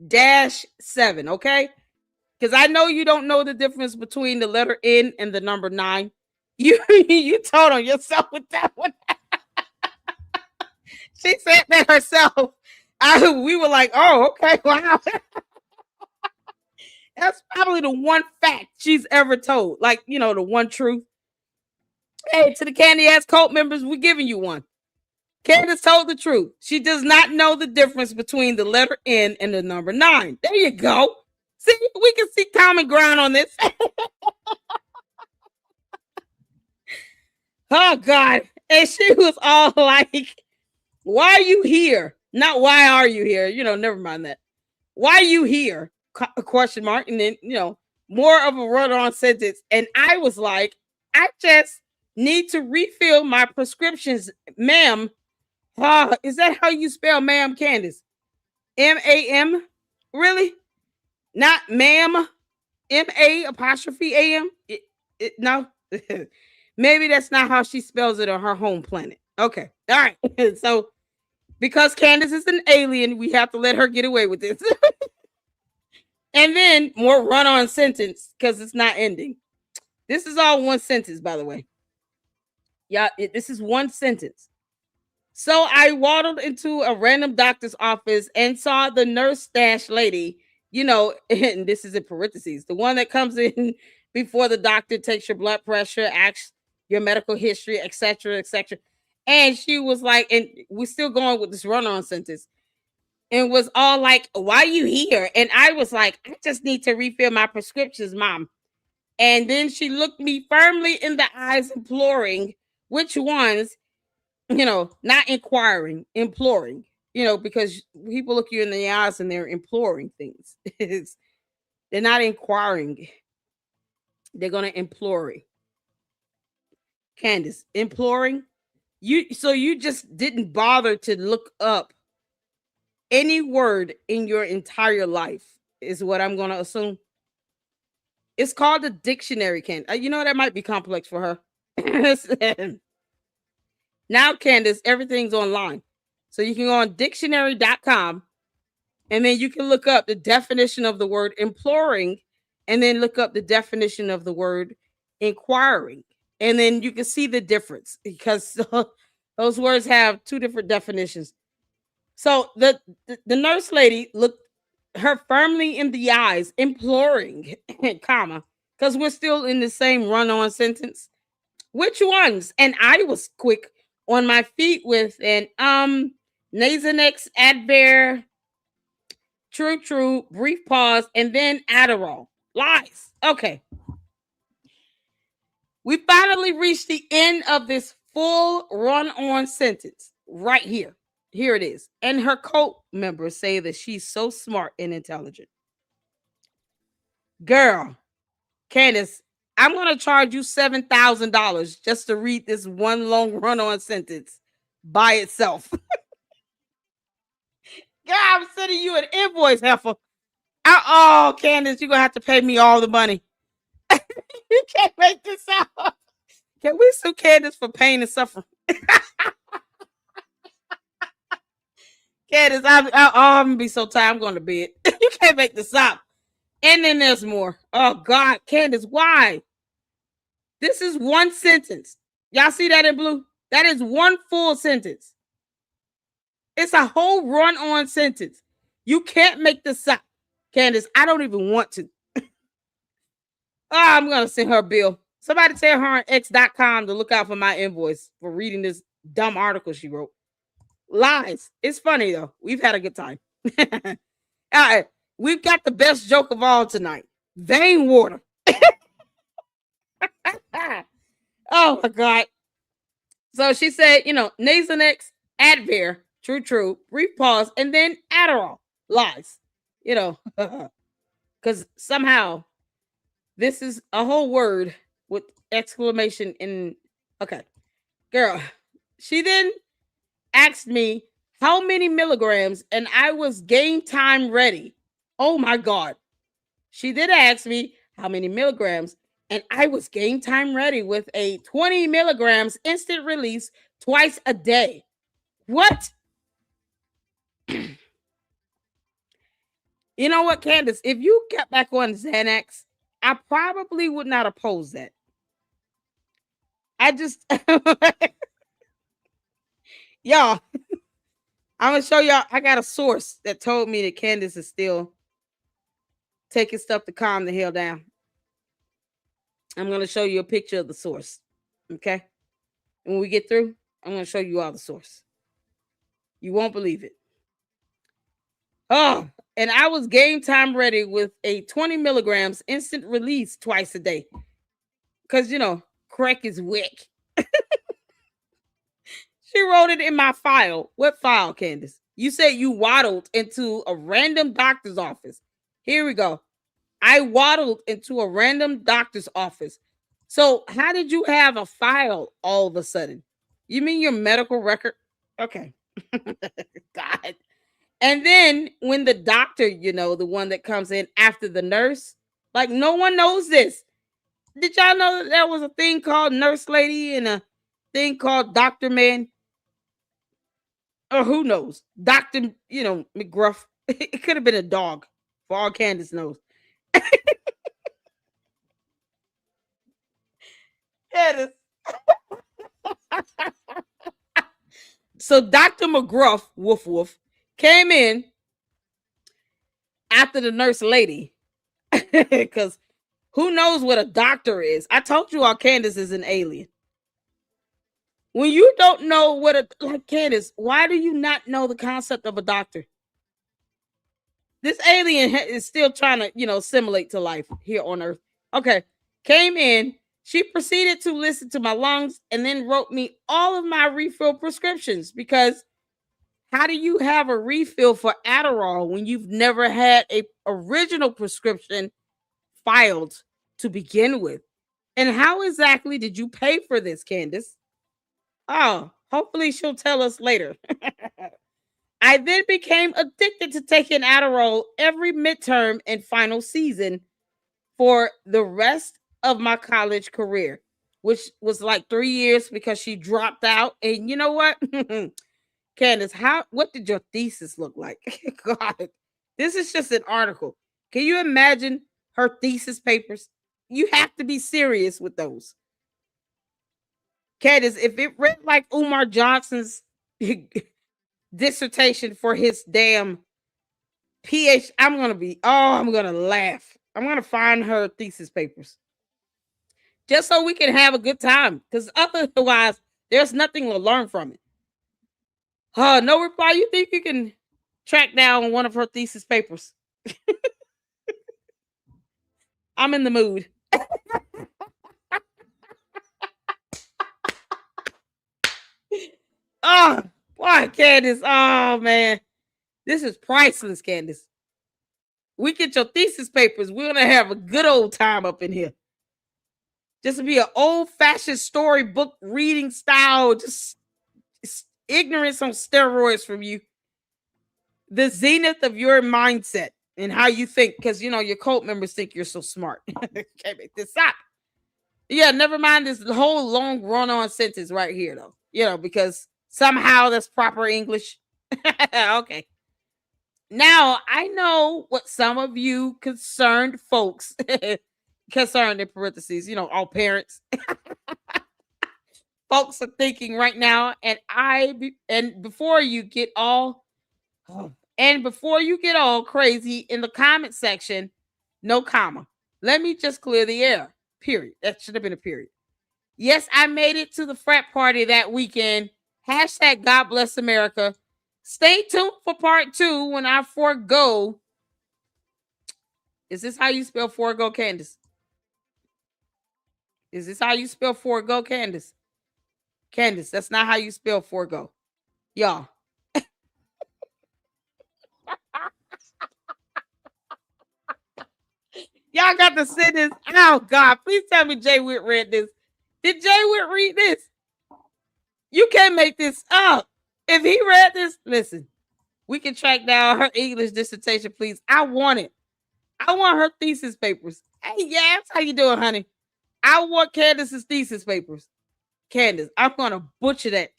Speaker 1: monistat-7, okay? Because I know you don't know the difference between the letter N and the number 9. You told on yourself with that one. She said that herself. We were like, oh, okay, wow. That's probably the one fact she's ever told. Like, the one truth. Hey, to the candy ass cult members, we're giving you one. Candace told the truth. She does not know the difference between the letter N and the number 9. There you go. See, we can see common ground on this. Oh, God. And she was all like, why are you here? Not why are you here? Never mind that. Why are you here? Question mark. And then, more of a run-on sentence. And I was like, I just need to refill my prescriptions, ma'am. Is that how you spell ma'am, Candace? M-A-M? Really? Not ma'am? M-A''A''M? No. Maybe that's not how she spells it on her home planet. Okay. All right. So, because Candace is an alien, we have to let her get away with this. And then more run-on sentence because it's not ending. This is all one sentence, by the way. Yeah, this is one sentence. So I waddled into a random doctor's office and saw the nurse stash lady, and this is in parentheses, the one that comes in before the doctor takes your blood pressure, asks your medical history, etc., etc. And she was like, and we're still going with this run-on sentence, and was all like, why are you here? And I was like, I just need to refill my prescriptions, Mom. And then she looked me firmly in the eyes, imploring, which ones? Not inquiring, imploring, because people look you in the eyes and they're imploring things. They're not inquiring. They're going to implore. Candace, imploring? So you just didn't bother to look up any word in your entire life, is what I'm going to assume. It's called a dictionary, Candace. That might be complex for her. Now, Candace, everything's online. So you can go on dictionary.com and then you can look up the definition of the word imploring and then look up the definition of the word inquiring. And then you can see the difference because those words have two different definitions. So the nurse lady looked her firmly in the eyes, imploring, comma, because we're still in the same run-on sentence. Which ones? And I was quick on my feet with an Nasonex, Advair, true, brief pause, and then Adderall. Lies. Okay. We finally reached the end of this full run-on sentence right here. Here it is. And her cult members say that she's so smart and intelligent. Girl, Candace, I'm going to charge you $7,000 just to read this one long run-on sentence by itself. God, I'm sending you an invoice, heifer. Oh, Candace, you're going to have to pay me all the money. You can't make this out. Can we sue Candace for pain and suffering? Candace, I'm going to be so tired. I'm going to bed. You can't make this up. And then there's more. Oh, God. Candace, why? This is one sentence. Y'all see that in blue? That is one full sentence. It's a whole run-on sentence. You can't make this up. Candace, I don't even want to. I'm going to send her a bill. Somebody tell her on x.com to look out for my invoice for reading this dumb article she wrote. Lies. It's funny, though. We've had a good time. All right. We've got the best joke of all tonight. Vein water. Oh, my God. So she said, Nasonex, Advair, true, brief pause, and then Adderall. Lies. Because somehow this is a whole word with exclamation in. Okay. Girl, she then asked me how many milligrams, and I was game time ready. Oh my God. She did ask me how many milligrams, and I was game time ready with a 20 milligrams instant release twice a day. What? You know what, Candace? If you get back on Xanax, I probably would not oppose that. I just, y'all, I'm going to show y'all. I got a source that told me that Candace is still taking stuff to calm the hell down. I'm going to show you a picture of the source. Okay. And when we get through, I'm going to show you all the source. You won't believe it. Oh, and I was game time ready with a 20 milligrams instant release twice a day. Because, crack is wick. She wrote it in my file. What file, Candace? You said you waddled into a random doctor's office. Here we go. I waddled into a random doctor's office. So how did you have a file all of a sudden? You mean your medical record? Okay. God. And then when the doctor, the one that comes in after the nurse, like no one knows this. Did y'all know that there was a thing called nurse lady and a thing called doctor man? Or who knows? Dr. McGruff. It could have been a dog for all Candace knows. Candace. So Dr. McGruff, woof woof, came in after the nurse lady. Because who knows what a doctor is? I told you all Candace is an alien. When you don't know like Candace, why do you not know the concept of a doctor? This alien is still trying to, assimilate to life here on Earth. Okay. Came in. She proceeded to listen to my lungs and then wrote me all of my refill prescriptions because how do you have a refill for Adderall when you've never had a original prescription filed to begin with? And how exactly did you pay for this, Candace? Oh, hopefully she'll tell us later. I then became addicted to taking Adderall every midterm and final season for the rest of my college career. which was like 3 years because she dropped out. And you know what? Candace, what did your thesis look like? God, this is just an article. Can you imagine her thesis papers? You have to be serious with those. Candace, if it read like Umar Johnson's dissertation for his damn I'm gonna laugh. I'm gonna find her thesis papers just so we can have a good time, because otherwise there's nothing to learn from it. No reply. You think you can track down one of her thesis papers? I'm in the mood. Oh, boy, Candace. Oh, man. This is priceless, Candace. We get your thesis papers. We're going to have a good old time up in here. Just to be an old-fashioned storybook reading style. Just ignorance on steroids from you. The zenith of your mindset and how you think. Because, your cult members think you're so smart. Can't make this up. Yeah, never mind this whole long run-on sentence right here, though. Because somehow that's proper English. Okay. Now, I know what some of you concerned folks, concerned in parentheses, all parents, folks are thinking right now, before you get all crazy in the comment section, no comma. Let me just clear the air. Period. That should have been a period. Yes, I made it to the frat party that weekend. Hashtag God bless America. Stay tuned for part 2 when I forego. Is this how you spell forego, Candace? Is this how you spell forego, Candace? Candace, that's not how you spell forego. Y'all. Y'all got to send this. Oh, God. Please tell me Jay Witt read this. Did Jay Witt read this? You can't make this up. If he read this, listen, we can track down her English dissertation, please. I want it. I want her thesis papers. Hey, yes, how you doing, honey? I want Candace's thesis papers. Candace, I'm going to butcher that.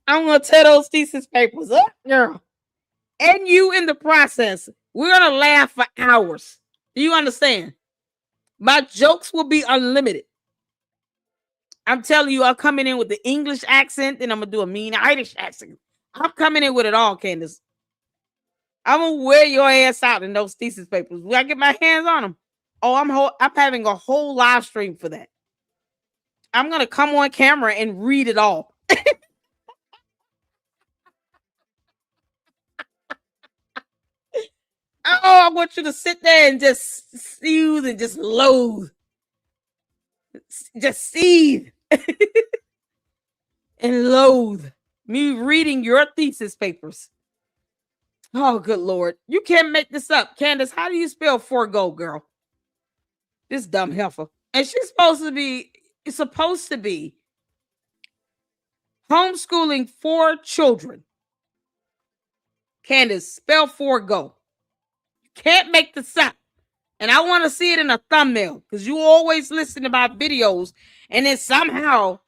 Speaker 1: I'm going to tear those thesis papers up, girl. And you in the process. We're going to laugh for hours. Do you understand? My jokes will be unlimited. I'm telling you, I'm coming in with the English accent, and I'm going to do a mean Irish accent. I'm coming in with it all, Candace. I'm going to wear your ass out in those thesis papers. Will I get my hands on them? Oh, I'm having a whole live stream for that. I'm going to come on camera and read it all. Oh, I want you to sit there and just soothe and just loathe. Just seethe. And loathe me reading your thesis papers. Oh, good Lord. You can't make this up. Candace, how do you spell forego, girl? This dumb heifer. And she's supposed to be homeschooling 4 children. Candace, spell forego. You can't make this up. And I want to see it in a thumbnail, because you always listen to my videos, and then somehow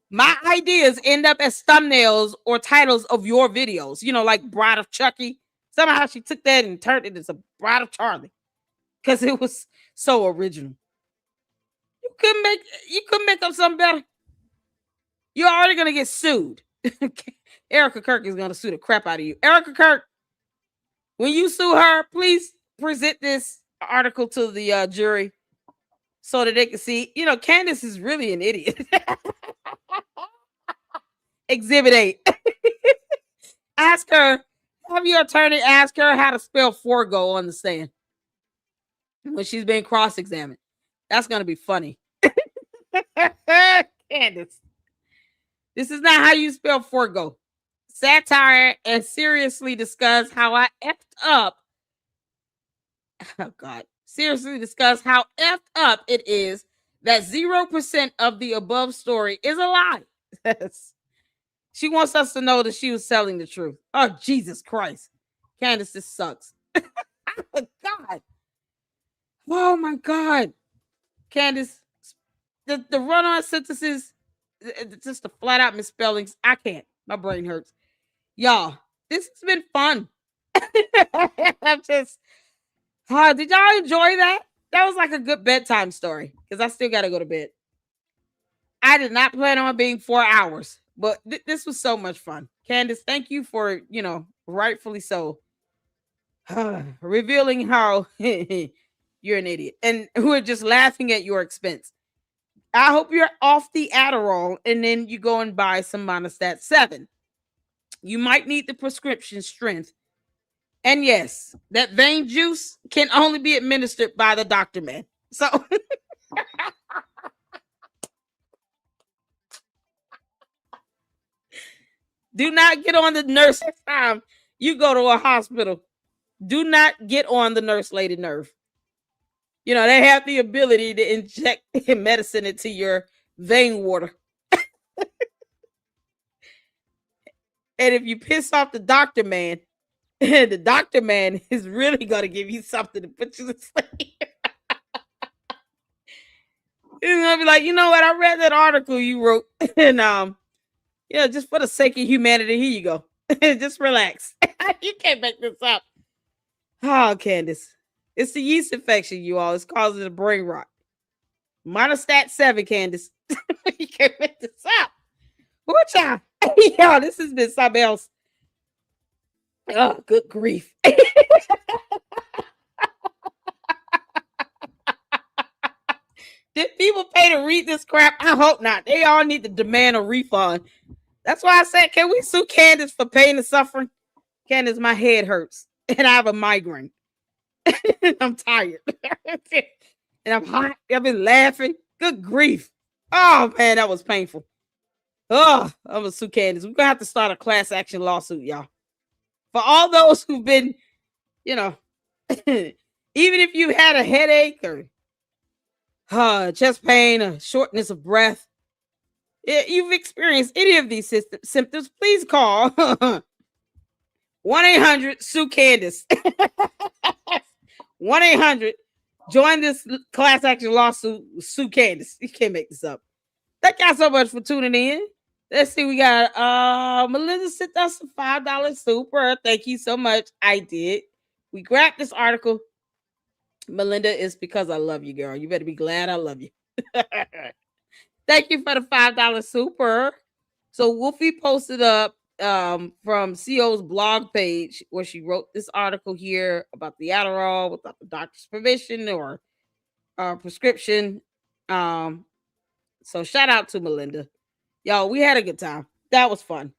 Speaker 1: my ideas end up as thumbnails or titles of your videos. Like Bride of Chucky. Somehow she took that and turned it into Bride of Charlie, because it was so original. You couldn't make up something better. You're already gonna get sued. Erika Kirk is gonna sue the crap out of you. Erika Kirk, when you sue her, please present this article to the jury so that they can see. Candace is really an idiot. Exhibit 8. Ask her. Have your attorney ask her how to spell forego on the stand when she's being cross-examined. That's going to be funny. Candace, this is not how you spell forego. Satire and seriously discuss how I effed up. Oh, God. Seriously discuss how effed up it is that 0% of the above story is a lie. She wants us to know that she was telling the truth. Oh, Jesus Christ. Candace, this sucks. Oh, God. Oh, my God. Candace, the run-on sentences, just the flat-out misspellings. I can't. My brain hurts. Y'all, this has been fun. I'm just, did y'all enjoy that? That was like a good bedtime story because I still got to go to bed. I did not plan on being 4 hours, but this was so much fun. Candace, thank you for, rightfully so, revealing how you're an idiot and who are just laughing at your expense. I hope you're off the Adderall and then you go and buy some Monostat 7. You might need the prescription strength. And yes, that vein juice can only be administered by the doctor, man. So do not get on the nurse next time you go to a hospital. Do not get on the nurse lady nerve. They have the ability to inject medicine into your vein water. And if you piss off the doctor man, the doctor man is really going to give you something to put you to sleep. He's going to be like, you know what? I read that article you wrote. And, just for the sake of humanity, here you go. Just relax. You can't make this up. Oh, Candace. It's the yeast infection, you all. It's causing a brain rot. Monostat 7, Candace. You can't make this up. What y'all? Y'all, this has been something else. Oh, good grief. Did people pay to read this crap? I hope not. They all need to demand a refund. That's why I said, can we sue Candace for pain and suffering? Candace, my head hurts. And I have a migraine. I'm tired. And I'm hot. I've been laughing. Good grief. Oh, man, that was painful. Oh, I'm going to sue Candace. We're going to have to start a class action lawsuit, y'all. For all those who've been, even if you had a headache or chest pain or shortness of breath, you've experienced any of these symptoms, please call 1-800-SUE-CANDACE. 1-800, join this class action lawsuit, sue Candace. You can't make this up. Thank y'all so much for tuning in. Let's see, we got Melinda sent us a $5 super. Thank you so much. I did. We grabbed this article. Melinda, it's because I love you, girl. You better be glad I love you. Thank you for the $5 super. So Wolfie posted up from CO's blog page where she wrote this article here about the Adderall without the doctor's permission or prescription. So shout out to Melinda. Y'all, we had a good time. That was fun.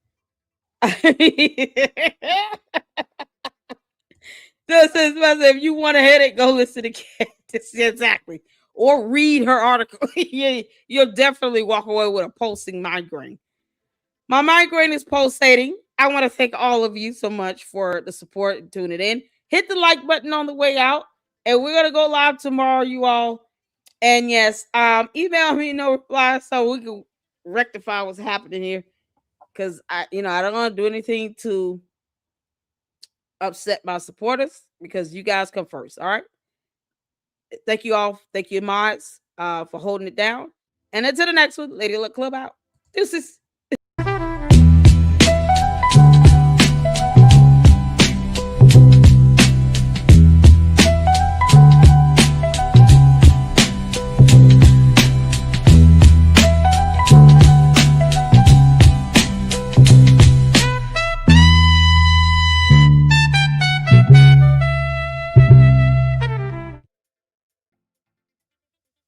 Speaker 1: If you want a headache, go listen to Candace. Exactly. Or read her article. You'll definitely walk away with a pulsing migraine. My migraine is pulsating. I want to thank all of you so much for the support and tuning in. Hit the like button on the way out. And we're going to go live tomorrow, you all. And yes, email me no reply so we can rectify what's happening here. Because I don't want to do anything to upset my supporters because you guys come first. All right. Thank you all. Thank you, mods, for holding it down. And until the next one, Lady Luck Club out. Deuces.